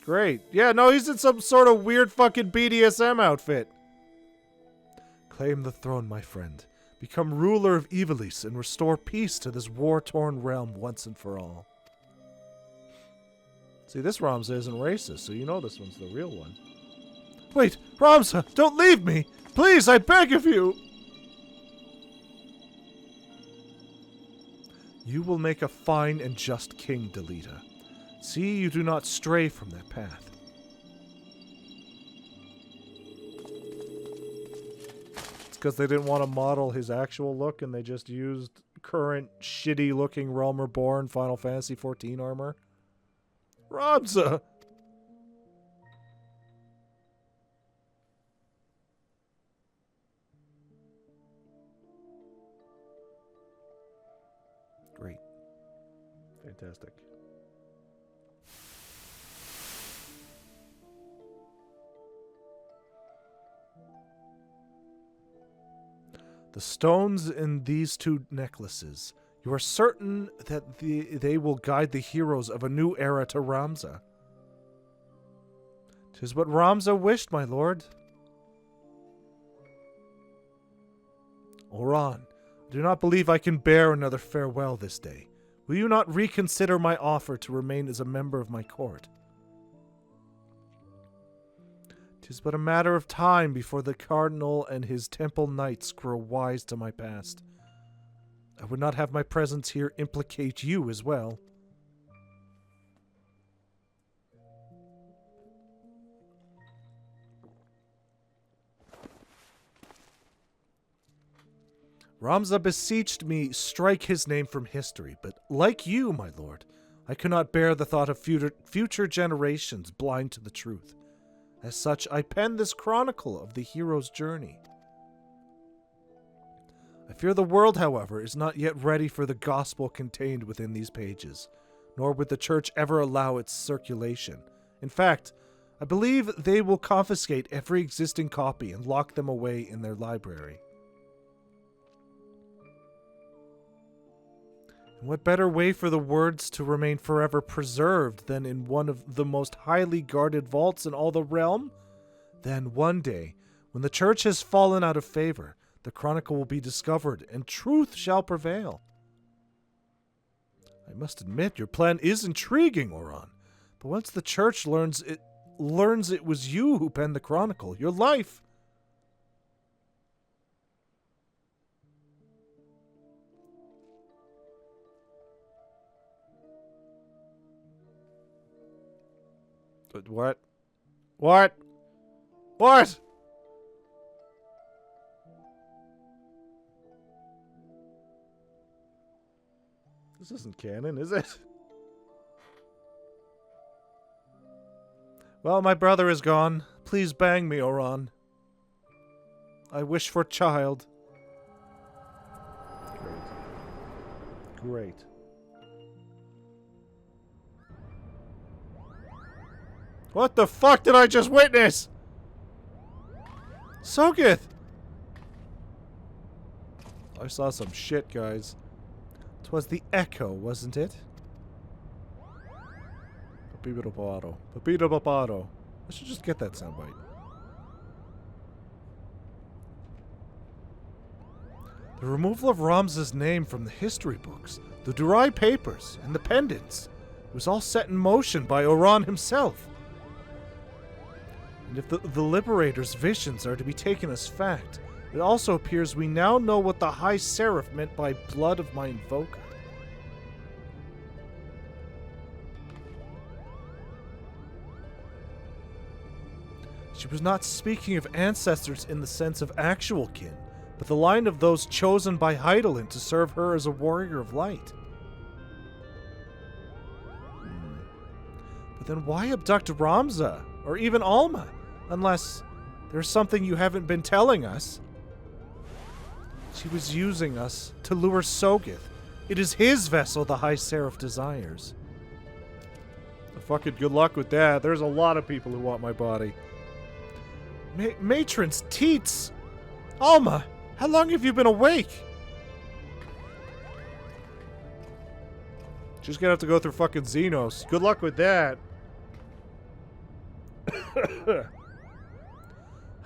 Great. Yeah, no, he's in some sort of weird fucking BDSM outfit. Claim the throne, my friend. Become ruler of Ivalice and restore peace to this war-torn realm once and for all. See, this Ramza isn't racist, so you know this one's the real one. Wait, Ramza, don't leave me! Please, I beg of you! You will make a fine and just king, Delita. See you do not stray from that path. It's because they didn't want to model his actual look and they just used current shitty-looking Realm Reborn Final Fantasy XIV armor. Ramza! Great. Fantastic. The stones in these two necklaces. You are certain that they will guide the heroes of a new era to Ramza. 'Tis what Ramza wished, my lord. Oran, I do not believe I can bear another farewell this day. Will you not reconsider my offer to remain as a member of my court? 'Tis but a matter of time before the Cardinal and his temple knights grow wise to my past. I would not have my presence here implicate you as well. Ramza beseeched me strike his name from history, but like you, my lord, I could not bear the thought of future generations blind to the truth. As such, I penned this chronicle of the hero's journey. I fear the world, however, is not yet ready for the gospel contained within these pages, nor would the church ever allow its circulation. In fact, I believe they will confiscate every existing copy and lock them away in their library. And what better way for the words to remain forever preserved than in one of the most highly guarded vaults in all the realm? Then one day, when the church has fallen out of favor, the chronicle will be discovered and truth shall prevail. I must admit, your plan is intriguing, Oran. But once the church learns it was you who penned the chronicle, your life... What? What? What? This isn't canon, is it? Well, my brother is gone. Please bang me, Oran. I wish for child. Great. Great. What the fuck did I just witness? Sogeth! I saw some shit, guys. 'Twas the echo, wasn't it? Papito Papato. Papito Papato. I should just get that soundbite. The removal of Ramza's name from the history books, the Durai papers, and the pendants was all set in motion by Oran himself. And if the Liberator's visions are to be taken as fact, it also appears we now know what the High Seraph meant by blood of my invoker. She was not speaking of ancestors in the sense of actual kin, but the line of those chosen by Hydaelyn to serve her as a warrior of light. Then why abduct Ramza? Or even Alma? Unless there's something you haven't been telling us. She was using us to lure Sogeth. It is his vessel the High Seraph desires. Fucking good luck with that. There's a lot of people who want my body. Matron's teats! Alma, how long have you been awake? She's gonna have to go through fucking Xenos. Good luck with that.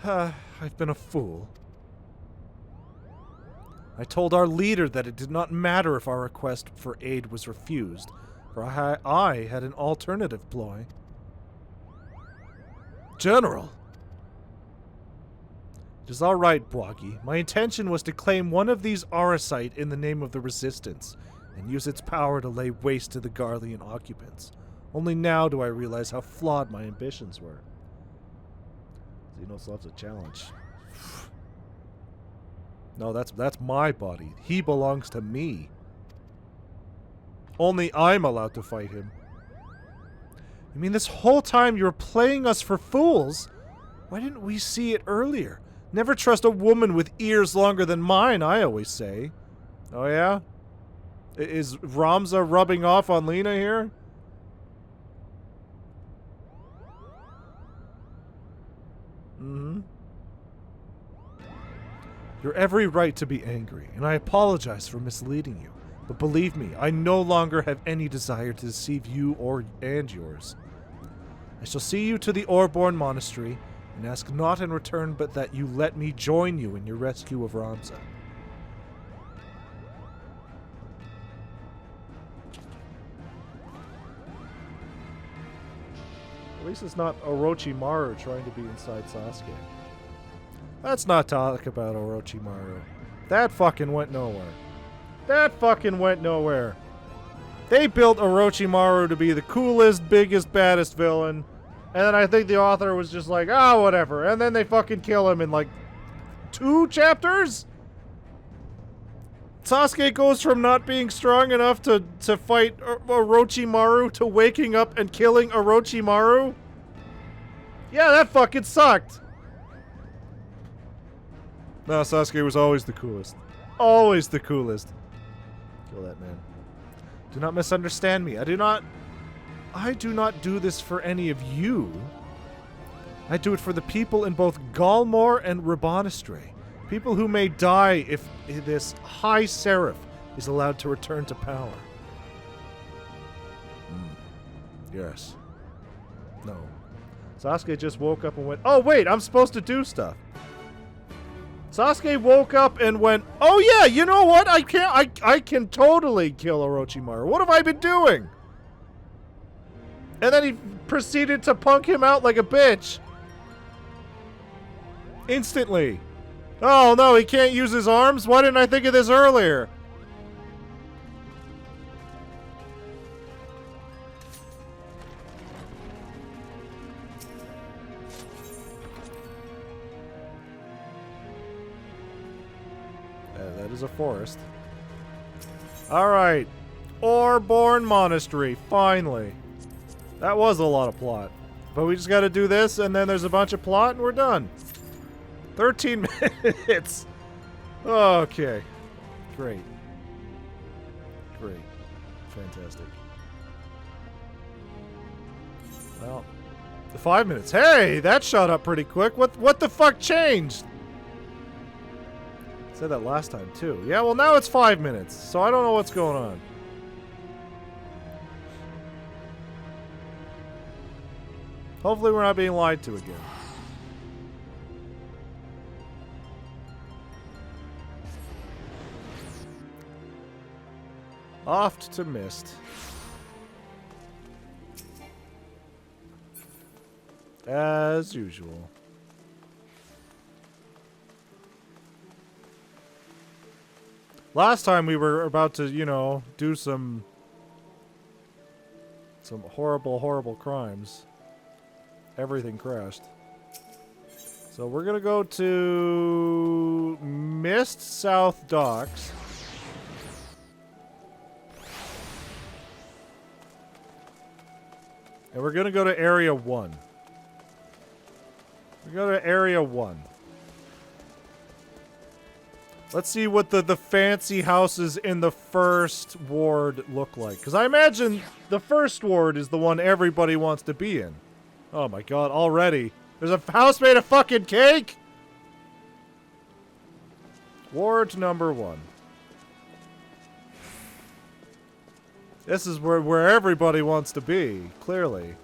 I've been a fool. I told our leader that it did not matter if our request for aid was refused, for I had an alternative ploy. General! It is all right, Bwagi. My intention was to claim one of these Arasite in the name of the Resistance, and use its power to lay waste to the Garlean occupants. Only now do I realize how flawed my ambitions were. Xenos loves a challenge. No, that's my body. He belongs to me. Only I'm allowed to fight him. You mean this whole time you were playing us for fools? Why didn't we see it earlier? Never trust a woman with ears longer than mine, I always say. Oh yeah? Is Ramza rubbing off on Lena here? Mm-hmm. You're every right to be angry, and I apologize for misleading you. But believe me, I no longer have any desire to deceive you and yours. I shall see you to the Orborn Monastery, and ask not in return but that you let me join you in your rescue of Ramza. At least it's not Orochimaru trying to be inside Sasuke. Let's not talk about Orochimaru. That fucking went nowhere. That fucking went nowhere. They built Orochimaru to be the coolest, biggest, baddest villain. And then I think the author was just like, oh, whatever. And then they fucking kill him in like 2 chapters? Sasuke goes from not being strong enough to fight Orochimaru to waking up and killing Orochimaru? Yeah, that fucking sucked. No, Sasuke was always the coolest. Always the coolest. Kill that man. Do not misunderstand me. I do not do this for any of you. I do it for the people in both Galmor and Rabanastre. People who may die if this High Seraph is allowed to return to power. Yes. No. Sasuke just woke up and went, oh wait, I'm supposed to do stuff. Sasuke woke up and went, oh yeah, you know what? I can totally kill Orochimaru. What have I been doing? And then he proceeded to punk him out like a bitch. Instantly. Oh no, he can't use his arms? Why didn't I think of this earlier? That is a forest. Alright. Orborn Monastery, finally. That was a lot of plot. But we just gotta do this, and then there's a bunch of plot, and we're done. 13 minutes. Okay. Great. Great. Fantastic. Well, the 5 minutes. Hey, that shot up pretty quick. What the fuck changed? I said that last time too. Yeah, well now it's 5 minutes, so I don't know what's going on. Hopefully we're not being lied to again. Oft to Mist. As usual. Last time we were about to, you know, do some horrible, horrible crimes. Everything crashed. So we're gonna go to Mist South Docks. And we're gonna go to Area 1. We go to Area 1. Let's see what the fancy houses in the first ward look like. Because I imagine the first ward is the one everybody wants to be in. Oh my god, already. There's a house made of fucking cake? Ward number 1. This is where everybody wants to be, clearly.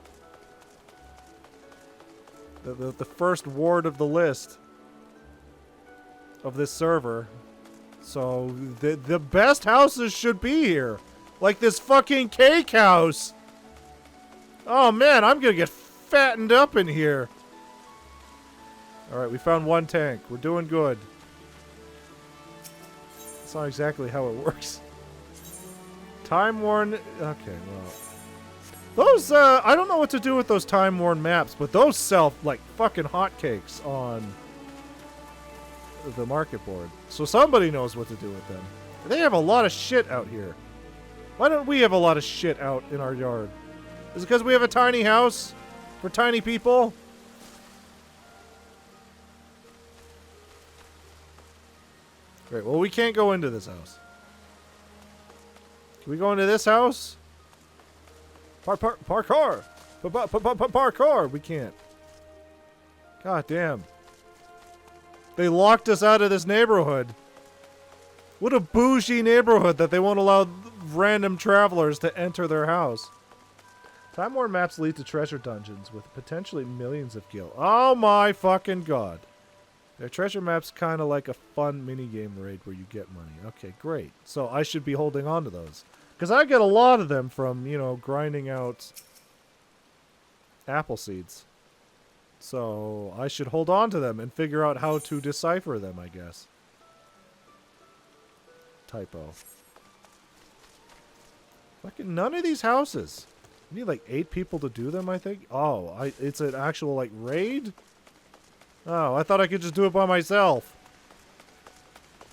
The first ward of the list of this server. So the best houses should be here. Like this fucking cake house. Oh man, I'm gonna get fattened up in here. Alright, we found 1 tank. We're doing good. That's not exactly how it works. Time-worn... Okay, well... Those, I don't know what to do with those time-worn maps, but those sell like fucking hotcakes on the market board. So somebody knows what to do with them. They have a lot of shit out here. Why don't we have a lot of shit out in our yard? Is it because we have a tiny house for tiny people? Great, well we can't go into this house. Can we go into this house? Parkour! Parkour! We can't. God damn. They locked us out of this neighborhood. What a bougie neighborhood that they won't allow random travelers to enter their house. Time-worn maps lead to treasure dungeons with potentially millions of gil. Oh my fucking god. Their treasure maps kind of like a fun mini-game raid where you get money. Okay, great. So I should be holding on to those. Because I get a lot of them from, you know, grinding out apple seeds. So I should hold on to them and figure out how to decipher them, I guess. Typo. Fucking none of these houses. You need like 8 people to do them, I think. Oh, it's an actual like raid? Oh, I thought I could just do it by myself.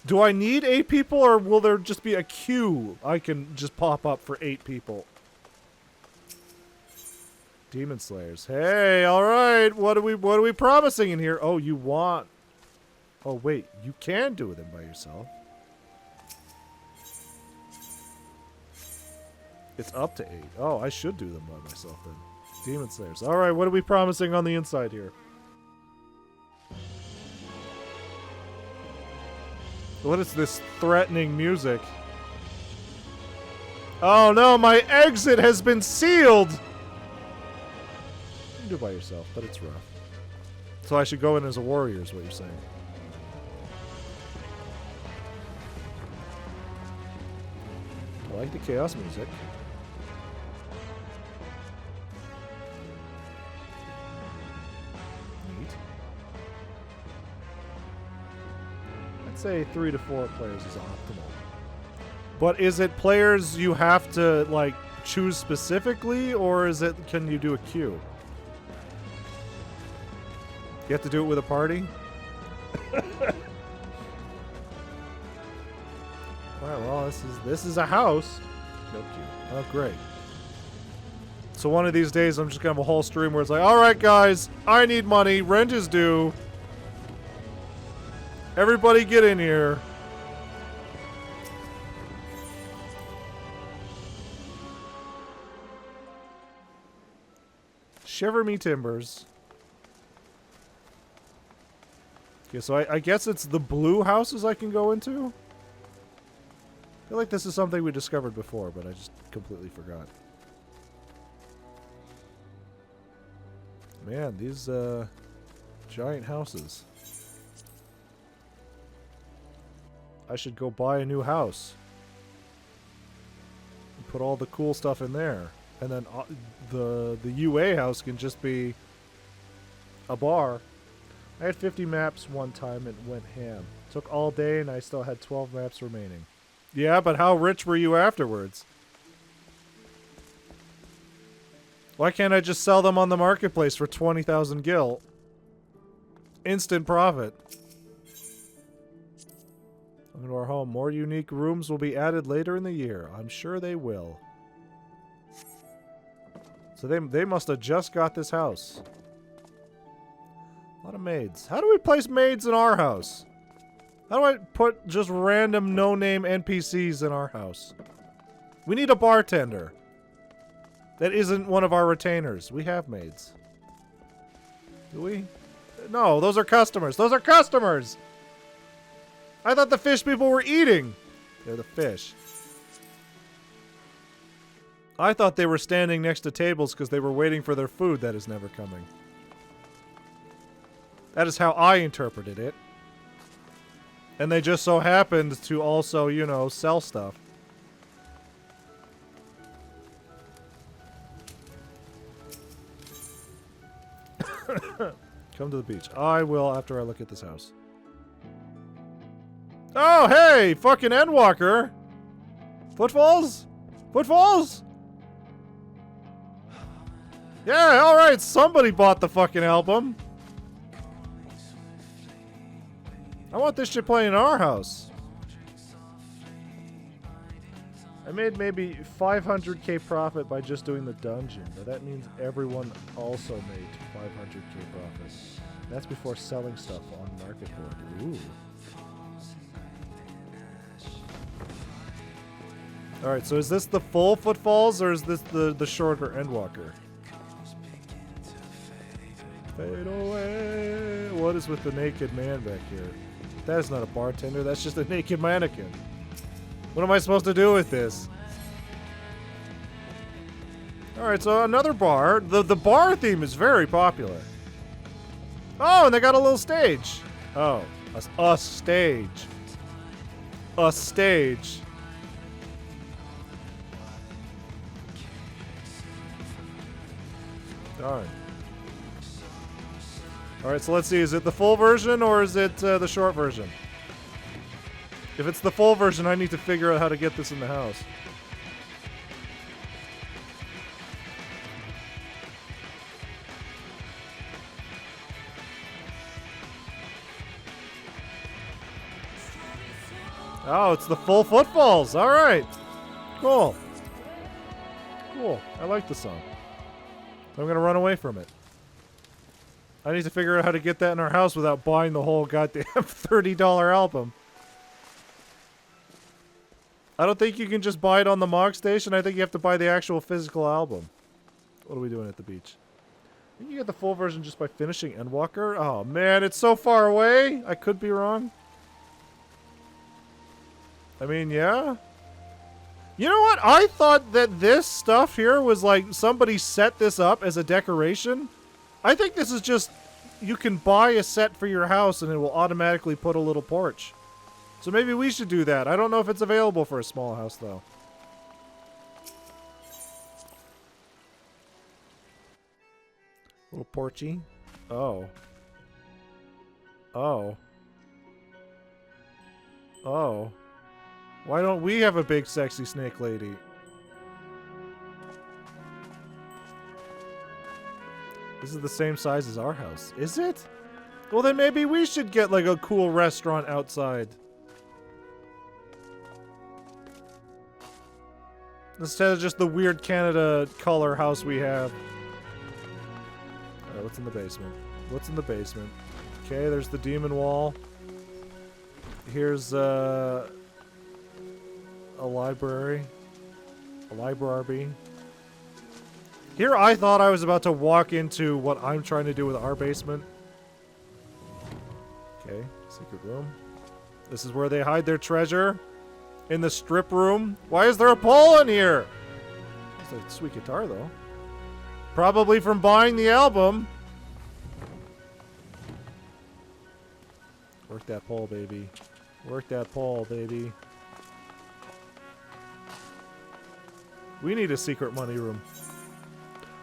Do I need 8 people, or will there just be a queue I can just pop up for 8 people? Demon Slayers. Hey, alright. What are we promising in here? Oh, you want... Oh, wait. You can do them by yourself. It's up to 8. Oh, I should do them by myself then. Demon Slayers. Alright, what are we promising on the inside here? What is this threatening music? Oh no, my exit has been sealed! You can do it by yourself, but it's rough. So I should go in as a warrior is what you're saying. I like the chaos music. Say 3 to 4 players is optimal. But is it players you have to like choose specifically, or is it can you do a queue? You have to do it with a party? Alright, well this is a house. No queue. Oh great. So one of these days I'm just gonna have a whole stream where it's like, alright guys, I need money, rent is due. Everybody get in here. Shiver me timbers. Okay, so I guess it's the blue houses I can go into? I feel like this is something we discovered before, but I just completely forgot. Man, these giant houses. I should go buy a new house. And put all the cool stuff in there. And then the UA house can just be a bar. I had 50 maps one time and went ham. Took all day and I still had 12 maps remaining. Yeah, but how rich were you afterwards? Why can't I just sell them on the marketplace for 20,000 gil? Instant profit. Welcome to our home. More unique rooms will be added later in the year. I'm sure they will. So they must have just got this house. A lot of maids. How do we place maids in our house? How do I put just random no-name NPCs in our house? We need a bartender. That isn't one of our retainers. We have maids. Do we? No, those are customers. Those are customers! I thought the fish people were eating. They're the fish. I thought they were standing next to tables because they were waiting for their food that is never coming. That is how I interpreted it. And they just so happened to also, you know, sell stuff. Come to the beach. I will after I look at this house. Oh, hey! Fucking Endwalker! Footfalls? Footfalls? Yeah, alright, somebody bought the fucking album. I want this shit playing in our house. I made maybe 500k profit by just doing the dungeon, but that means everyone also made 500k profit. That's before selling stuff on Market Board. Ooh. Alright, so is this the full Footfalls, or is this the shorter Endwalker? Fade away. What is with the naked man back here? That is not a bartender, that's just a naked mannequin. What am I supposed to do with this? Alright, so another bar. The bar theme is very popular. Oh, and they got a little stage. Oh, a stage. A stage. Darn. Alright, so let's see. Is it the full version or is it the short version? If it's the full version, I need to figure out how to get this in the house. Oh, it's the full Footfalls. Alright. Cool. Cool. I like the song. I'm going to run away from it. I need to figure out how to get that in our house without buying the whole goddamn $30 album. I don't think you can just buy it on the Mog Station. I think you have to buy the actual physical album. What are we doing at the beach? I think you get the full version just by finishing Endwalker. Oh man, it's so far away. I could be wrong. I mean, yeah. You know what? I thought that this stuff here was like somebody set this up as a decoration. I think this is just, you can buy a set for your house and it will automatically put a little porch. So maybe we should do that. I don't know if it's available for a small house, though. Little porchy. Oh. Oh. Oh. Why don't we have a big sexy snake lady? This is the same size as our house. Is it? Well, then maybe we should get like a cool restaurant outside. Instead of just the weird Canada color house we have. Alright, what's in the basement? What's in the basement? Okay, there's the demon wall. Here's a library. A library. Here I thought I was about to walk into what I'm trying to do with our basement. Okay, secret room. This is where they hide their treasure. In the strip room. Why is there a pole in here? It's a sweet guitar, though. Probably from buying the album. Work that pole, baby. Work that pole, baby. We need a secret money room.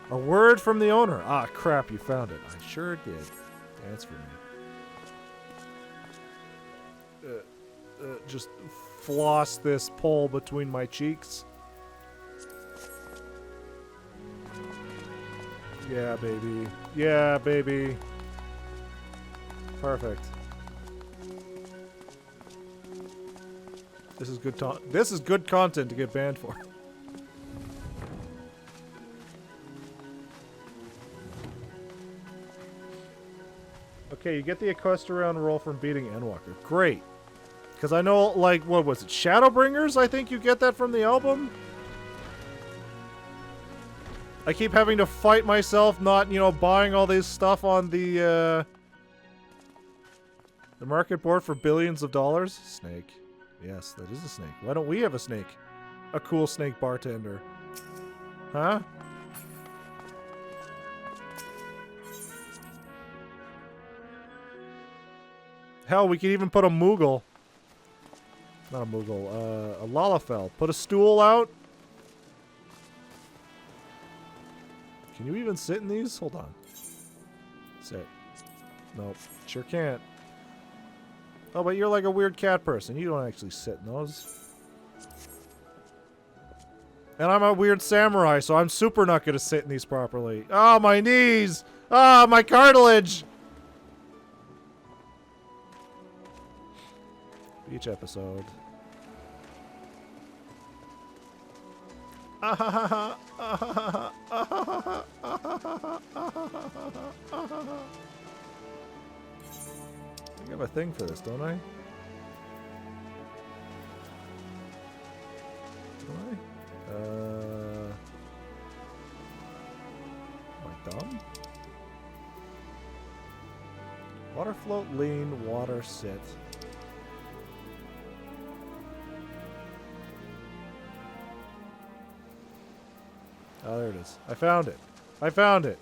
A word from the owner. Ah, crap, you found it. I sure did. Dance for me. Just floss this pole between my cheeks. Yeah, baby. Yeah, baby. Perfect. This is good this is good content to get banned for. Okay, you get the equestrian roll from beating Endwalker. Great. Because I know, like, what was it? Shadowbringers? I think you get that from the album? I keep having to fight myself not, you know, buying all this stuff on the market board for billions of dollars. Snake. Yes, that is a snake. Why don't we have a snake? A cool snake bartender. Huh? Hell, we could even put a Moogle. Not a Moogle, a Lalafell. Put a stool out. Can you even sit in these? Hold on. Sit. Nope. Sure can't. Oh, but you're like a weird cat person. You don't actually sit in those. And I'm a weird samurai, so I'm super not going to sit in these properly. Oh, my knees! Ah, my cartilage! Each episode. I have a thing for this, don't I? Do I? Am I dumb? Water float, lean, water sit. Oh, there it is. I found it. I found it.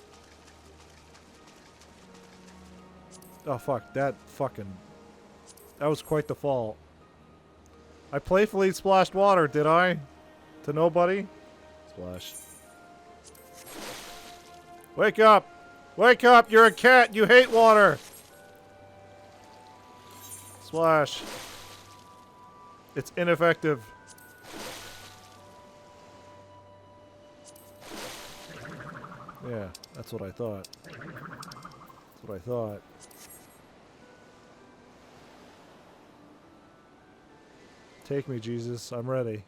Oh, fuck. That was quite the fall. I playfully splashed water, did I? To nobody? Splash. Wake up! Wake up! You're a cat! You hate water! Splash. It's ineffective. Yeah, that's what I thought. That's what I thought. Take me, Jesus. I'm ready.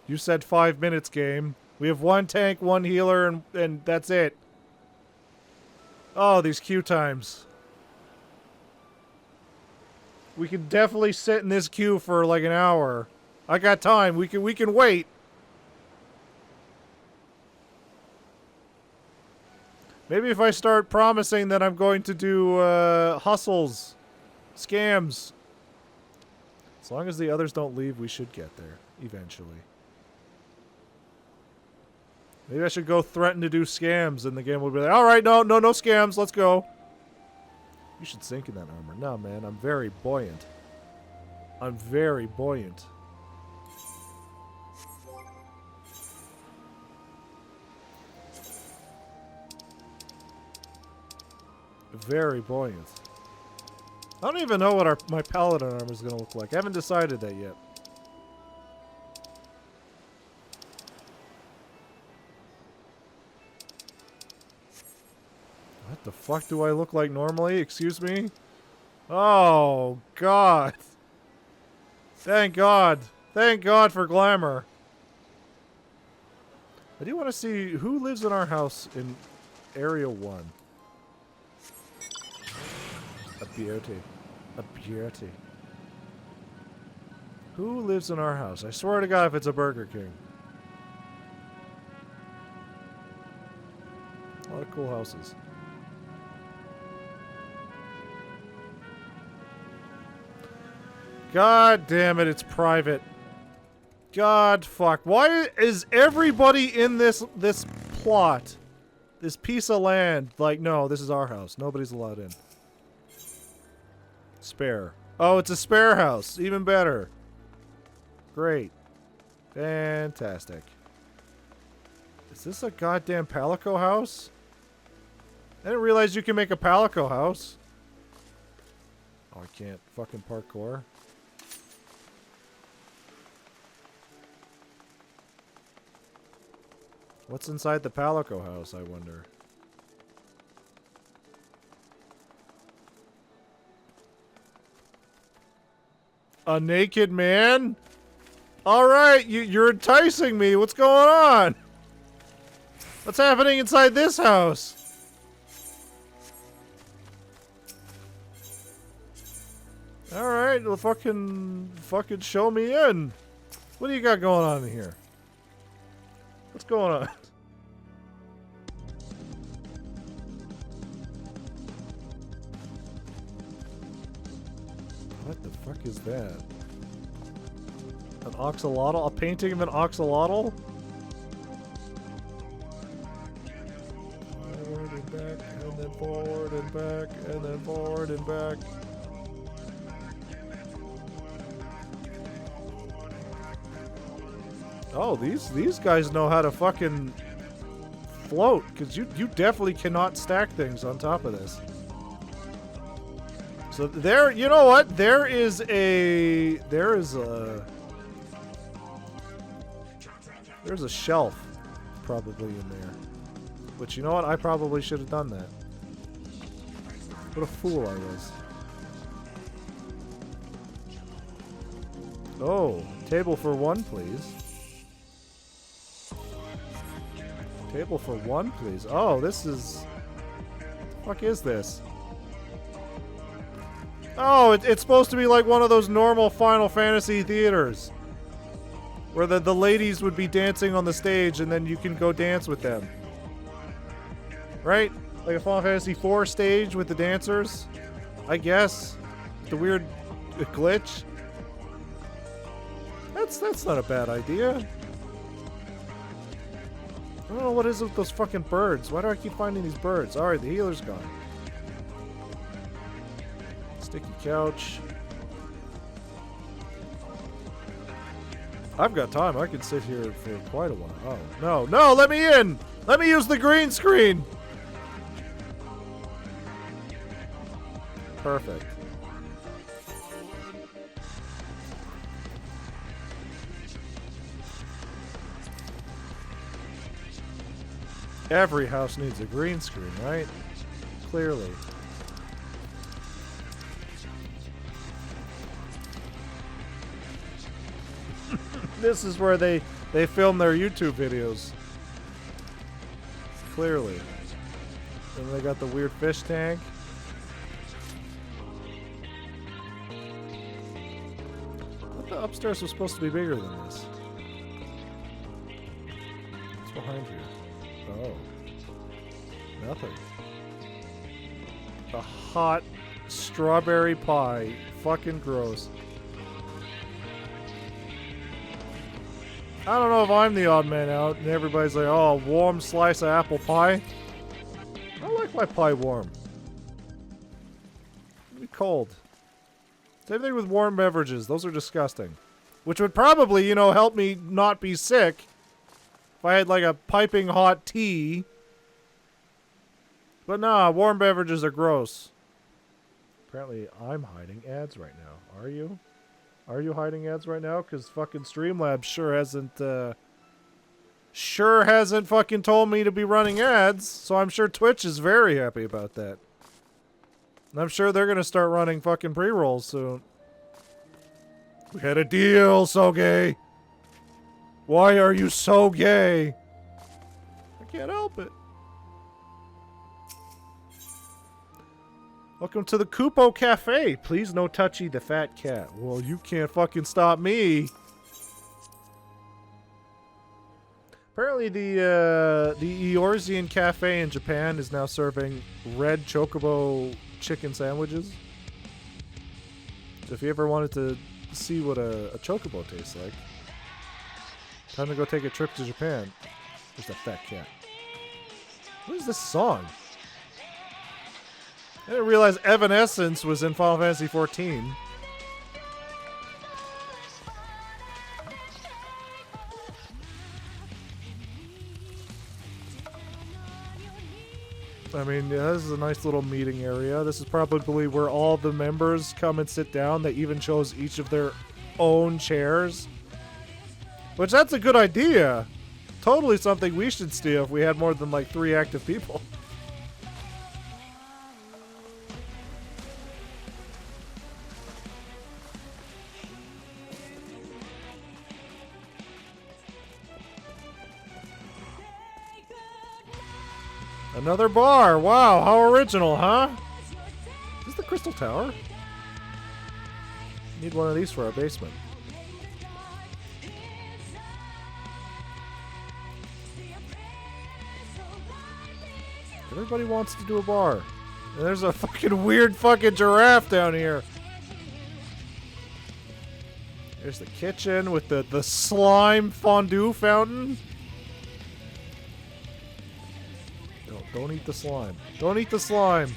You said 5 minutes, game. We have one tank, one healer, and that's it. Oh, these queue times. We can definitely sit in this queue for like an hour. I got time. We can wait. Maybe if I start promising that I'm going to do hustles, scams. As long as the others don't leave, we should get there eventually. Maybe I should go threaten to do scams, and the game will be like, all right, no scams, let's go. You should sink in that armor. No, man, I'm very buoyant. I'm very buoyant. Very buoyant. I don't even know what my paladin armor is going to look like. I haven't decided that yet. What the fuck do I look like normally? Excuse me? Oh, God. Thank God. Thank God for glamour. I do want to see who lives in our house in Area 1. A beauty. A beauty. Who lives in our house? I swear to God if it's a Burger King. A lot of cool houses. God damn it, it's private. God fuck. Why is everybody in this plot, this piece of land, like, no, this is our house. Nobody's allowed in. Spare. Oh, it's a spare house. Even better. Great. Fantastic. Is this a goddamn Palico house? I didn't realize you can make a Palico house. Oh, I can't fucking parkour. What's inside the Palico house, I wonder? A naked man? Alright, you're enticing me. What's going on? What's happening inside this house? Alright, well fucking show me in. What do you got going on in here? What's going on? What the fuck is that? An oxalotl? A painting of an oxalotl? Forward and back, and then forward and back, and then forward and back. Oh, these guys know how to fucking float, because you definitely cannot stack things on top of this. So there, you know what? There's a shelf probably in there. But you know what? I probably should have done that. What a fool I was. Oh, table for one, please. Table for one, please. Oh, this is... What the fuck is this? Oh, it's supposed to be like one of those normal Final Fantasy theaters. Where the ladies would be dancing on the stage and then you can go dance with them. Right? Like a Final Fantasy IV stage with the dancers? I guess. The weird glitch. That's not a bad idea. I don't know what is with those fucking birds. Why do I keep finding these birds? Alright, the healer's gone. Sticky couch. I've got time. I can sit here for quite a while. Oh, no. No, let me in! Let me use the green screen! Perfect. Every house needs a green screen, right? Clearly. This is where they film their YouTube videos. Clearly. And they got the weird fish tank. I thought the upstairs was supposed to be bigger than this. What's behind you? Oh. Nothing. A hot strawberry pie. Fucking gross. I don't know if I'm the odd man out and everybody's like, oh, warm slice of apple pie. I like my pie warm. It'd be cold. Same thing with warm beverages. Those are disgusting. Which would probably, you know, help me not be sick if I had like a piping hot tea. But nah, warm beverages are gross. Apparently I'm hiding ads right now. Are you? Are you hiding ads right now? Because fucking Streamlabs sure hasn't fucking told me to be running ads. So I'm sure Twitch is very happy about that. And I'm sure they're going to start running fucking pre-rolls soon. We had a deal, so gay. Why are you so gay? I can't help it. Welcome to the Kupo Cafe. Please no touchy the fat cat. Well, you can't fucking stop me. Apparently the Eorzean Cafe in Japan is now serving red chocobo chicken sandwiches. So if you ever wanted to see what a chocobo tastes like, time to go take a trip to Japan. There's that fat cat. What is this song? I didn't realize Evanescence was in Final Fantasy XIV. I mean, yeah, this is a nice little meeting area. This is probably where all the members come and sit down. They even chose each of their own chairs. Which, that's a good idea. Totally something we should steal if we had more than like 3 active people. Another bar. Wow, how original, huh? Is this the Crystal Tower? Need one of these for our basement. Everybody wants to do a bar. And there's a fucking weird fucking giraffe down here. There's the kitchen with the slime fondue fountain. No, don't eat the slime. Don't eat the slime.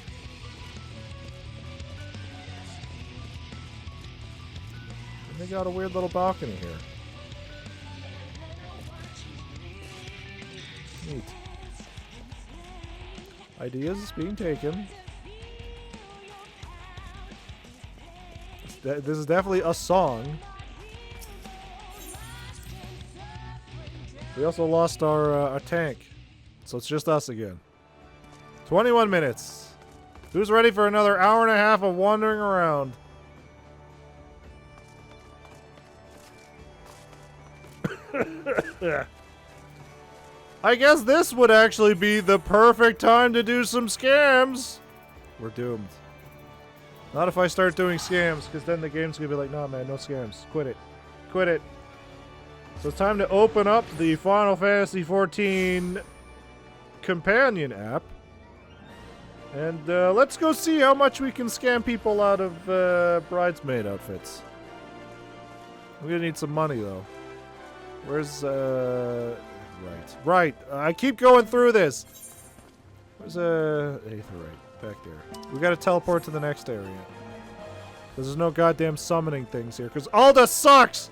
And they got a weird little balcony here. Neat. Ideas being taken. This is definitely a song. We also lost our tank, so it's just us again. 21 minutes. Who's ready for another hour and a half of wandering around? I guess this would actually be the perfect time to do some scams. We're doomed. Not if I start doing scams, because then the game's going to be like, nah, man, no scams. Quit it. Quit it. So it's time to open up the Final Fantasy XIV companion app. And let's go see how much we can scam people out of bridesmaid outfits. We're going to need some money, though. Where's... Right. I keep going through this. Where's Aetherite? Back there. We gotta teleport to the next area. There's no goddamn summoning things here, because Alda sucks!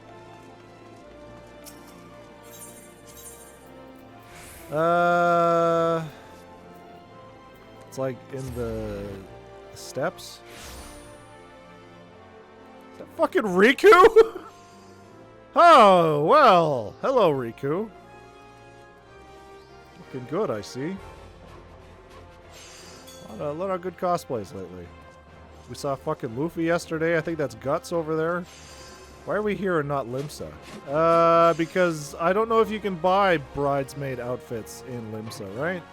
It's like in the steps. Is that fucking Riku? Oh, well. Hello, Riku. Looking good, I see. A lot of good cosplays lately. We saw fucking Luffy yesterday. I think that's Guts over there. Why are we here and not Limsa? Because I don't know if you can buy bridesmaid outfits in Limsa, right?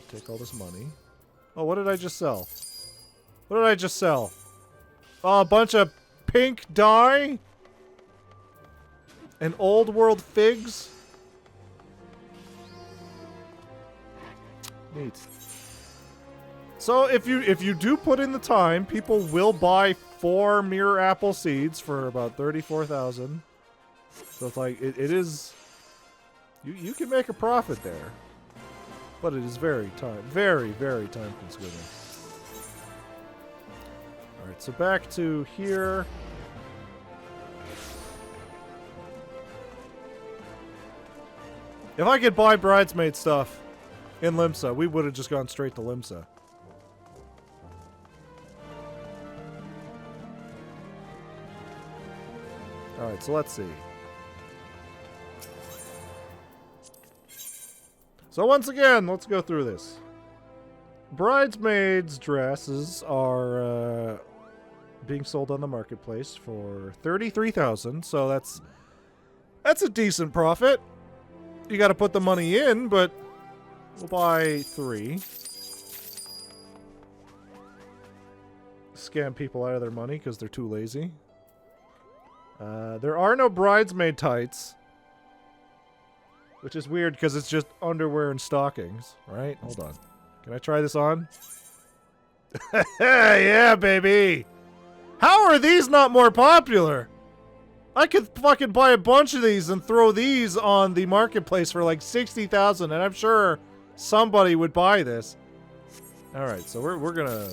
Take all this money. Oh, what did I just sell? What did I just sell? Oh, a bunch of pink dye? And old world figs? Neat. So if you do put in the time, people will buy 4 mirror apple seeds for about 34,000. So it's like it is you can make a profit there. But it is very time consuming. Alright, so back to here. If I could buy bridesmaid stuff in Limsa, we would have just gone straight to Limsa. Alright, so let's see. So once again, let's go through this. Bridesmaids' dresses are being sold on the marketplace for 33,000, so that's a decent profit. You got to put the money in, but we'll buy 3. Scam people out of their money because they're too lazy. There are no bridesmaid tights, which is weird because it's just underwear and stockings, right? Hold on. Can I try this on? Yeah, baby! How are these not more popular? I could fucking buy a bunch of these and throw these on the marketplace for like 60,000, and I'm sure somebody would buy this. All right, so we're gonna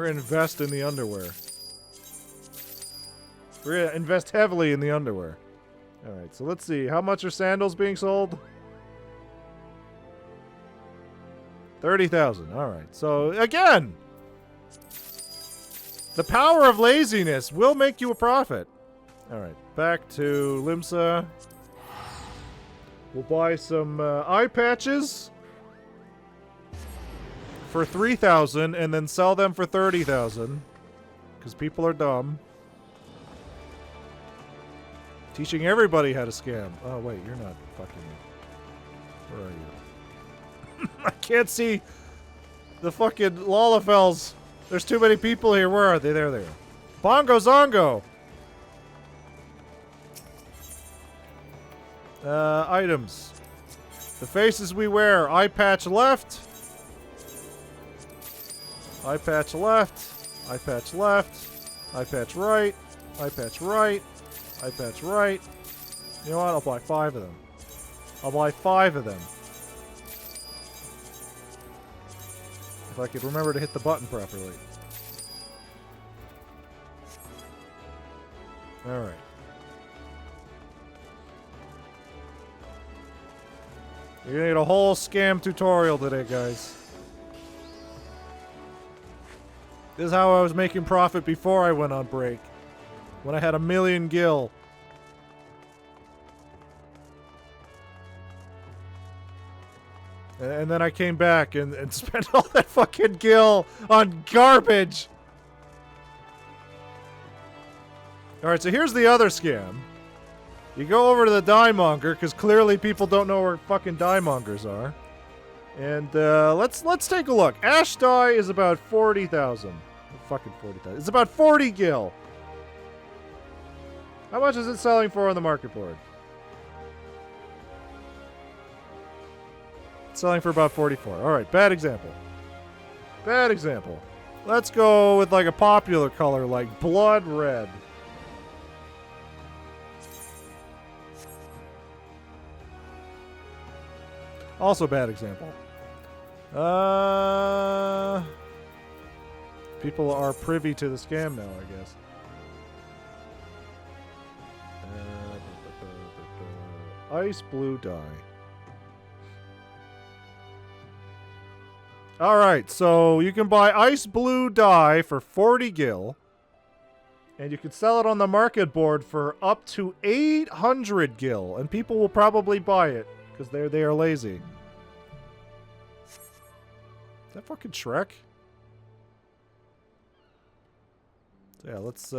invest in the underwear. We're gonna invest heavily in the underwear. All right, so let's see. How much are sandals being sold? 30,000. All right. So again, the power of laziness will make you a profit. All right, back to Limsa. We'll buy some eye patches for 3,000 and then sell them for 30,000 because people are dumb. Teaching everybody how to scam. Oh wait, you're not fucking. Where are you? I can't see the fucking Lalafels. There's too many people here. Where are they? There they are. Bongo Zongo! Items. The faces we wear. Eye patch left. Eye patch left. Eye patch left. Eye patch right. Eye patch right. Eye patch right. You know what? I'll buy 5 of them. I'll buy 5 of them. If I could remember to hit the button properly. Alright. You're gonna get a whole scam tutorial today, guys. This is how I was making profit before I went on break. When I had 1,000,000 gil. And then I came back and spent all that fucking gil on garbage. Alright, so here's the other scam. You go over to the dye monger, because clearly people don't know where fucking dye mongers are. And let's take a look. Ash dye is about 40,000. Fucking 40,000. It's about 40 gil. How much is it selling for on the market board? It's selling for about 44. Alright, bad example. Bad example. Let's go with like a popular color like blood red. Also bad example. People are privy to the scam now, I guess. Ice blue dye. Alright, so you can buy ice blue dye for 40 gil. And you can sell it on the market board for up to 800 gil. And people will probably buy it. Because they are lazy. Is that fucking Shrek? So yeah, let's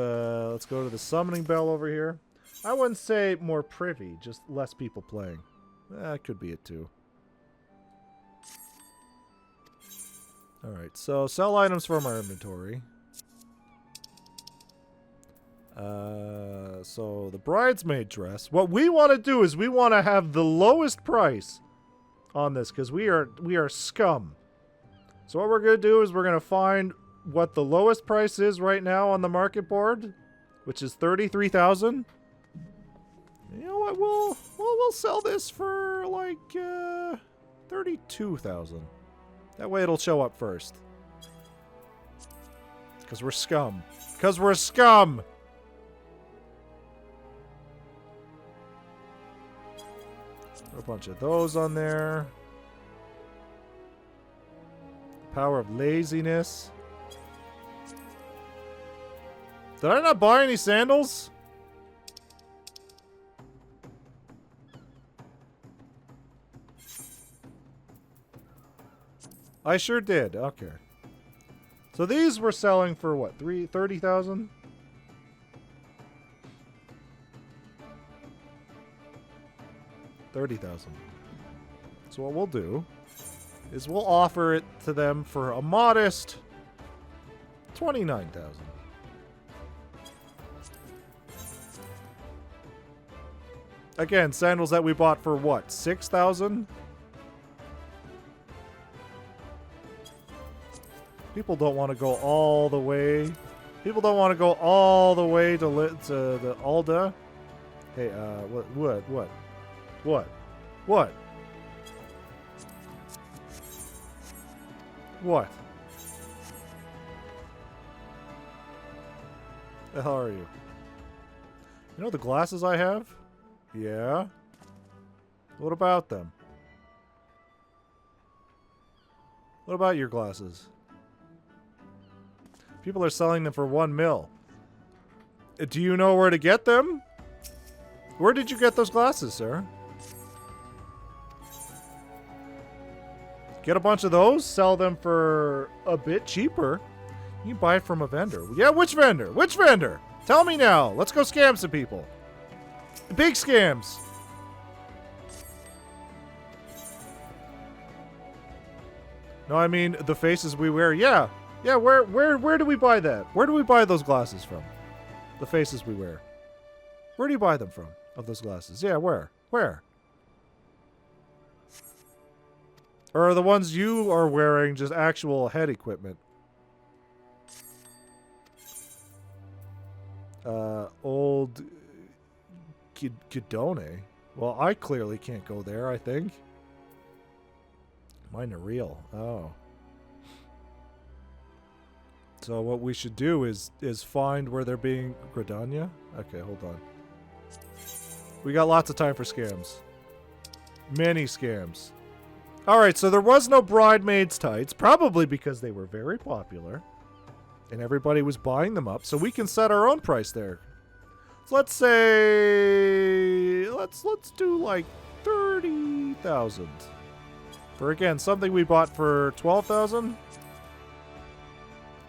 go to the summoning bell over here. I wouldn't say more privy, just less people playing. That could be it too. Alright, so sell items from our inventory. So the bridesmaid dress. What we want to do is we want to have the lowest price on this because we are scum. So what we're going to do is we're going to find what the lowest price is right now on the market board, which is 33,000. You know what? We'll sell this for like 32,000. That way it'll show up first. Because we're scum. Because we're scum! A bunch of those on there. Power of laziness. Did I not buy any sandals? I sure did. Okay. So these were selling for what? 30,000? $30,000. So what we'll do is we'll offer it to them for a modest 29,000. Again, sandals that we bought for what? 6,000? People don't want to go all the way. People don't want to go all the way to the Alda. Hey, what? What? The hell are you? You know the glasses I have? Yeah. What about them? What about your glasses? People are selling them for 1 mil. Do you know where to get them? Where did you get those glasses, sir? Get a bunch of those, sell them for a bit cheaper. You can buy it from a vendor. Yeah, which vendor? Which vendor? Tell me now. Let's go scam some people. Big scams. No, I mean the faces we wear. Yeah. Yeah, where do we buy that? Where do we buy those glasses from? The faces we wear. Where do you buy them from? Of those glasses? Yeah, where? Where? Or are the ones you are wearing just actual head equipment? Old Gidone. Well, I clearly can't go there, I think. Mine are real. Oh. So what we should do is find where they're being... Gridania? Okay, hold on. We got lots of time for scams. Many scams. Alright, so there was no bridesmaids tights, probably because they were very popular. And everybody was buying them up, so we can set our own price there. So let's say... Let's do like 30,000. For, again, something we bought for 12,000.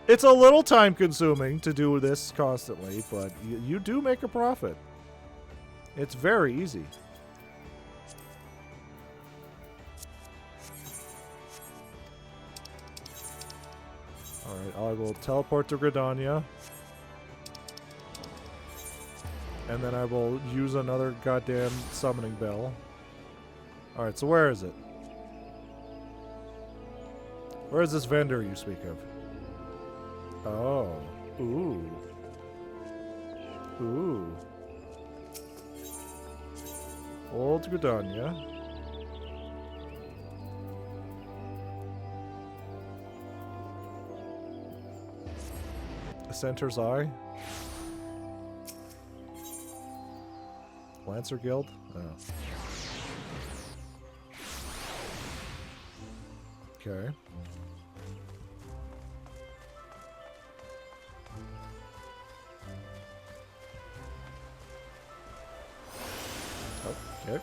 It's a little time consuming to do this constantly, but you do make a profit. It's very easy. Alright, I will teleport to Gridania. And then I will use another goddamn summoning bell. Alright, so where is it? Where is this vendor you speak of? Oh. Ooh. Ooh. Old Gridania. A Centaur's Eye. Lancer Guild? Oh. Okay. Okay.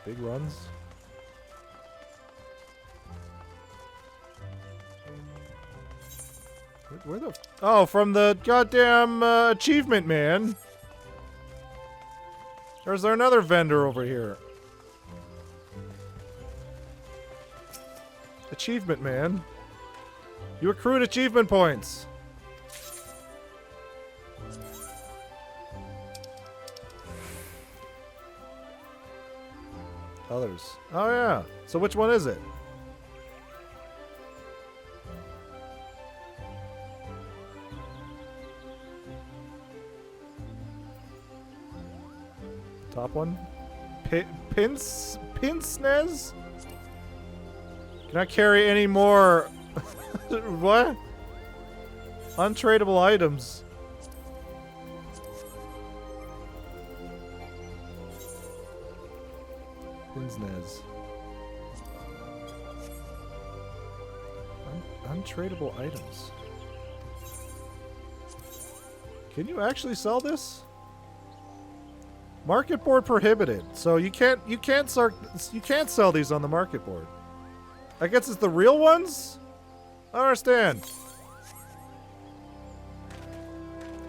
Big runs. Where the... Oh, from the goddamn achievement, man. Or is there another vendor over here? Achievement, man. You accrued achievement points. Others. Oh, yeah. So which one is it? Top one? Pinsnez? Cannot carry any more. What? Untradeable items. Pinsnez. Untradeable items. Can you actually sell this? Market board prohibited. So you can't sell these on the market board. I guess it's the real ones? I don't understand.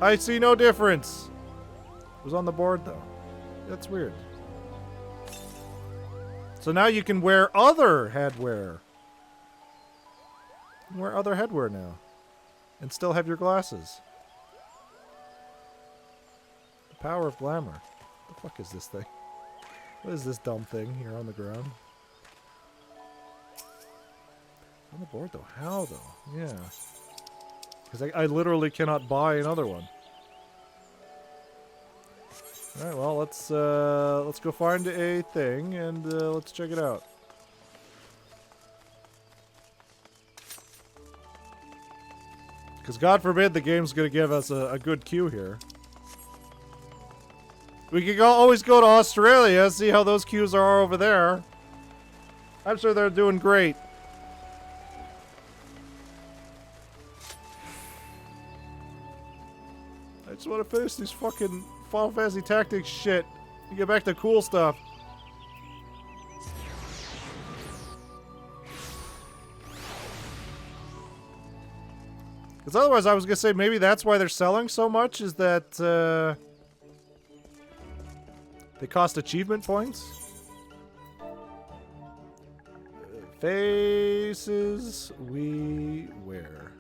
I see no difference. It was on the board though. That's weird. So now you can wear other headwear. You can wear other headwear now. And still have your glasses. The power of glamour. What the fuck is this thing? What is this dumb thing here on the ground? On the board though? How though? Yeah. Because I literally cannot buy another one. Alright, well let's go find a thing and let's check it out. Because God forbid the game's gonna give us a good queue here. We could always go to Australia, see how those queues are over there. I'm sure they're doing great. I just want to finish these fucking Final Fantasy Tactics shit and get back to cool stuff. Because otherwise I was going to say maybe that's why they're selling so much, is that they cost achievement points. Faces we wear.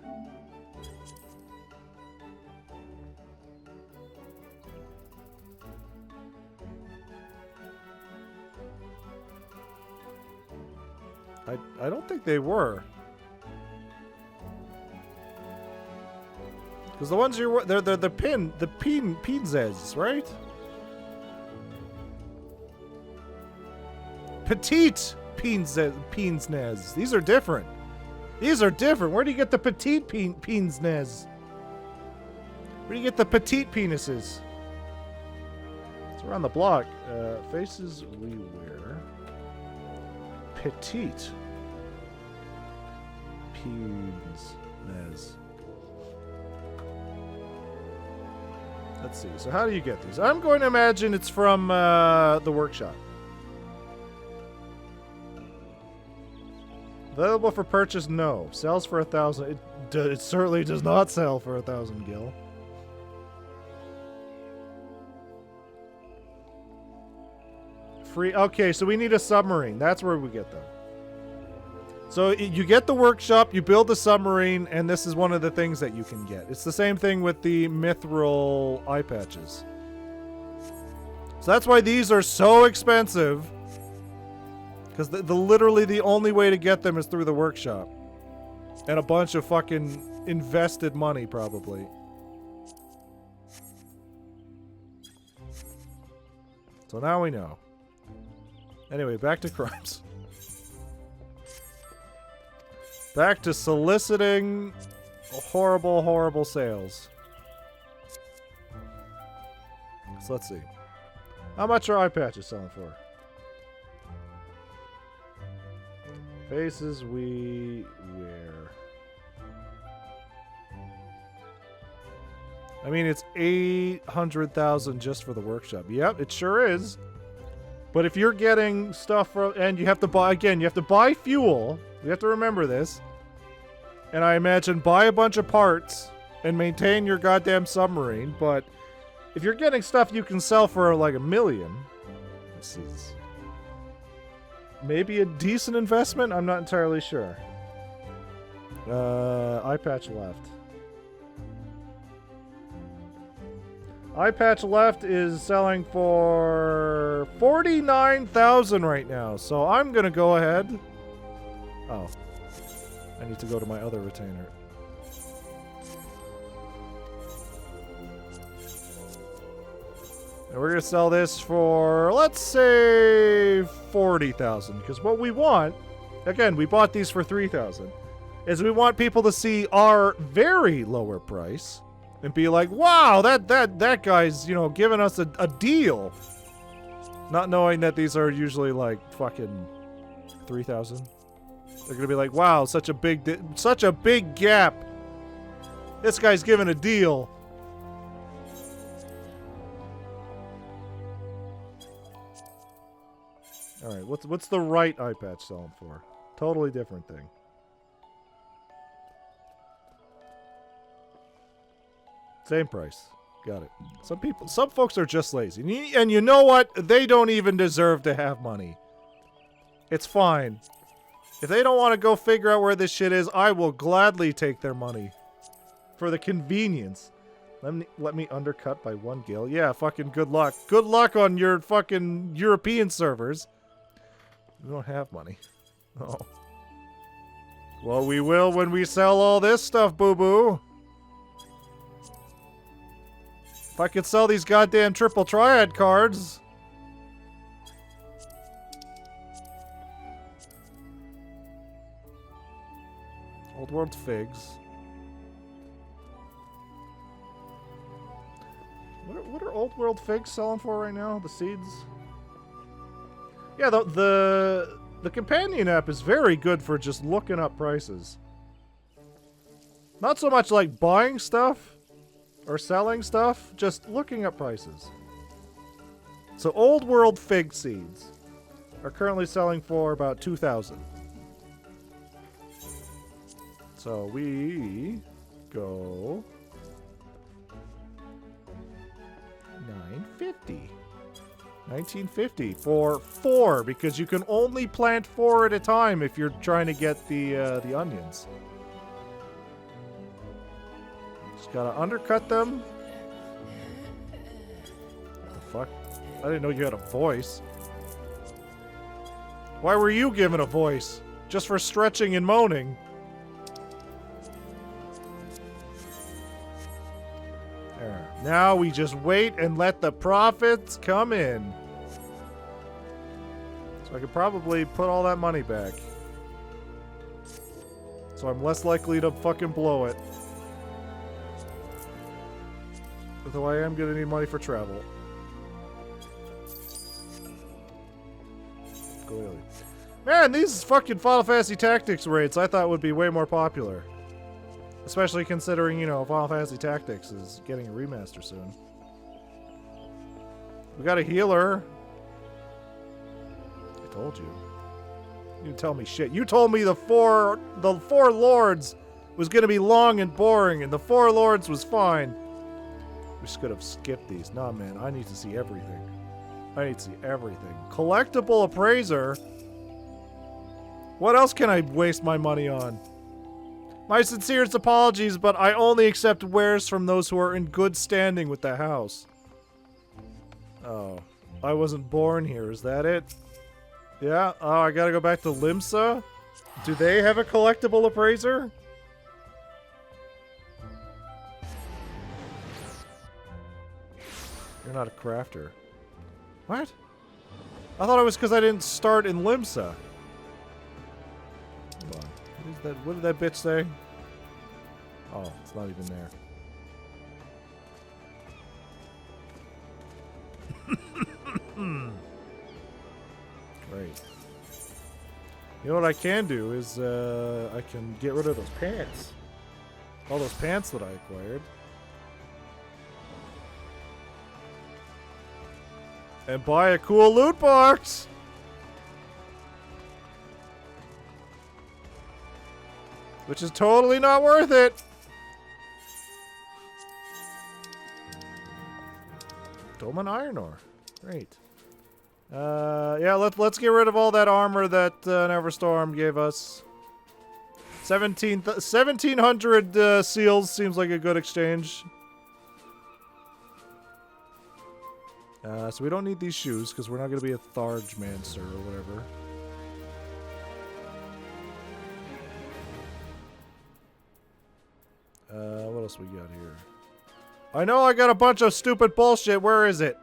I don't think they were. Because the ones you're they're the pinzes, right? Petite pinzes. These are different. These are different. Where do you get the petite pinzes? Where do you get the petite penises? It's around the block. Faces we wear. Petite pinzes. Let's see. So how do you get these? I'm going to imagine it's from the workshop. Available for purchase? No. Sells for 1,000. It certainly does not sell for 1,000 gil. Free. Okay, so we need a submarine. That's where we get them. So you get the workshop, you build the submarine, and this is one of the things that you can get. It's the same thing with the mithril eye patches. So that's why these are so expensive. Because literally the only way to get them is through the workshop. And a bunch of fucking invested money, probably. So now we know. Anyway, back to crimes. Back to soliciting horrible, horrible sales. So let's see. How much are eye patches selling for? Faces we wear. I mean, it's 800,000 just for the workshop. Yep, it sure is. But if you're getting stuff from, and you have to buy, again, you have to buy fuel. We have to remember this. And I imagine buy a bunch of parts and maintain your goddamn submarine. But if you're getting stuff you can sell for like $1 million, this is maybe a decent investment. I'm not entirely sure. Eye patch left. Eye patch left is selling for 49,000 right now. So I'm gonna go ahead. Oh, I need to go to my other retainer. And we're gonna sell this for, let's say, 40,000. Because what we want, again, we bought these for 3,000, is we want people to see our very lower price and be like, wow, that guy's, you know, giving us a deal. Not knowing that these are usually like fucking 3,000. They're gonna be like, wow, such a big gap. This guy's giving a deal. All right, what's the right eye patch selling for? Totally different thing. Same price. Got it. Some folks are just lazy. And you know what? They don't even deserve to have money. It's fine. If they don't want to go figure out where this shit is, I will gladly take their money. For the convenience. Let me undercut by 1 gil. Yeah, fucking good luck. Good luck on your fucking European servers. We don't have money. Oh. Well, we will when we sell all this stuff, boo-boo. If I could sell these goddamn triple triad cards. Old World Figs. What are Old World Figs selling for right now? The seeds? Yeah, the companion app is very good for just looking up prices. Not so much like buying stuff or selling stuff, just looking up prices. So Old World Fig seeds are currently selling for about 2,000. So we go 950. 1950 for 4, because you can only plant 4 at a time if you're trying to get the onions. Just gotta undercut them. What the fuck? I didn't know you had a voice. Why were you given a voice? Just for stretching and moaning. There. Now we just wait and let the profits come in. So I could probably put all that money back. So I'm less likely to fucking blow it. Although I am gonna need money for travel. Clearly. Man, these fucking Final Fantasy Tactics raids I thought would be way more popular. Especially considering, you know, Final Fantasy Tactics is getting a remaster soon. We got a healer. I told you. You didn't tell me shit. You told me the four lords was gonna be long and boring, and the 4 lords was fine. We just could have skipped these. Nah, man, I need to see everything. I need to see everything. Collectible appraiser? What else can I waste my money on? My sincerest apologies, but I only accept wares from those who are in good standing with the house. Oh. I wasn't born here, is that it? Yeah? Oh, I gotta go back to Limsa? Do they have a collectible appraiser? You're not a crafter. What? I thought it was because I didn't start in Limsa. Hold on. What is that? What did that bitch say? Oh, it's not even there. Great. You know what I can do is I can get rid of those pants. All those pants that I acquired. And buy a cool loot box! Which is totally not worth it! Dolmen iron ore. Great. Yeah, let's get rid of all that armor that Neverstorm gave us. 1,700 seals seems like a good exchange. So we don't need these shoes because we're not going to be a Thargemancer or whatever. What else we got here? I know I got a bunch of stupid bullshit. Where is it?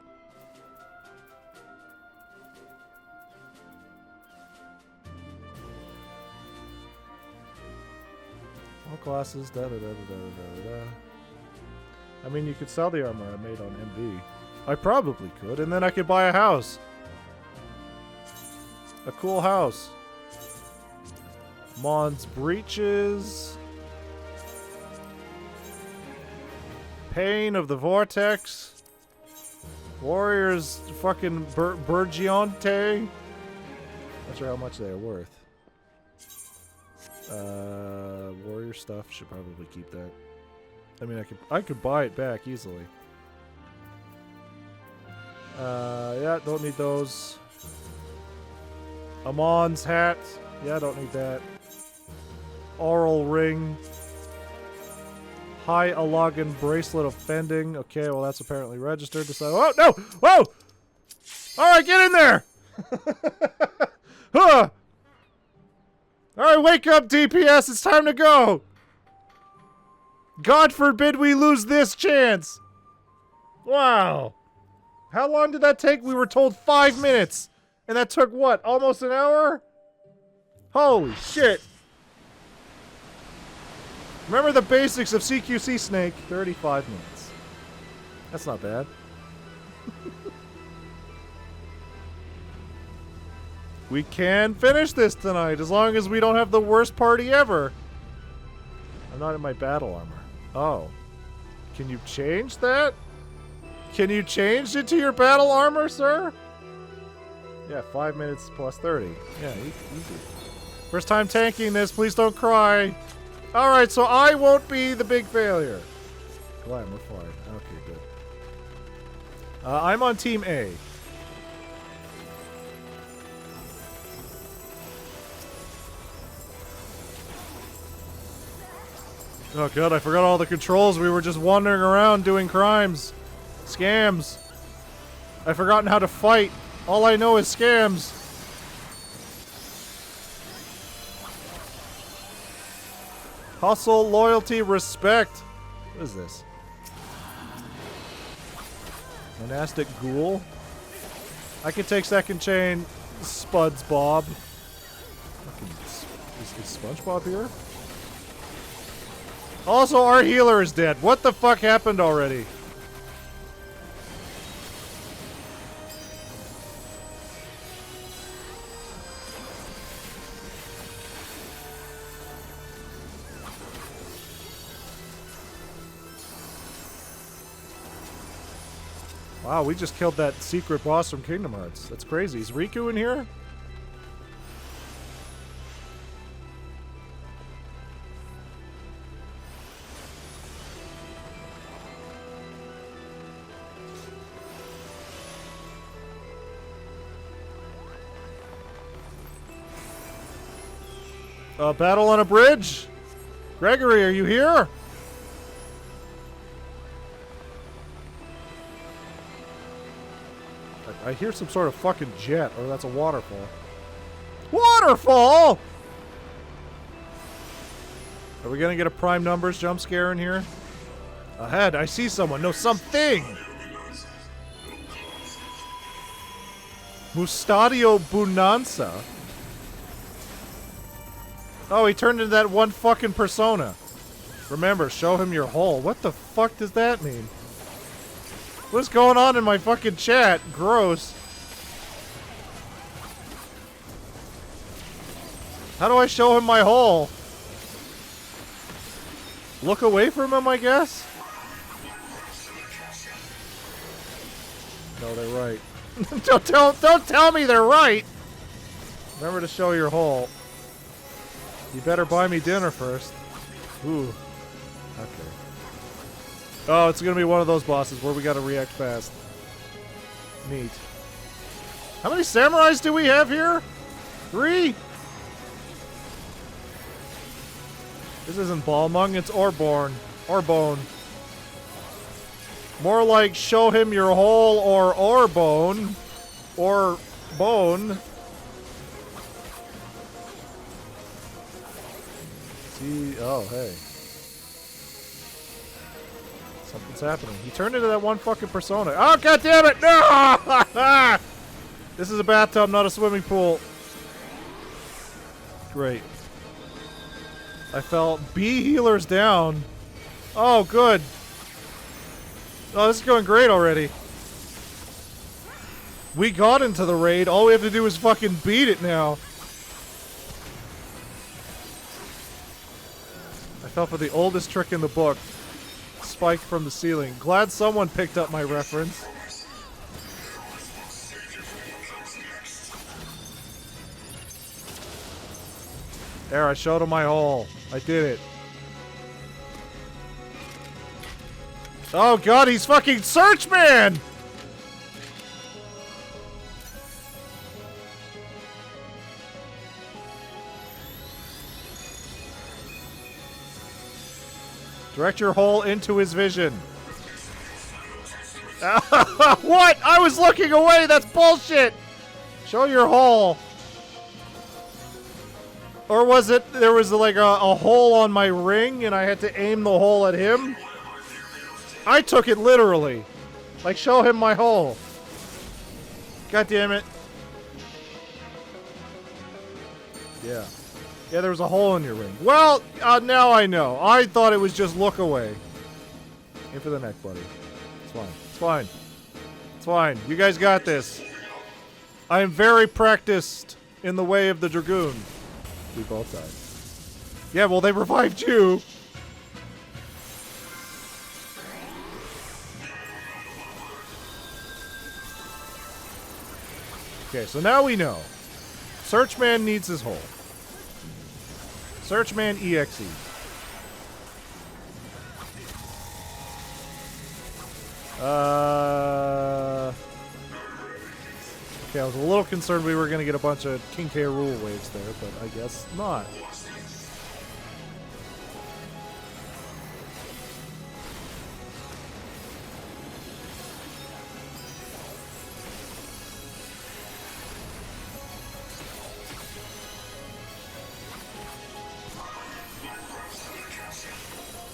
All classes. Da da da da da da da. I mean, you could sell the armor I made on MV. I probably could, and then I could buy a house. A cool house. Mon's breeches. Pain of the Vortex. Warriors fucking Burgiante. Not sure how much they are worth. Warrior stuff, should probably keep that. I mean, I could buy it back easily. Yeah, don't need those. Amon's hat. Yeah, don't need that. Oral ring. High Alagan bracelet of fending. Okay, well that's apparently registered. Oh, no! Whoa! Alright, get in there! Huh! Alright, wake up, DPS! It's time to go! God forbid we lose this chance! Wow! How long did that take? We were told 5 minutes! And that took what? Almost an hour? Holy shit! Remember the basics of CQC Snake. 35 minutes. That's not bad. We can finish this tonight as long as we don't have the worst party ever. I'm not in my battle armor. Oh. Can you change that? Can you change it to your battle armor, sir? Yeah, 5 minutes plus 30. Yeah, easy. First time tanking this, please don't cry. Alright, so I won't be the big failure. Glenn, we're fine. Okay, good. I'm on Team A. Oh god, I forgot all the controls. We were just wandering around doing crimes. Scams. I've forgotten how to fight. All I know is scams. Hustle, loyalty, respect. What is this? Monastic ghoul? I can take second chain. Spuds Bob. Fucking, is SpongeBob here? Also, our healer is dead. What the fuck happened already? Wow, we just killed that secret boss from Kingdom Hearts. That's crazy. Is Riku in here? Battle on a bridge? Gregory, are you here? I hear some sort of fucking jet, or that's a waterfall. Waterfall?! Are we gonna get a prime numbers jump scare in here? Ahead, I see someone. No, something! Mustadio Bunanza? Oh, he turned into that one fucking persona. Remember, show him your hole. What the fuck does that mean? What's going on in my fucking chat? Gross. How do I show him my hole? Look away from him, I guess? No, they're right. Don't tell me they're right! Remember to show your hole. You better buy me dinner first. Ooh. Okay. Oh, it's gonna be one of those bosses where we gotta react fast. Neat. How many samurais do we have here? 3? This isn't Balmung, it's Orborn. Orbone. More like show him your hole or Orbone. Or bone. See, oh, hey. Something's happening. He turned into that one fucking persona. Oh, god damn it! No! This is a bathtub, not a swimming pool. Great. I fell. B healers down. Oh, good. Oh, this is going great already. We got into the raid. All we have to do is fucking beat it now. I fell for the oldest trick in the book. Spike from the ceiling. Glad someone picked up my reference. There, I showed him my hole. I did it. Oh god, he's fucking Search Man! Direct your hole into his vision. What? I was looking away! That's bullshit! Show your hole. Or was it, there was like a hole on my ring and I had to aim the hole at him? I took it literally. Like, show him my hole. God damn it. Yeah. Yeah, there was a hole in your ring. Well, now I know. I thought it was just look away. Aim for the neck, buddy. It's fine. It's fine. It's fine. You guys got this. I am very practiced in the way of the Dragoon. We both died. Yeah, well, they revived you. Okay, so now we know. Searchman needs his hole. Searchman EXE. Okay, I was a little concerned we were going to get a bunch of King K. Rool waves there, but I guess not.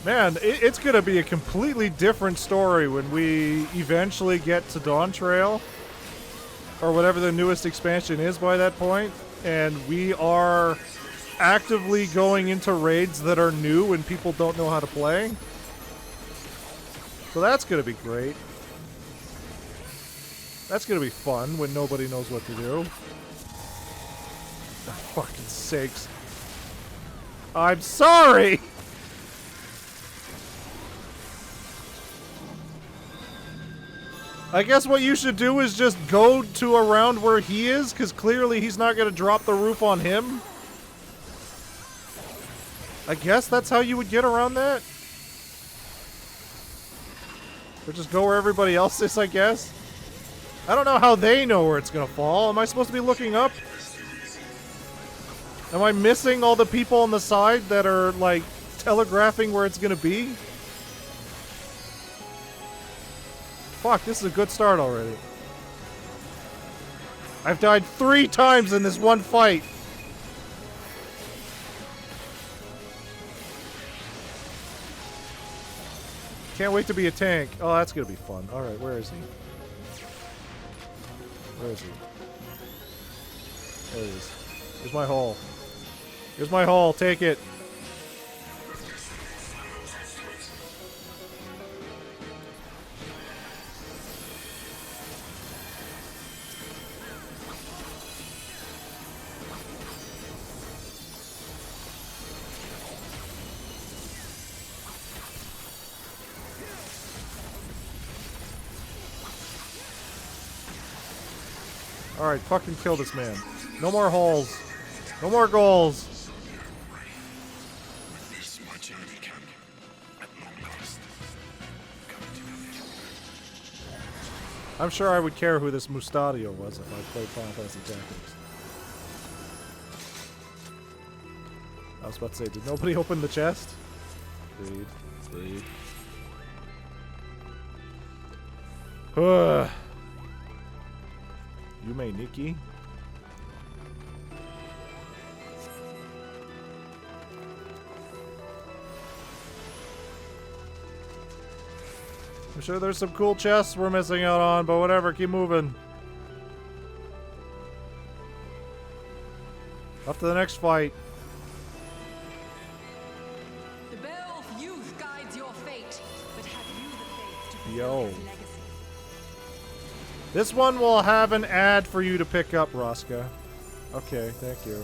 Man, it's gonna be a completely different story when we eventually get to Dawn Trail. Or whatever the newest expansion is by that point. And we are actively going into raids that are new and people don't know how to play. So that's gonna be great. That's gonna be fun when nobody knows what to do. For fucking sakes. I'm sorry! I guess what you should do is just go to around where he is, because clearly he's not going to drop the roof on him. I guess that's how you would get around that. Or just go where everybody else is, I guess. I don't know how they know where it's going to fall. Am I supposed to be looking up? Am I missing all the people on the side that are, like, telegraphing where it's going to be? Fuck, this is a good start already. I've died 3 times in this one fight. Can't wait to be a tank. Oh, that's gonna be fun. Alright, where is he? Where is he? There he is. Here's my hole. Here's my hole. Take it. Alright, fucking kill this man. No more holes. No more goals. I'm sure I would care who this Mustadio was if I played Final Fantasy Tactics. I was about to say, did nobody open the chest? Read. Read. Yume Nikki. I'm sure there's some cool chests we're missing out on, but whatever, keep moving. Up to the next fight. The bell of youth guides your fate, but have you the faith to Yo. This one will have an ad for you to pick up, Roska. Okay, thank you.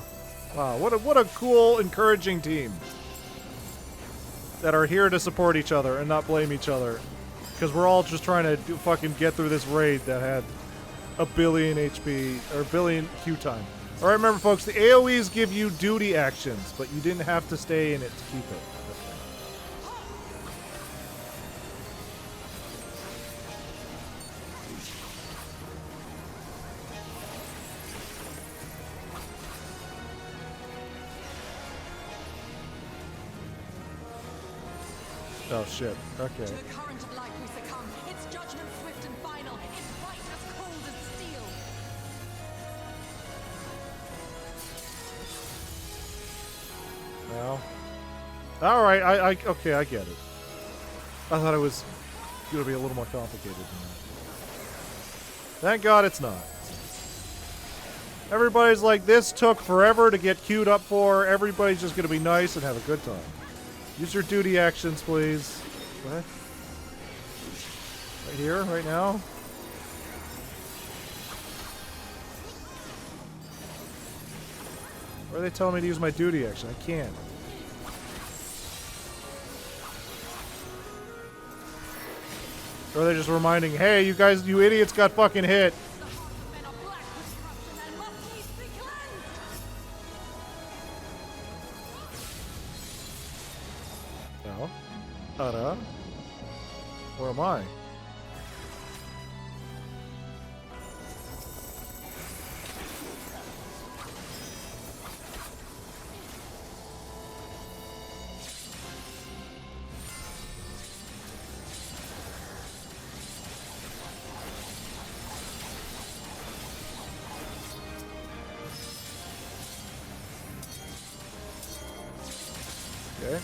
Wow, what a cool, encouraging team. That are here to support each other and not blame each other. Because we're all just trying to fucking get through this raid that had a billion HP, or a billion Q time. Alright, remember folks, the AoEs give you duty actions, but you didn't have to stay in it to keep it. Oh shit, okay. To the current of life we succumb. Its judgment swift and final. Its right as cold as steel. Well. Alright, okay, I get it. I thought it was gonna be a little more complicated than that. Thank God it's not. Everybody's like, this took forever to get queued up for. Everybody's just gonna be nice and have a good time. Use your duty actions, please. What? Right here, right now? Where are they telling me to use my duty action? I can't. Or are they just reminding, hey, you guys, you idiots got fucking hit. No. Tada. Where am I? Okay.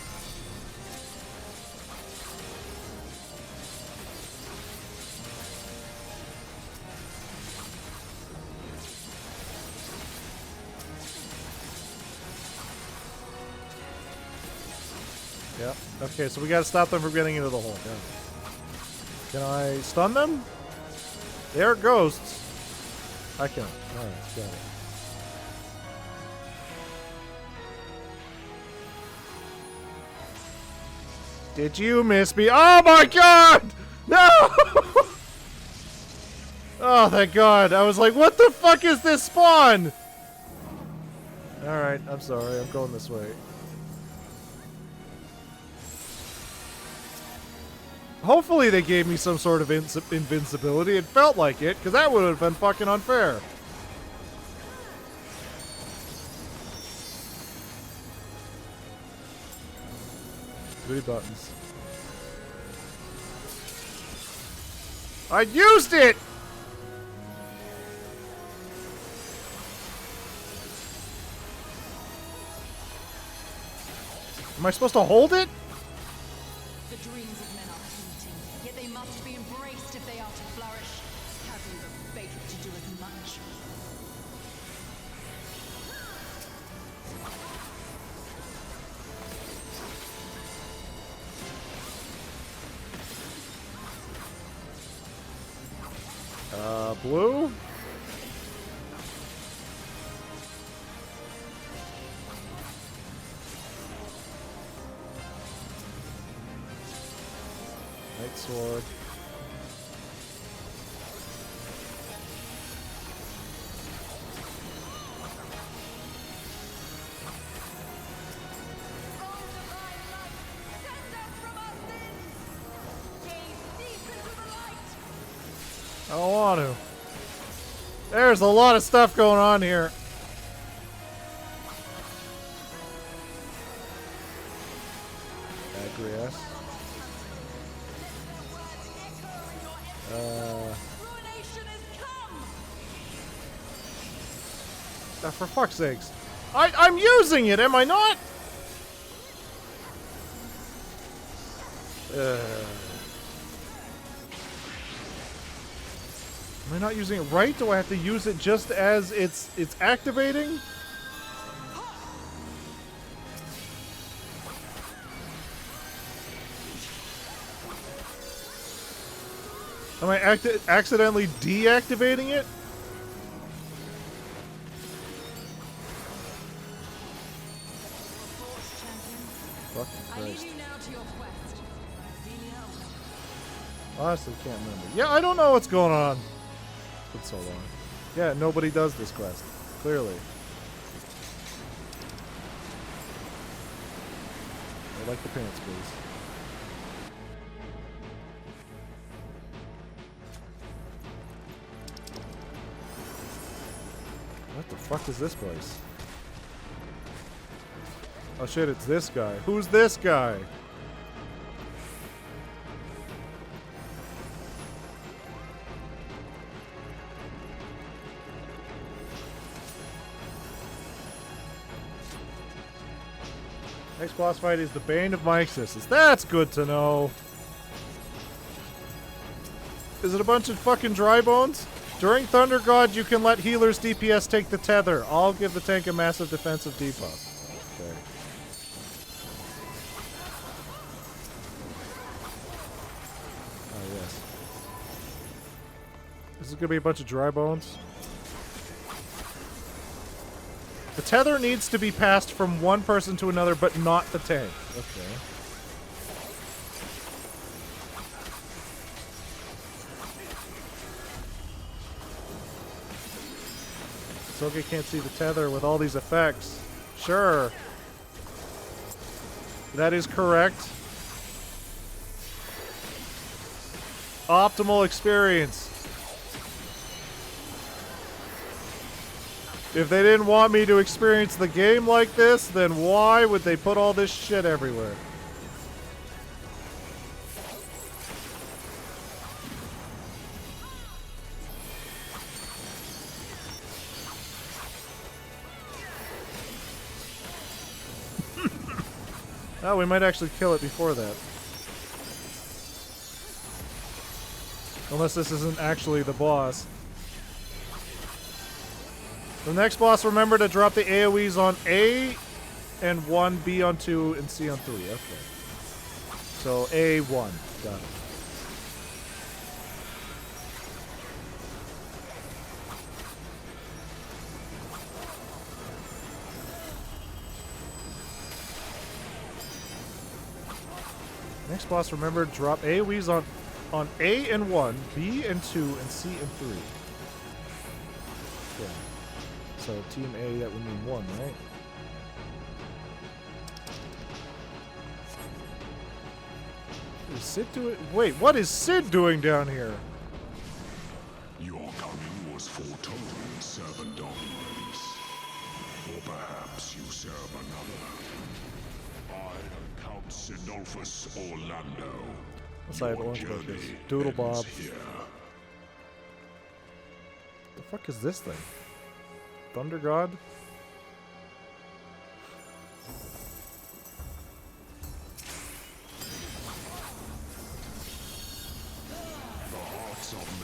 Yep. Okay, so we gotta stop them from getting into the hole. Yeah. Can I stun them? They're ghosts. I can. Alright, got it. Did you miss me? Oh my god! No! Oh, thank god. I was like, what the fuck is this spawn? Alright, I'm sorry. I'm going this way. Hopefully they gave me some sort of invincibility. It felt like it, because that would have been fucking unfair. Three buttons. I used it! Am I supposed to hold it? The dreams of men are fleeting, yet they must be embraced if they are to flourish. Have you the faith to do as much? Blue? Light sword. I don't want to. There's a lot of stuff going on here. Agrias. For fuck's sakes. I'm using it, am I not? Am I not using it right? Do I have to use it just as it's activating? Am I accidentally deactivating it? Fucking Christ. Honestly, can't remember. Yeah, I don't know what's going on. It's been so long. Yeah, nobody does this quest. Clearly. I like the pants, please. What the fuck is this place? Oh shit, it's this guy. Who's this guy? Next boss fight is the bane of my existence. That's good to know. Is it a bunch of fucking dry bones? During Thunder God, you can let healers DPS take the tether. I'll give the tank a massive defensive debuff. Okay. Oh, yes. This is gonna be a bunch of dry bones. The tether needs to be passed from one person to another, but not the tank. Okay. Soge can't see the tether with all these effects. Sure. That is correct. Optimal experience. If they didn't want me to experience the game like this, then why would they put all this shit everywhere? Oh, we might actually kill it before that. Unless this isn't actually the boss. The next boss, remember to drop the AoEs on A and 1, B on 2, and C on 3. Okay. So A1. Got it. Next boss, remember, drop AoEs on A and 1, B and 2, and C and 3. Okay. So Team A, that would mean 1, right? Is Sid doing? Wait, what is Sid doing down here? Your coming was foretold, servant of Ivalice. Or perhaps you serve another. I am Count Sidolphus Orlando. Let's say orange focus. Doodle Bob. The fuck is this thing? Thunder God?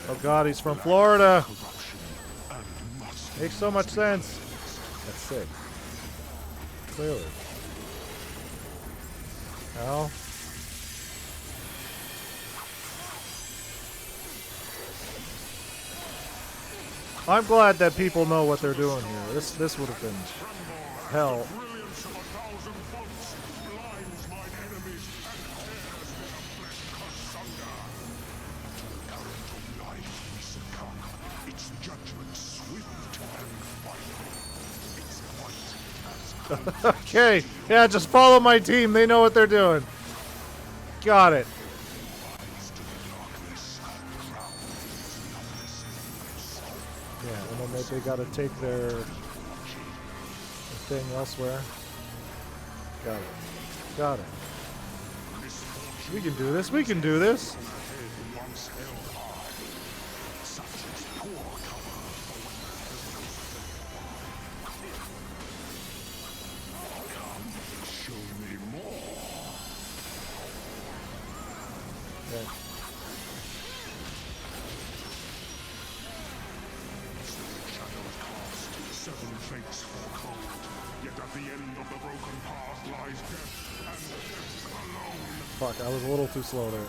Oh god, he's from Florida! Makes so much sense. That's sick. Clearly. Ow. I'm glad that people know what they're doing here. This would have been hell. Okay, yeah, just follow my team. They know what they're doing. Got it. Yeah, and then they gotta take their thing elsewhere. Got it. Got it. We can do this. We can do this. Fuck, I was a little too slow there.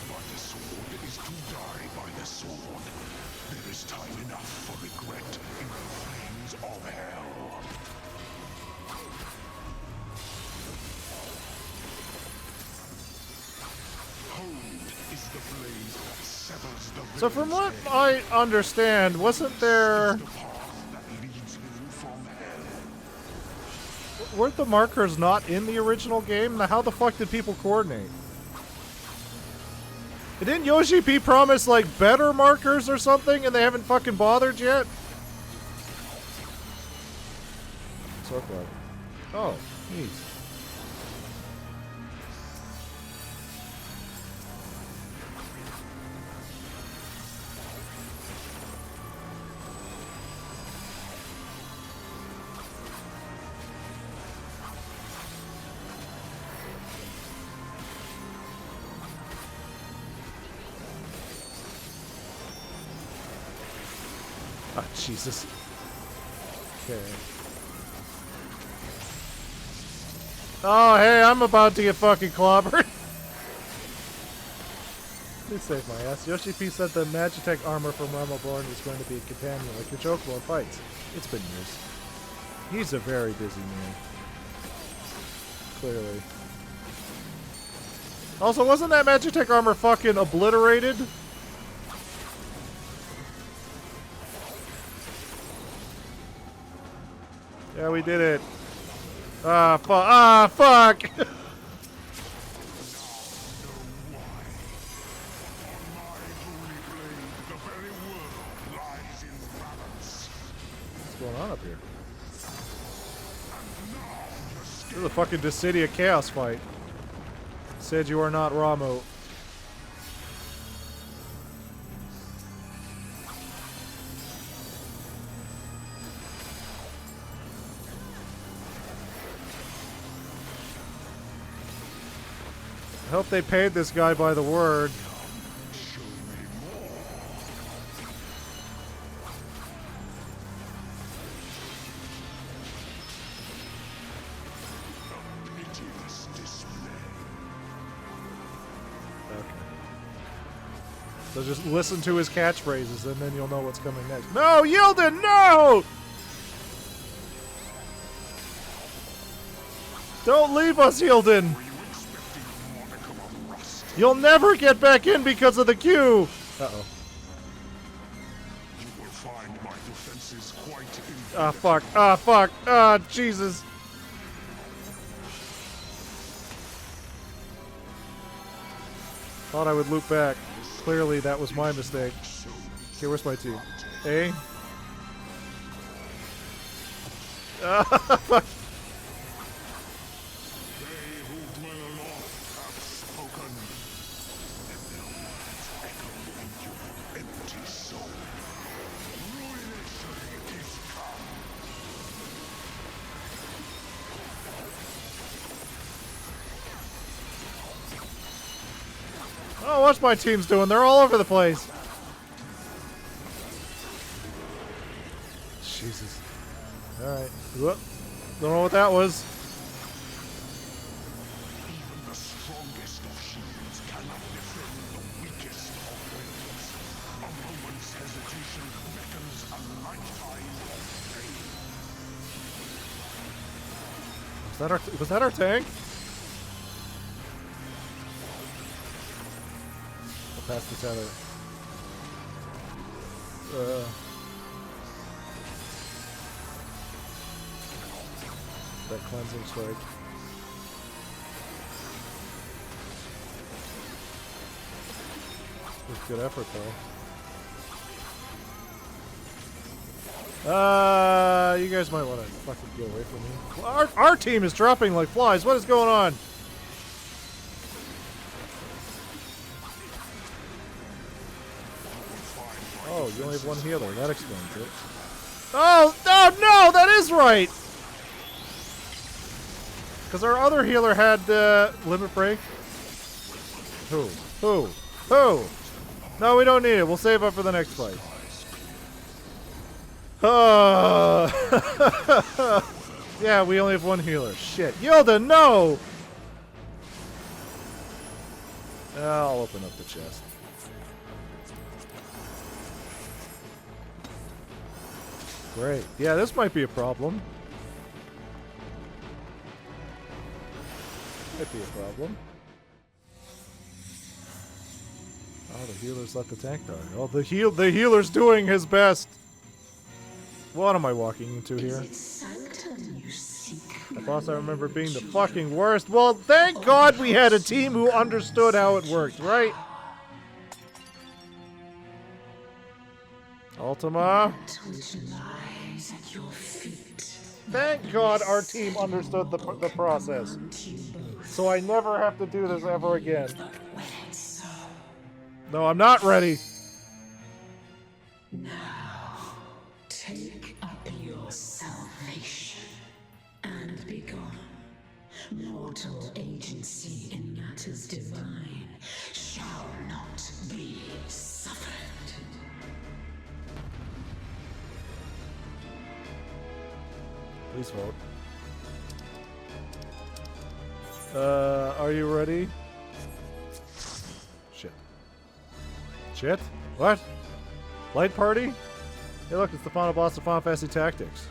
By the sword is to die by the sword. There is time enough for regret in the flames of hell. Hold is the blade that severs the So from what I understand, wasn't there... Weren't the markers not in the original game? Now how the fuck did people coordinate? Didn't Yoshi P promise like better markers or something and they haven't fucking bothered yet? So clever. Oh, neat. Oh, Jesus. Okay. Oh, hey, I'm about to get fucking clobbered. Please save my ass. Yoshi P said the Magitech armor from Remoborn is going to be a companion like your Chocobo in fights. It's been years. He's a very busy man. Clearly. Also, wasn't that Magitech armor fucking obliterated? Yeah, we did it. Ah, fuck. Ah, fuck. What's going on up here? This is a fucking Dissidia Chaos fight. Said you are not Ramu. I hope they paid this guy by the word. So just listen to his catchphrases, and then you'll know what's coming next. No, Yilden, no! Don't leave us, Yilden! You'll never get back in because of the queue! Uh-oh. Ah, fuck. Ah, fuck. Ah, Jesus. Thought I would loop back. Clearly, that was my mistake. Okay, where's my team? A? Ah, fuck. Oh, what's my team's doing? They're all over the place. Jesus. Alright. Whoop. Don't know what that was. Even the strongest of shields cannot defend the weakest of wills. A moment's hesitation beckons a lifetime of pain. Was that our tank? Pass the tether. That cleansing strike. It was good effort, though. You guys might want to fucking get away from me. Our team is dropping like flies. What is going on? Oh, you only have one healer. That explains it. Oh, no, that is right! Because our other healer had limit break. Who? No, we don't need it. We'll save up for the next fight. Yeah, we only have one healer. Shit. Yilden, no! I'll open up the chest. Great. Yeah, this might be a problem. Might be a problem. Oh, the healer's let the tank die. Oh, the healer's doing his best. What am I walking into here? I thought I remember being the fucking worst. Well, thank God we had a team who understood how it worked, right? Ultima. Thank God our team understood the process. So I never have to do this ever again. No, I'm not ready. Now, take up your salvation and be gone. Mortal agency in matters divine shall not be suffered. Please vote. Are you ready? Shit. What? Light party? Hey look, it's the final boss of Final Fantasy Tactics.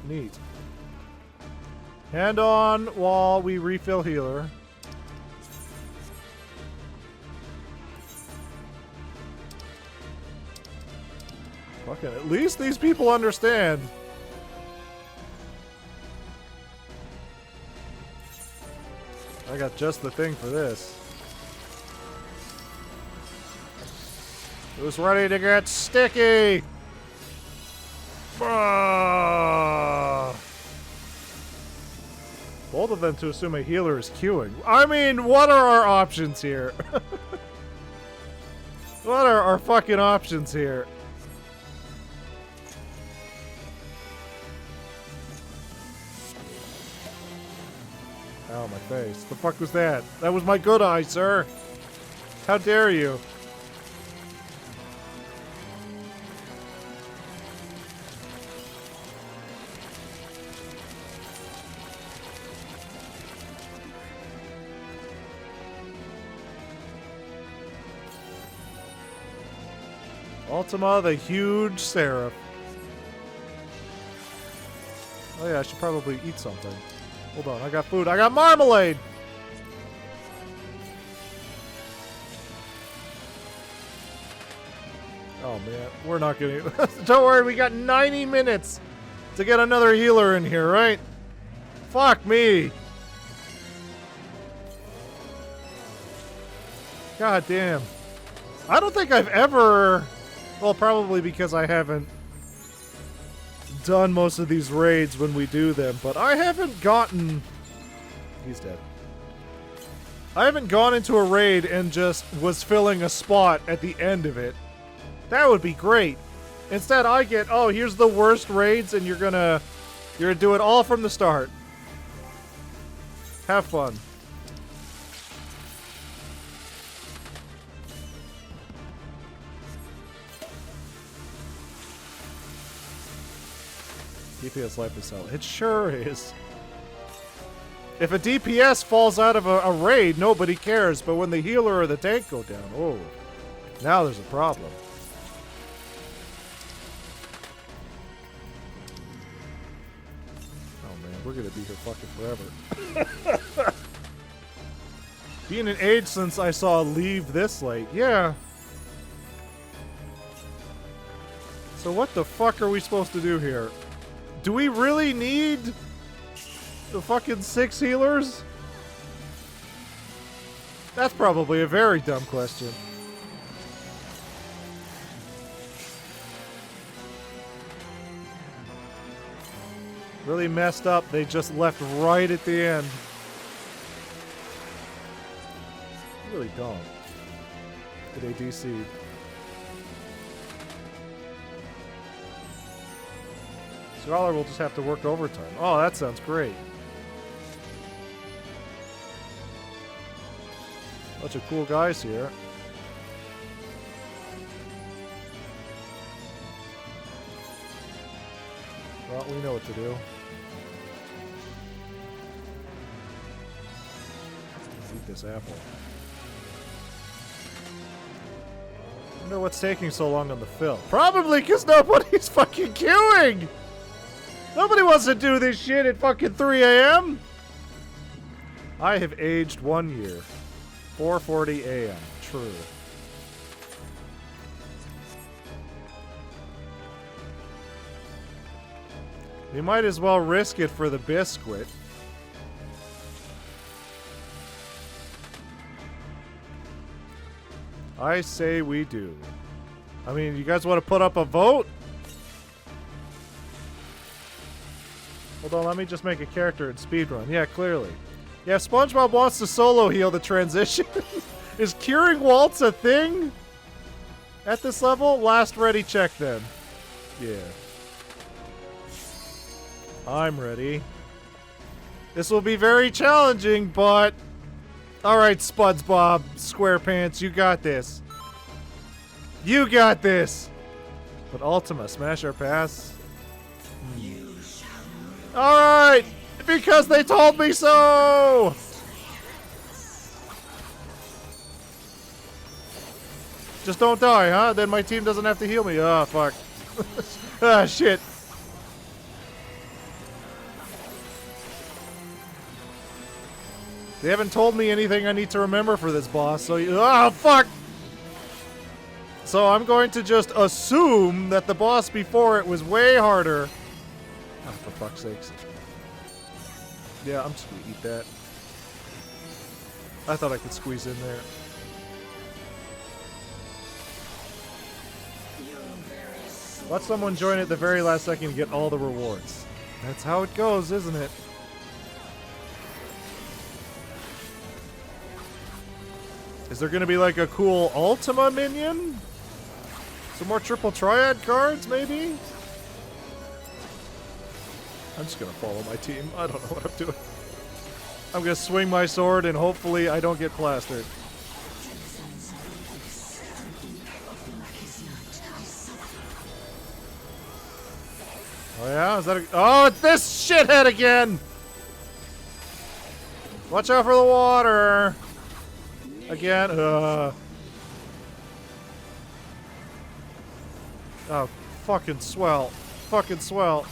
Neat. Hand on while we refill healer. Fucking, at least these people understand. I got just the thing for this. Who's ready to get sticky? Both of them to assume a healer is queuing. I mean, what are our options here? What are our fucking options here? Ow, my face. The fuck was that? That was my good eye, sir. How dare you? Ultima, the huge seraph. Oh yeah, I should probably eat something. Hold on, I got food. I got marmalade! Oh man, we're not gonna... Don't worry, we got 90 minutes to get another healer in here, right? Fuck me! God damn. I don't think I've ever... Well, probably because I haven't done most of these raids when we do them, but I haven't gotten... He's dead. I haven't gone into a raid and just was filling a spot at the end of it. That would be great. Instead, I get, oh, here's the worst raids, and you're gonna do it all from the start. Have fun. DPS life is hell. It sure is. If a DPS falls out of a raid, nobody cares, but when the healer or the tank go down, oh, now there's a problem. We're gonna be here fucking forever. Being an age since I saw Leave this late. Yeah. So what the fuck are we supposed to do here? Do we really need the fucking 6 healers? That's probably a very dumb question. Really messed up. They just left right at the end. Really don't. Did they DC? Scholar will just have to work overtime. Oh, that sounds great. Bunch of cool guys here. Well, we know what to do. Eat this apple. I wonder what's taking so long on the fill. Probably because nobody's fucking queuing! Nobody wants to do this shit at fucking 3 a.m. I have aged 1 year. 4:40 a.m. True. We might as well risk it for the biscuit. I say we do. I mean, you guys want to put up a vote? Hold on, let me just make a character in speedrun. Yeah, clearly. Yeah, if SpongeBob wants to solo heal the transition. Is curing Waltz a thing? At this level? Last ready check then. Yeah. I'm ready. This will be very challenging, but... Alright, SpongeBob, SquarePants, you got this. You got this! But Ultima, smash our pass? Alright! Because they told me so! Just don't die, huh? Then my team doesn't have to heal me. Oh, fuck. Ah, shit. They haven't told me anything I need to remember for this boss, so... Oh, fuck! So I'm going to just assume that the boss before it was way harder. Oh, for fuck's sakes. Yeah, I'm just gonna eat that. I thought I could squeeze in there. Let someone join at the very last second to get all the rewards. That's how it goes, isn't it? Is there gonna be like a cool Ultima minion? Some more triple triad cards, maybe? I'm just gonna follow my team. I don't know what I'm doing. I'm gonna swing my sword and hopefully I don't get plastered. Oh yeah? Is that a... Oh, it's this shithead again! Watch out for the water! Again, Oh, fucking swell. Fucking swell.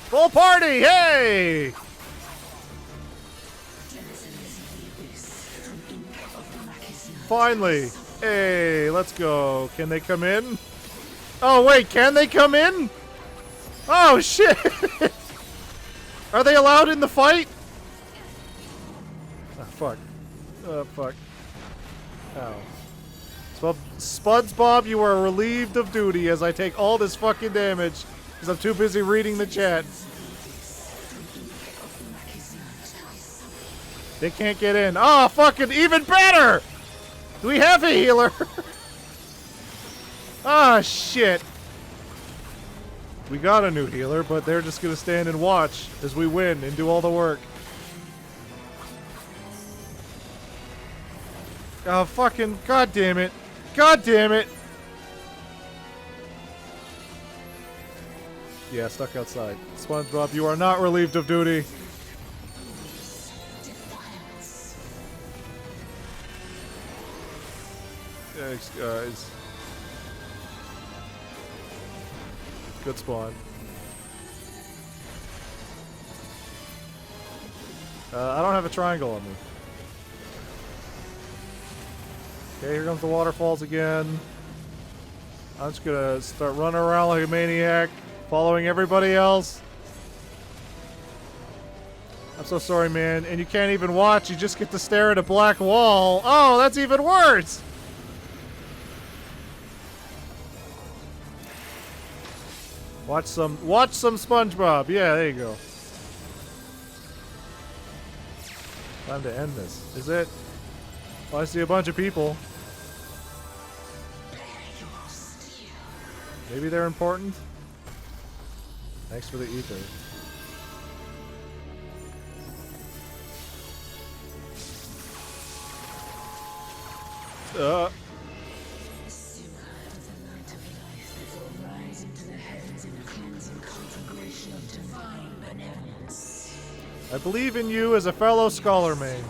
Full party! Hey! Finally! Hey, let's go. Can they come in? Oh, wait, can they come in? Oh, shit! Are they allowed in the fight? Oh, fuck. Oh, fuck. Ow. Spuds Bob, you are relieved of duty as I take all this fucking damage because I'm too busy reading the chat. They can't get in. Oh, fucking even better! Do we have a healer? Ah, shit. We got a new healer, but they're just gonna stand and watch as we win and do all the work. Oh, fucking, god damn it. God damn it! Yeah, stuck outside. SpongeBob, you are not relieved of duty. Thanks, guys. Good spawn. I don't have a triangle on me. Okay, here comes the waterfalls again. I'm just gonna start running around like a maniac, following everybody else. I'm so sorry, man. And you can't even watch, you just get to stare at a black wall. Oh, that's even worse! Watch some SpongeBob. Yeah, there you go. Time to end this. Is it? Oh, I see a bunch of people. Maybe they're important? Thanks for the ether. I believe in you as a fellow scholar main.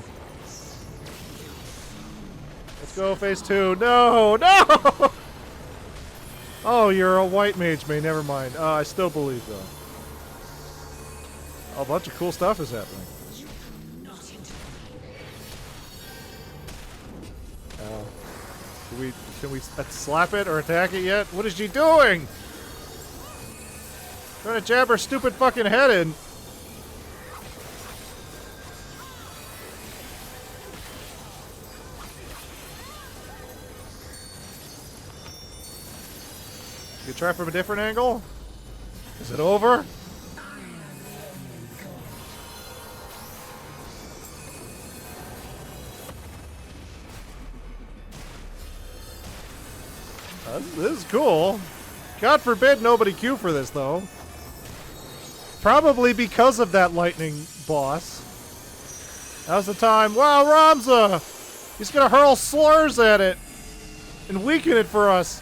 Let's go, phase 2. No! No! Oh, you're a white mage main. Never mind. I still believe, though. A bunch of cool stuff is happening. Can we slap it or attack it yet? What is she doing? Trying to jab her stupid fucking head in. You try from a different angle? Is it over? This is cool. God forbid nobody queue for this, though. Probably because of that lightning boss. Now's the time. Wow, Ramza! He's gonna hurl slurs at it and weaken it for us.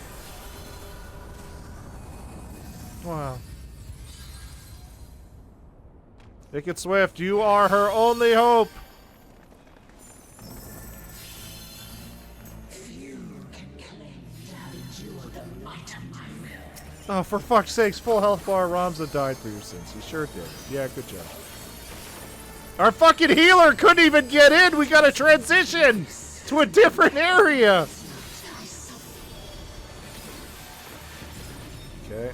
Wow. Make it swift. You are her only hope. Oh, for fuck's sakes, full health bar. Ramza died for your sins. He sure did. Yeah, good job. Our fucking healer couldn't even get in. We gotta transition to a different area. Okay.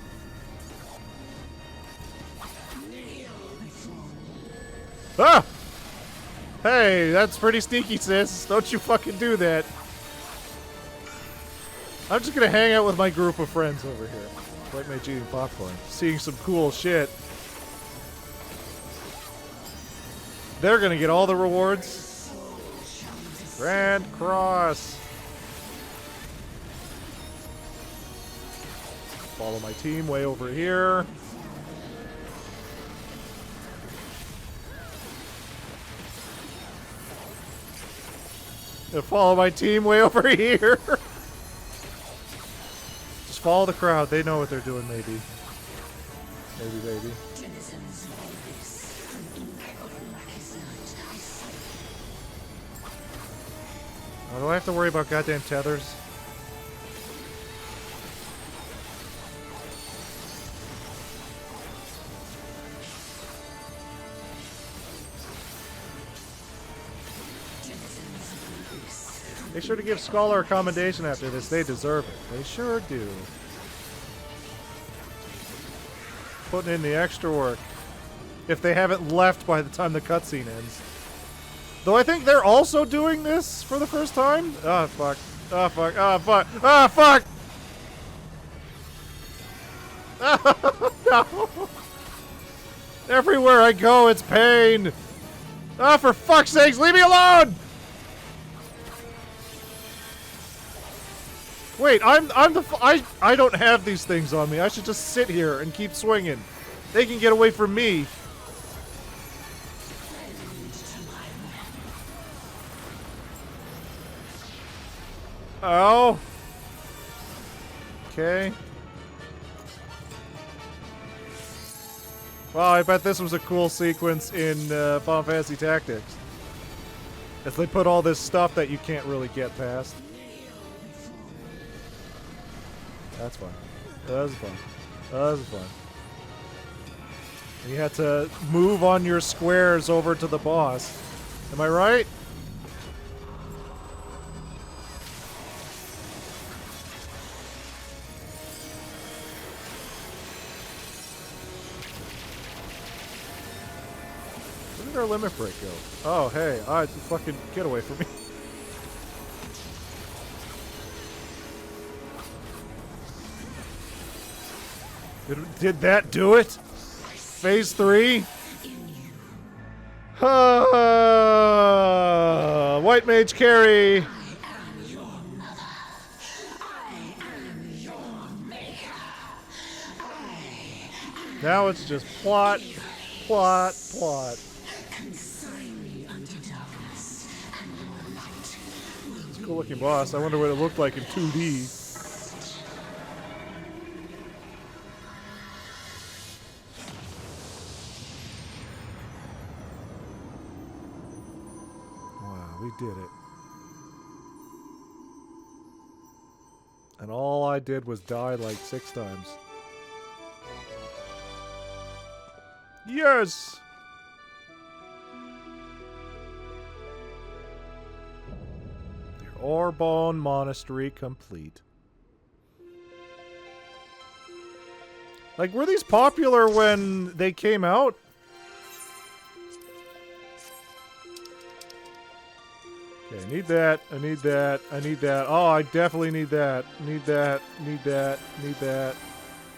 Ah! Hey, that's pretty sneaky, sis. Don't you fucking do that. I'm just gonna hang out with my group of friends over here. White mage eating popcorn. Seeing some cool shit. They're gonna get all the rewards. Grand Cross. Follow my team way over here. Follow my team way over here. Just follow the crowd. They know what they're doing, maybe. Maybe. Oh, do I have to worry about goddamn tethers? Make sure to give Scholar a commendation after this. They deserve it. They sure do. Putting in the extra work. If they haven't left by the time the cutscene ends. Though I think they're also doing this for the first time. Oh, fuck. Oh, fuck. Oh, fuck. Oh, fuck! Oh, no! Everywhere I go, it's pain! Ah, oh, for fuck's sakes, leave me alone! Wait, I don't have these things on me. I should just sit here and keep swinging. They can get away from me. Oh. Okay. Wow, I bet this was a cool sequence in Final Fantasy Tactics. As they put all this stuff that you can't really get past. That's fun. That was fun. That was fun. You had to move on your squares over to the boss. Am I right? Where did our limit break go? Oh, hey. Fucking get away from me. Did that do it? Phase 3? White Mage carry! Now it's just plot, plot, plot. It's a cool looking boss. I wonder what it looked like in 2D. We did it. And all I did was die like 6 times. Yes! The Orbon Monastery complete. Like, were these popular when they came out? Okay, I need that, I need that, I need that. Oh, I definitely need that. Need that, need that, need that.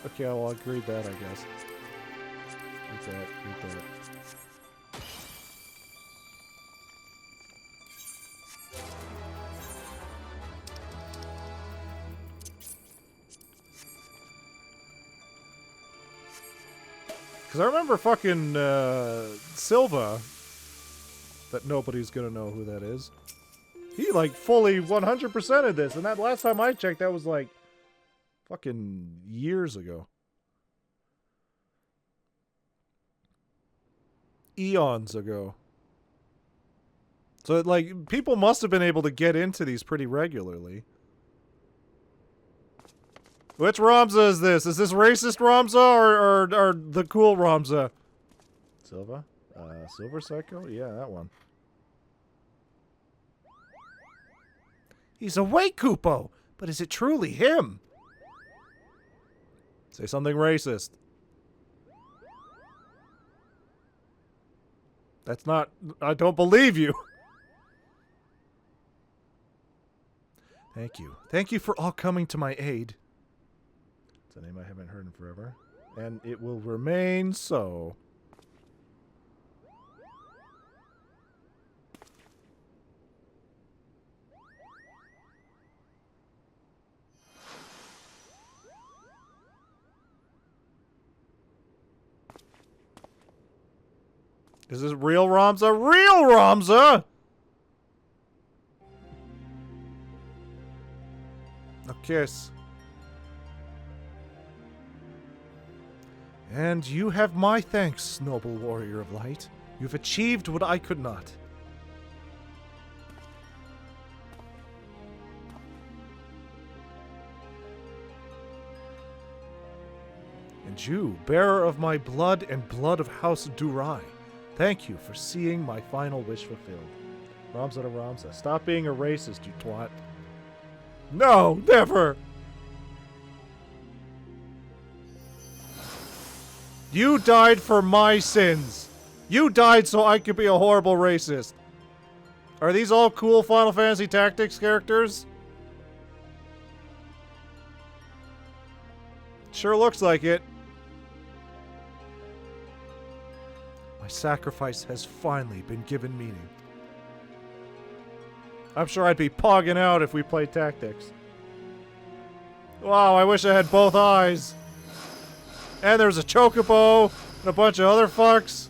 Okay, well, I'll agree that, I guess. Need that, need that. Because I remember fucking Silva, that nobody's gonna know who that is. He, like, fully 100%ed this, and that last time I checked, that was, like, fucking years ago. Eons ago. So, like, people must have been able to get into these pretty regularly. Which Ramza is this? Is this racist Ramza or the cool Ramza? Silva? Silver Psycho? Yeah, that one. He's awake, Kupo! But is it truly him? Say something racist. That's not... I don't believe you! Thank you. Thank you for all coming to my aid. It's a name I haven't heard in forever. And it will remain so. Is this real Ramza? Real Ramza! A kiss. And you have my thanks, noble warrior of light. You've achieved what I could not. And you, bearer of my blood and blood of House Durai, thank you for seeing my final wish fulfilled. Ramza to Ramza. Stop being a racist, you twat. No, never! You died for my sins. You died so I could be a horrible racist. Are these all cool Final Fantasy Tactics characters? Sure looks like it. My sacrifice has finally been given meaning. I'm sure I'd be pogging out if we played Tactics. Wow, I wish I had both eyes. And there's a chocobo and a bunch of other fucks.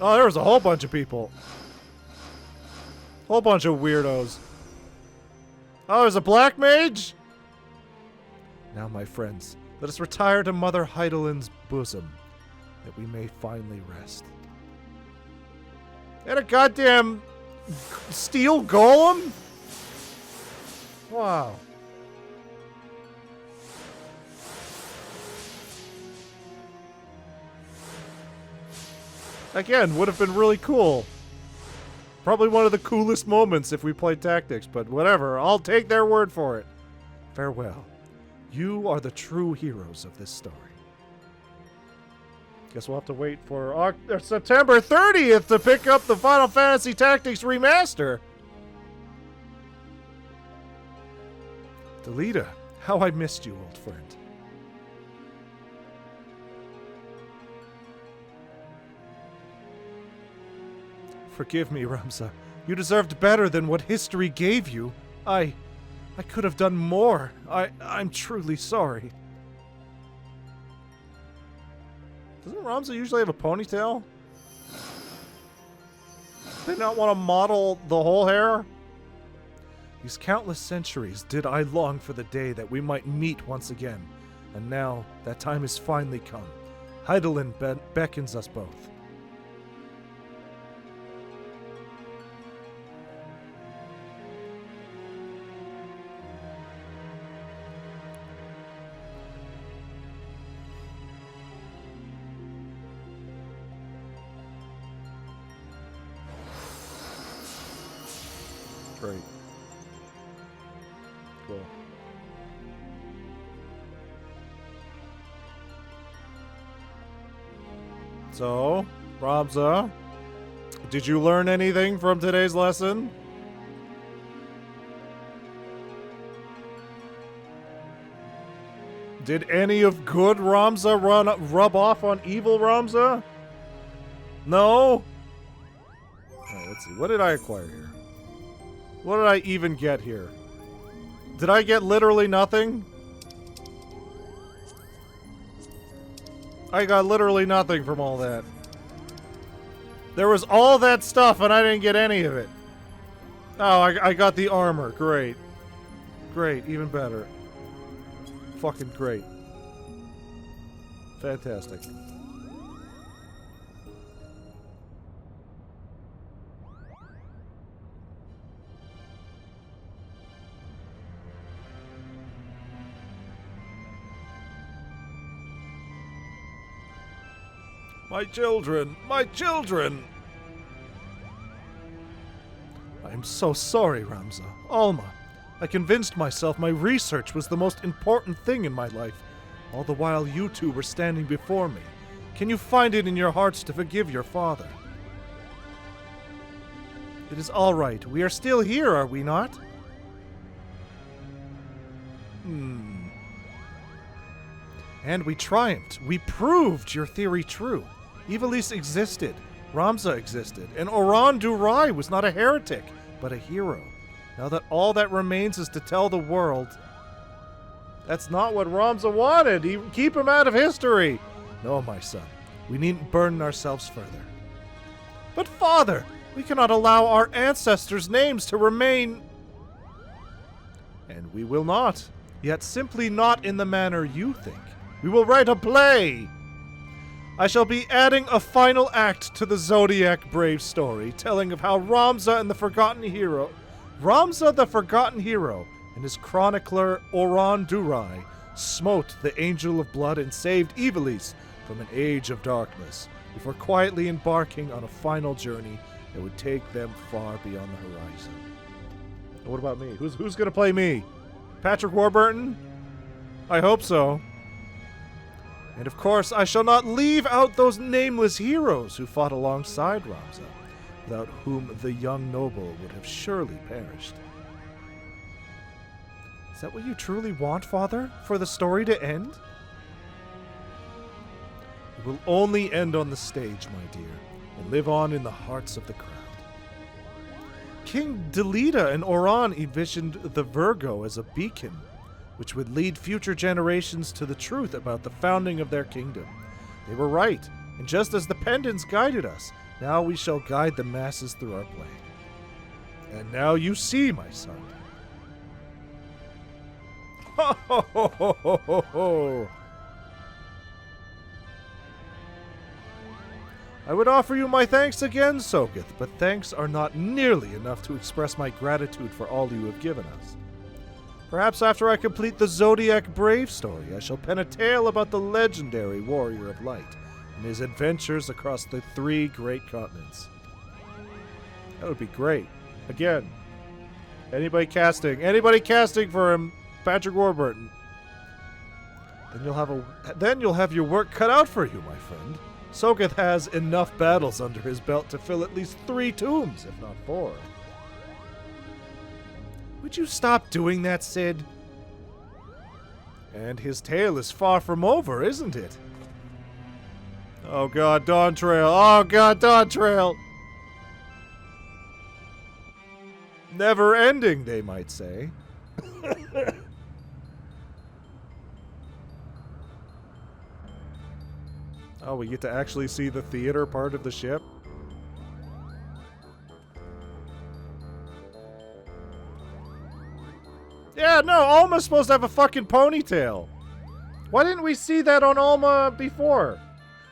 Oh, there was a whole bunch of people. Whole bunch of weirdos. Oh, there's a black mage? Now, my friends, let us retire to Mother Heidelin's bosom, that we may finally rest. And a goddamn steel golem? Wow. Again, would have been really cool. Probably one of the coolest moments if we played Tactics, but whatever. I'll take their word for it. Farewell. You are the true heroes of this story. Guess we'll have to wait for September 30th to pick up the Final Fantasy Tactics Remaster. Delita, how I missed you, old friend. Forgive me, Ramza. You deserved better than what history gave you. I could have done more. I'm truly sorry. Doesn't Ramza usually have a ponytail? Did they not want to model the whole hair? These countless centuries did I long for the day that we might meet once again. And now, that time has finally come. Heidelin beckons us both. Great. Cool. So, Ramza, did you learn anything from today's lesson? Did any of good Ramza rub off on evil Ramza? No? Alright, let's see. What did I acquire here? What did I even get here? Did I get literally nothing? I got literally nothing from all that. There was all that stuff and I didn't get any of it. Oh, I got the armor. Great. Great. Even better. Fucking great. Fantastic. My children! My children! I am so sorry, Ramza. Alma, I convinced myself my research was the most important thing in my life, all the while you two were standing before me. Can you find it in your hearts to forgive your father? It is all right. We are still here, are we not? And we triumphed. We proved your theory true. Ivalice existed, Ramza existed, and Oran Durai was not a heretic, but a hero. Now that all that remains is to tell the world... That's not what Ramza wanted! Keep him out of history! No, my son. We needn't burden ourselves further. But father! We cannot allow our ancestors' names to remain... And we will not. Yet simply not in the manner you think. We will write a play! I shall be adding a final act to the Zodiac Brave story, telling of how Ramza the Forgotten Hero, and his chronicler Oran Durai smote the Angel of Blood and saved Ivalice from an age of darkness, before quietly embarking on a final journey that would take them far beyond the horizon. And what about me? Who's gonna play me? Patrick Warburton? I hope so. And of course, I shall not leave out those nameless heroes who fought alongside Ramza, without whom the young noble would have surely perished. Is that what you truly want, Father? For the story to end? It will only end on the stage, my dear, and live on in the hearts of the crowd. King Delita and Oran envisioned the Virgo as a beacon, which would lead future generations to the truth about the founding of their kingdom. They were right, and just as the pendants guided us, now we shall guide the masses through our plan. And now you see, my son. Ho ho ho ho ho ho ho! I would offer you my thanks again, Sogeth, but thanks are not nearly enough to express my gratitude for all you have given us. Perhaps after I complete the Zodiac Brave story, I shall pen a tale about the legendary Warrior of Light and his adventures across the 3 great continents. That would be great. Again, anybody casting for him, Patrick Warburton. Then you'll have your work cut out for you, my friend. Sogeth has enough battles under his belt to fill at least 3 tombs, if not 4. Would you stop doing that, Sid? And his tale is far from over, isn't it? Oh god, Dawn Trail. Oh god, Dawn Trail. Never ending, they might say. Oh, we get to actually see the theater part of the ship? Yeah, no, Alma's supposed to have a fucking ponytail. Why didn't we see that on Alma before?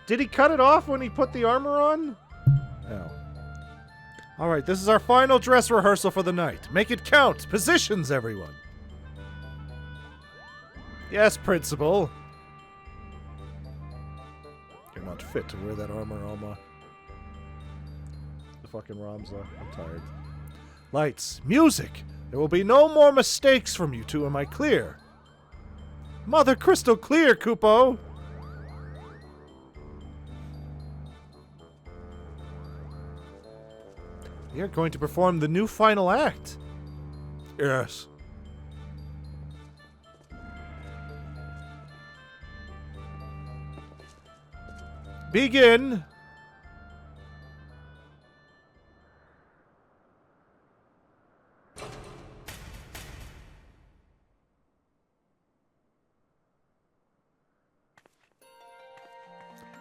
Did he cut it off when he put the armor on? No. Alright, this is our final dress rehearsal for the night. Make it count. Positions, everyone. Yes, Principal. You're not fit to wear that armor, Alma. The fucking Ramza. I'm tired. Lights. Music! There will be no more mistakes from you two, am I clear? Mother crystal clear, Kupo! We are going to perform the new final act. Yes. Begin!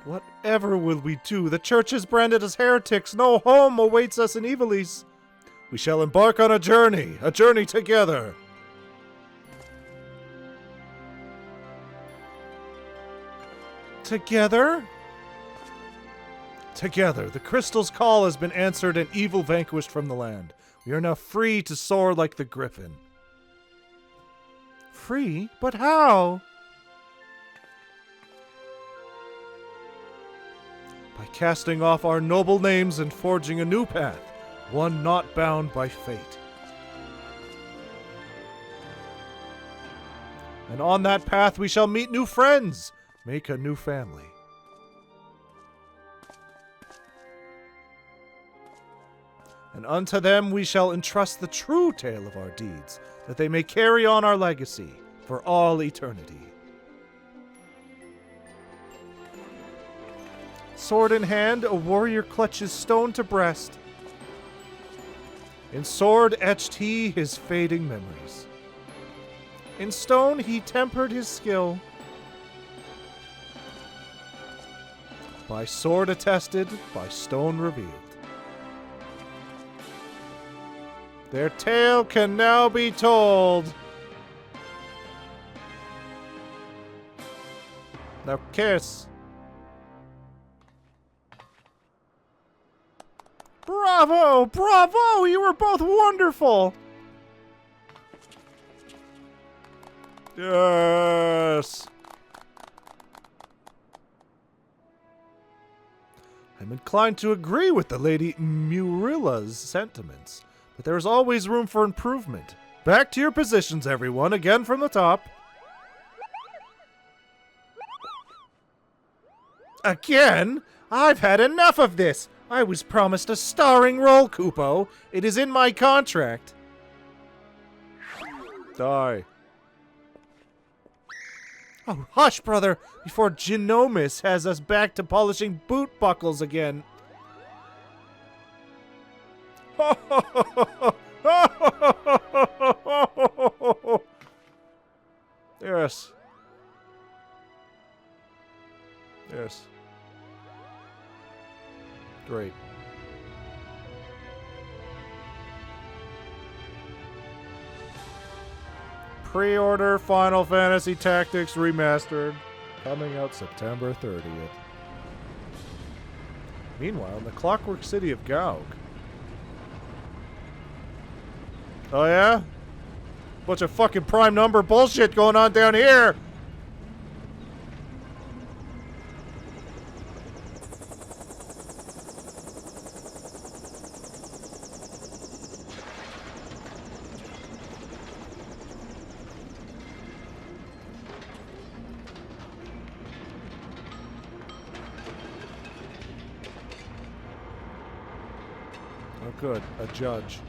Whatever will we do? The church has branded us heretics. No home awaits us in Ivalice. We shall embark on a journey together. Together? Together. The crystal's call has been answered and evil vanquished from the land. We are now free to soar like the griffin. Free? But how? By casting off our noble names and forging a new path, one not bound by fate. And on that path we shall meet new friends, make a new family. And unto them we shall entrust the true tale of our deeds, that they may carry on our legacy for all eternity. Sword in hand, a warrior clutches stone to breast. In sword etched he his fading memories. In stone he tempered his skill. By sword attested, by stone revealed. Their tale can now be told. Now kiss. Bravo! Bravo! You were both wonderful! Yes! I'm inclined to agree with the Lady Murilla's sentiments, but there is always room for improvement. Back to your positions, everyone, again from the top. Again? I've had enough of this! I was promised a starring role, Kupo. It is in my contract. Die. Oh, hush, brother, before Genomus has us back to polishing boot buckles again. Yes. Yes. Great. Pre-order Final Fantasy Tactics Remastered, coming out September 30th. Meanwhile, in the Clockwork City of Gaug. Oh yeah? Bunch of fucking prime number bullshit going on down here! Oh good, a judge.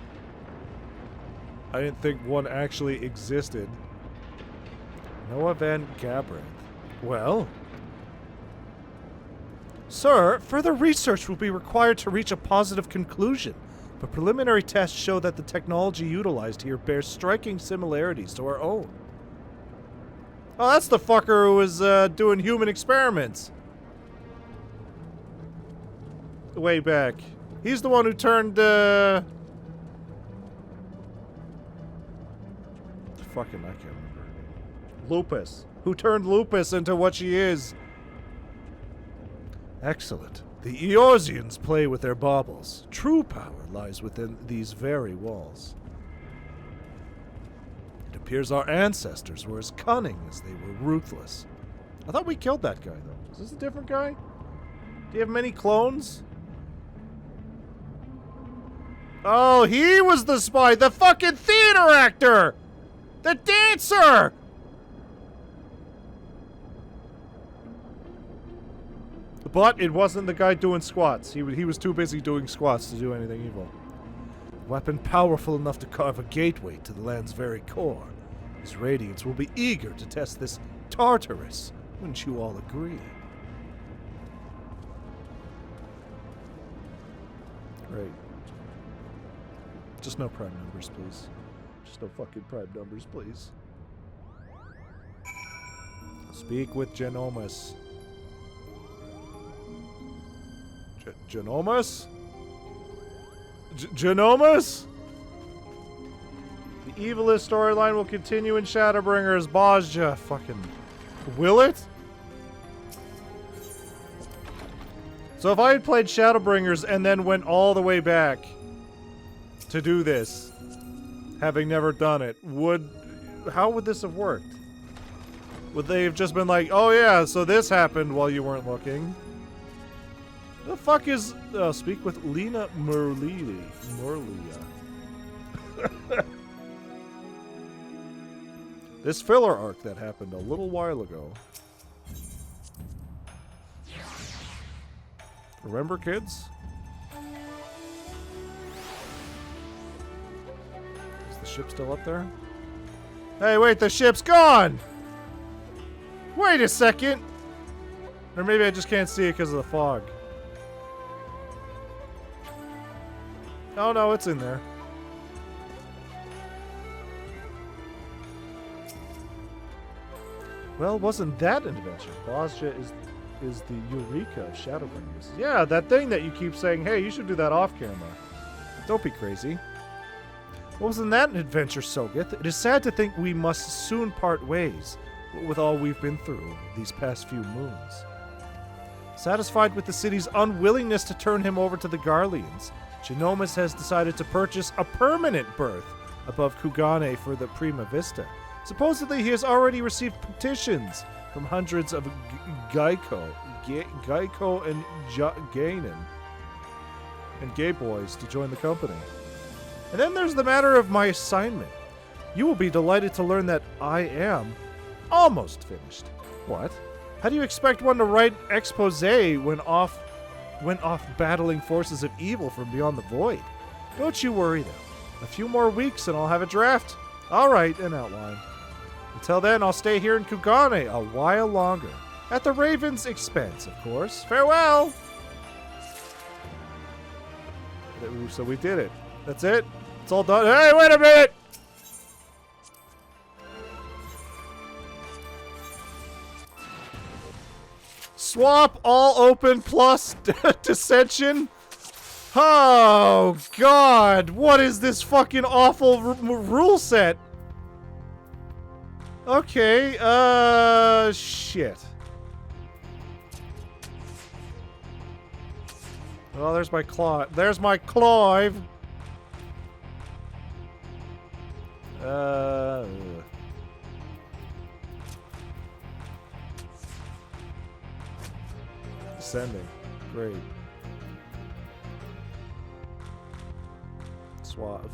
I didn't think one actually existed. Noah Van Gabrath. Well? Sir, further research will be required to reach a positive conclusion, but preliminary tests show that the technology utilized here bears striking similarities to our own. Oh, that's the fucker who was doing human experiments. Way back. He's the one who turned, fucking, I can't remember her name. Lupus. Who turned Lupus into what she is. Excellent. The Eorzeans play with their baubles. True power lies within these very walls. It appears our ancestors were as cunning as they were ruthless. I thought we killed that guy, though. Is this a different guy? Do you have many clones? Oh, he was the spy! The fucking theater actor! The dancer! But it wasn't the guy doing squats. He was too busy doing squats to do anything evil. Weapon powerful enough to carve a gateway to the land's very core. His radiance will be eager to test this Tartarus. Wouldn't you all agree? Great. Just no prime numbers, please. Just no fucking prime numbers, please. Speak with Genomus. Genomus? Genomus? The Ivalice storyline will continue in Shadowbringers. Bozja. Fucking... Will it? So if I had played Shadowbringers and then went all the way back to do this, having never done it, how would this have worked? Would they have just been like, oh yeah, so this happened while you weren't looking? The fuck is... speak with Lena Merlia. This filler arc that happened a little while ago. Remember, kids? Is the ship still up there? Hey, wait, the ship's gone! Wait a second! Or maybe I just can't see it because of the fog. Oh no, it's in there. Well, wasn't that an adventure? Bozja is the Eureka of Shadowbringers. Yeah, that thing that you keep saying, hey, you should do that off camera. Don't be crazy. Wasn't that an adventure, Sogeth? It is sad to think we must soon part ways with all we've been through these past few moons. Satisfied with the city's unwillingness to turn him over to the Garleans, Genomus has decided to purchase a permanent berth above Kugane for the Prima Vista. Supposedly, he has already received petitions from hundreds of Geico and Gainen and gay boys to join the company. And then there's the matter of my assignment. You will be delighted to learn that I am almost finished. What? How do you expect one to write expose when off battling forces of evil from beyond the void? Don't you worry, though. A few more weeks and I'll have a draft. All right, an outline. Until then, I'll stay here in Kugane a while longer. At the Raven's expense, of course. Farewell! So we did it. That's it? It's all done. Hey, wait a minute! Swap all open plus dissension? Oh, God! What is this fucking awful rule set? Okay, shit. Oh, there's my Clive. There's my Clive! Descending. Great. Swap.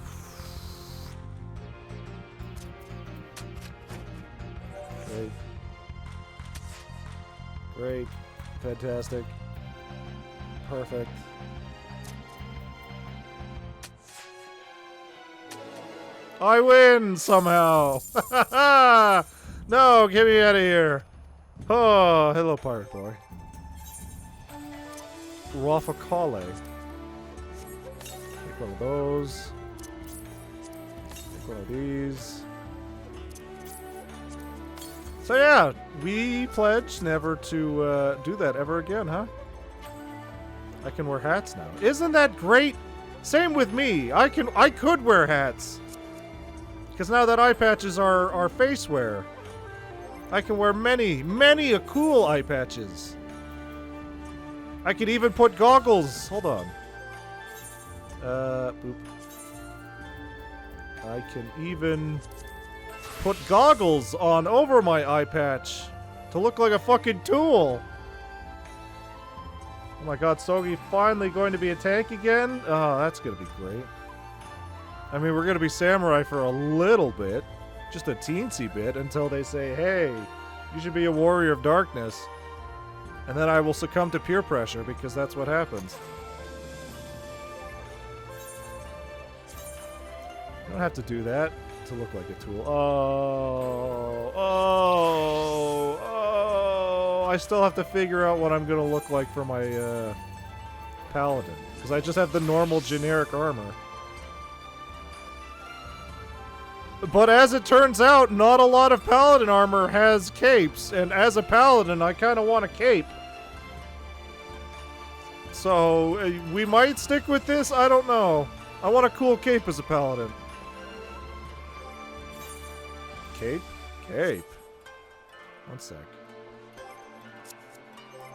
Great. Great. Fantastic. Perfect. I win somehow! No, get me out of here! Oh, hello, pirate boy. Rafakale. Take one of those. Take one of these. So yeah, we pledge never to do that ever again, huh? I can wear hats now. Isn't that great? Same with me. I could wear hats. Because now that eye patches are face wear. I can wear many a cool eye patches. I could even put goggles. Hold on. Boop. I can even put goggles on over my eye patch to look like a fucking tool. Oh my god, Sogi finally going to be a tank again? Oh, that's gonna be great. I mean, we're gonna be samurai for a little bit. Just a teensy bit until they say, hey, you should be a warrior of darkness. And then I will succumb to peer pressure because that's what happens. I don't have to do that to look like a tool. Oh, I still have to figure out what I'm going to look like for my paladin. Because I just have the normal generic armor. But as it turns out, not a lot of paladin armor has capes. And as a paladin, I kind of want a cape. So, we might stick with this? I don't know. I want a cool cape as a paladin. Cape? Cape. One sec.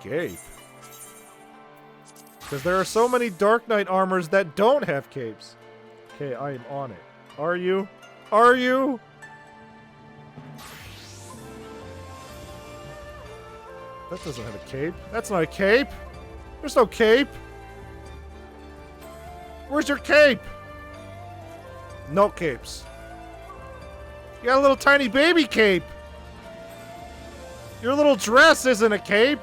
Cape. Because there are so many Dark Knight armors that don't have capes. Okay, I am on it. Are you? Are you? That doesn't have a cape. That's not a cape. There's no cape. Where's your cape? No capes. You got a little tiny baby cape. Your little dress isn't a cape.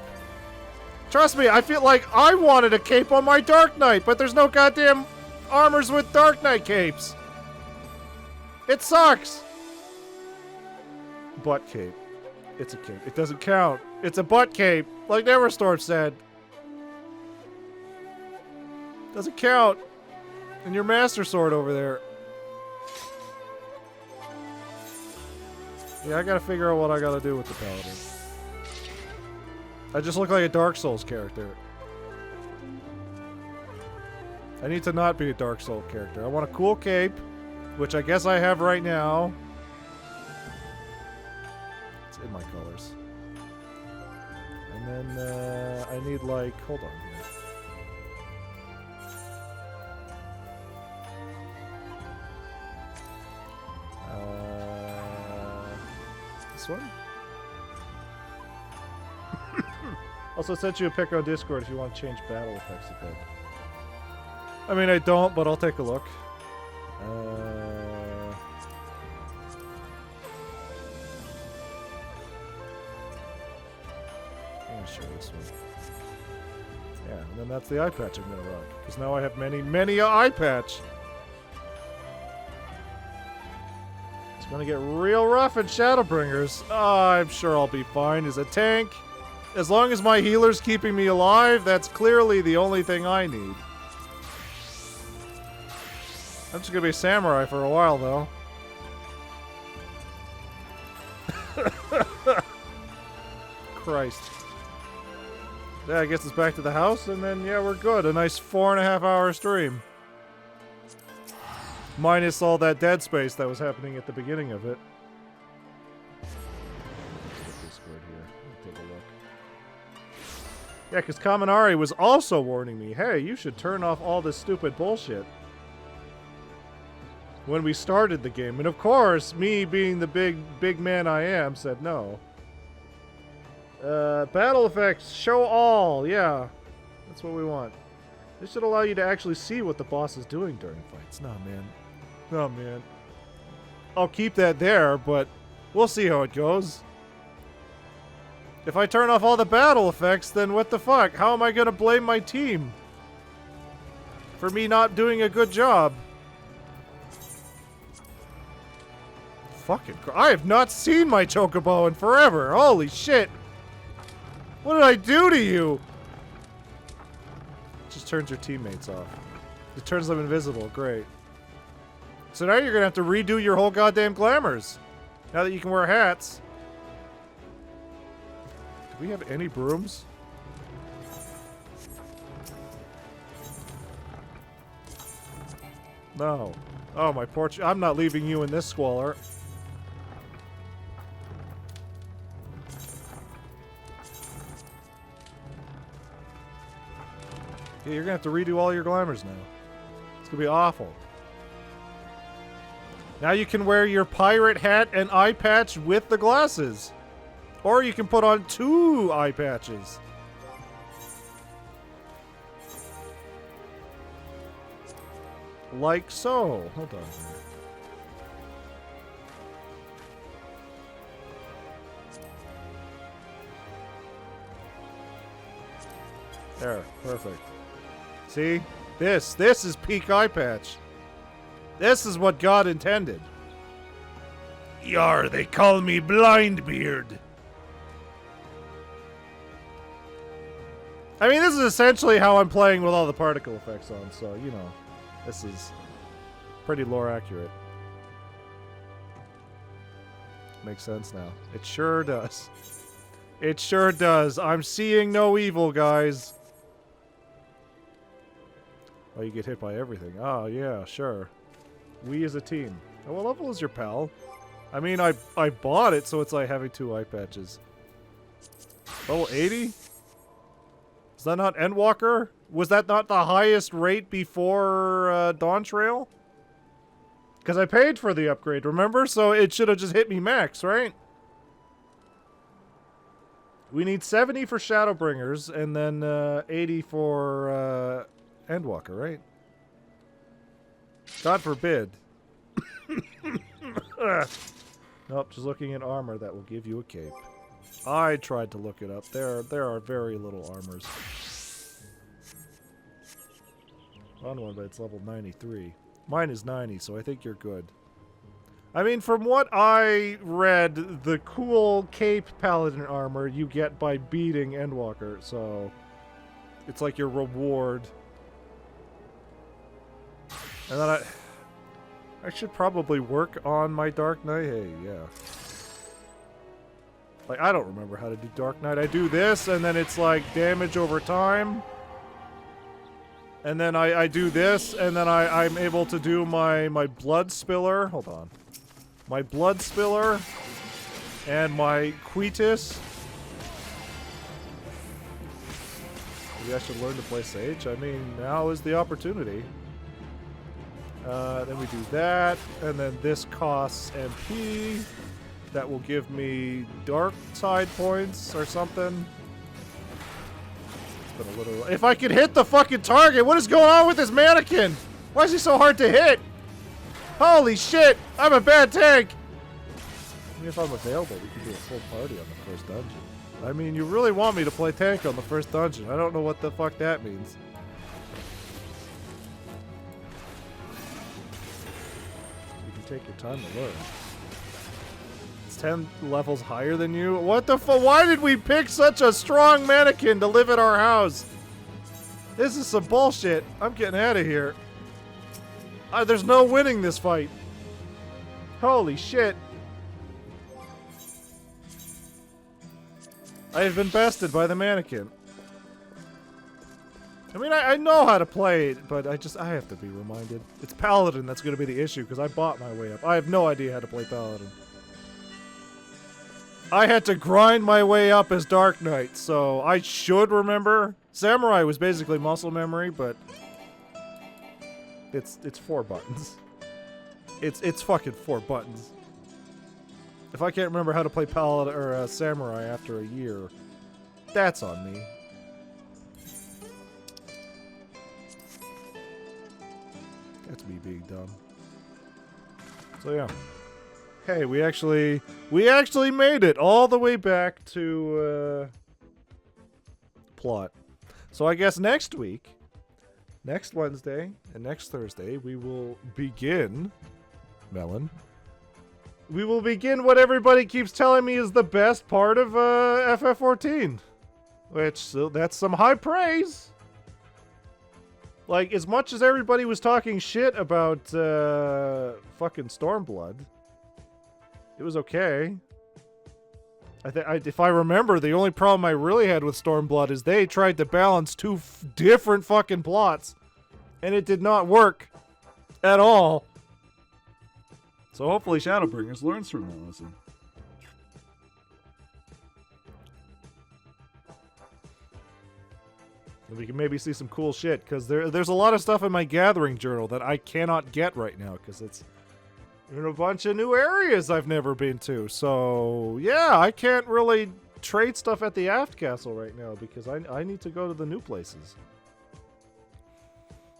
Trust me, I feel like I wanted a cape on my Dark Knight, but there's no goddamn armors with Dark Knight capes. It sucks. Butt cape. It's a cape. It doesn't count. It's a butt cape, like Neverstorm said. Doesn't count. And your Master Sword over there. Yeah, I gotta figure out what I gotta do with the Paladin. I just look like a Dark Souls character. I need to not be a Dark Souls character. I want a cool cape, which I guess I have right now. It's in my colors. And then, I need like, hold on here. one. Also sent you a pic on Discord if you want to change battle effects a bit. I mean, I don't, but I'll take a look. I'll show this one. Yeah, and then that's the eye patch I'm gonna rock. Because now I have many a eye patch. It's gonna get real rough in Shadowbringers. I'm sure I'll be fine as a tank. As long as my healer's keeping me alive, that's clearly the only thing I need. I'm just gonna be a samurai for a while, though. Christ. Yeah, I guess it's back to the house, and then, yeah, we're good. A nice 4.5-hour stream. Minus all that dead space that was happening at the beginning of it. Discord here. Take a look. Yeah, because Kaminari was also warning me, hey, you should turn off all this stupid bullshit. When we started the game. And of course, me being the big man I am, said no. Battle effects, show all, yeah. That's what we want. This should allow you to actually see what the boss is doing during fights. Nah, man. Nah, man. I'll keep that there, but we'll see how it goes. If I turn off all the battle effects, then what the fuck? How am I gonna blame my team for me not doing a good job? Fucking I have not seen my Chocobo in forever. Holy shit. What did I do to you? Just turns your teammates off. It turns them invisible. Great. So now you're gonna have to redo your whole goddamn glamours. Now that you can wear hats. Do we have any brooms? No. Oh, my porch. I'm not leaving you in this squalor. Yeah, you're gonna have to redo all your glamours now. It's gonna be awful. Now you can wear your pirate hat and eye patch with the glasses. Or you can put on 2 eye patches. Like so. Hold on. There, perfect. See? This is peak eye patch. This is what God intended. Yar, they call me Blindbeard. I mean, this is essentially how I'm playing with all the particle effects on, so, you know, this is pretty lore accurate. Makes sense now. It sure does. It sure does. I'm seeing no evil, guys. Oh, you get hit by everything. Oh, yeah, sure. We as a team. Oh, what level is your pal? I mean, I bought it, so it's like having 2 eye patches. Level 80? Is that not Endwalker? Was that not the highest rate before Dawn Trail? Because I paid for the upgrade, remember? So it should have just hit me max, right? We need 70 for Shadowbringers, and then 80 for Endwalker, right? God forbid. Nope, just looking at armor that will give you a cape. I tried to look it up. There are very little armors. On one, but it's level 93. Mine is 90, so I think you're good. I mean, from what I read, the cool cape paladin armor you get by beating Endwalker, so it's like your reward. And then I should probably work on my Dark Knight. Hey, yeah. Like, I don't remember how to do Dark Knight. I do this, and then it's like damage over time. And then I do this, and then I'm able to do my Blood Spiller. Hold on. My Blood Spiller and my Quietus. Maybe I should learn to play Sage. I mean, now is the opportunity. Then we do that, and then this costs MP. that will give me dark side points or something. It's been a little... If I could hit the fucking target! What is going on with this mannequin? Why is he so hard to hit? Holy shit! I'm a bad tank! I mean, if I'm available, we can do a full party on the first dungeon. I mean, you really want me to play tank on the first dungeon. I don't know what the fuck that means. You can take your time to learn. It's 10 levels higher than you? What the fuck? Why did we pick such a strong mannequin to live at our house? This is some bullshit. I'm getting out of here. There's no winning this fight. Holy shit. I have been bested by the mannequin. I mean, I know how to play it, but I have to be reminded. It's Paladin that's going to be the issue, because I bought my way up. I have no idea how to play Paladin. I had to grind my way up as Dark Knight, so I should remember. Samurai was basically muscle memory, but it's 4 buttons. It's fucking 4 buttons. If I can't remember how to play Paladin or Samurai after a year, that's on me. That's me being dumb. So yeah. Hey, we actually made it all the way back to plot. So I guess next week, next Wednesday and next Thursday, we will begin Melon. We will begin what everybody keeps telling me is the best part of FF14. Which, so that's some high praise. Like, as much as everybody was talking shit about fucking Stormblood, it was okay. If I remember, the only problem I really had with Stormblood is they tried to balance 2 different fucking plots. And it did not work at all. So hopefully Shadowbringers learns from that lesson. And we can maybe see some cool shit, because there's a lot of stuff in my gathering journal that I cannot get right now, because it's in a bunch of new areas I've never been to. So, yeah, I can't really trade stuff at the Aft Castle right now, because I need to go to the new places.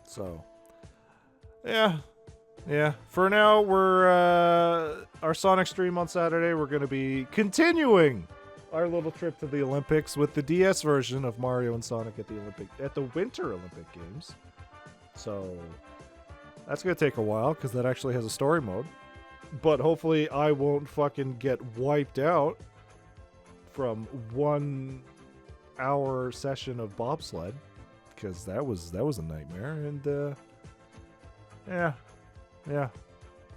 So, yeah. Yeah, for now, we're, our Sonic stream on Saturday, we're going to be continuing our little trip to the Olympics with the DS version of Mario and Sonic at the Winter Olympic Games. So, that's going to take a while, because that actually has a story mode. But hopefully I won't fucking get wiped out from 1 hour session of bobsled, because that was a nightmare, and, yeah. Yeah.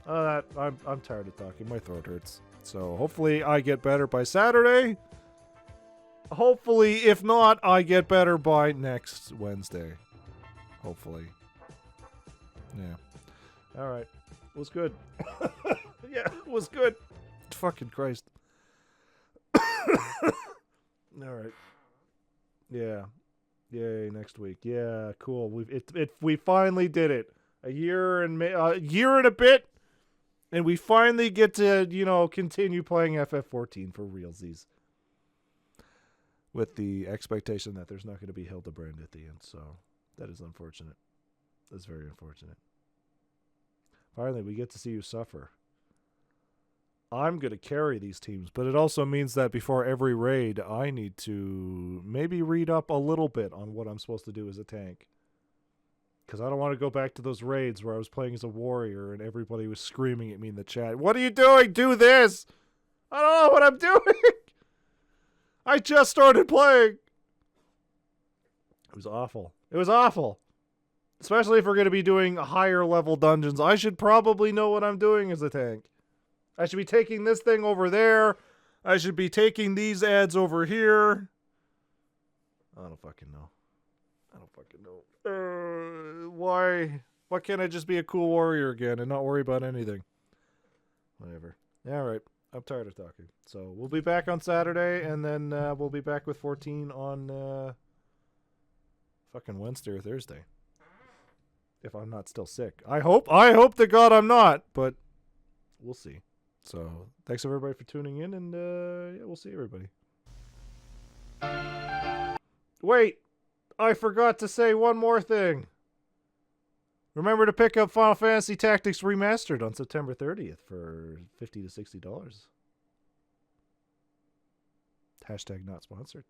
I'm tired of talking. My throat hurts. So hopefully I get better by Saturday. Hopefully, if not, I get better by next Wednesday. Hopefully. Yeah. Alright. It was good. Yeah, it was good. Fucking Christ. Alright. Yeah. Yay, next week. Yeah, cool. We finally did it. A year and a bit, and we finally get to, continue playing FF14 for realsies. With the expectation that there's not going to be Hildebrand at the end, so that is unfortunate. That's very unfortunate. Finally, we get to see you suffer. I'm going to carry these teams, but it also means that before every raid, I need to maybe read up a little bit on what I'm supposed to do as a tank. Because I don't want to go back to those raids where I was playing as a warrior and everybody was screaming at me in the chat. What are you doing? Do this! I don't know what I'm doing! I just started playing! It was awful. It was awful. Especially if we're going to be doing higher level dungeons. I should probably know what I'm doing as a tank. I should be taking this thing over there. I should be taking these ads over here. I don't fucking know. Why can't I just be a cool warrior again and not worry about anything? Whatever. Alright. I'm tired of talking. So, we'll be back on Saturday, and then we'll be back with 14 on fucking Wednesday or Thursday. If I'm not still sick. I hope to God I'm not, but we'll see. So thanks everybody for tuning in, and yeah, we'll see everybody. Wait, I forgot to say one more thing. Remember to pick up Final Fantasy Tactics Remastered on September 30th for $50 to $60. Hashtag not sponsored.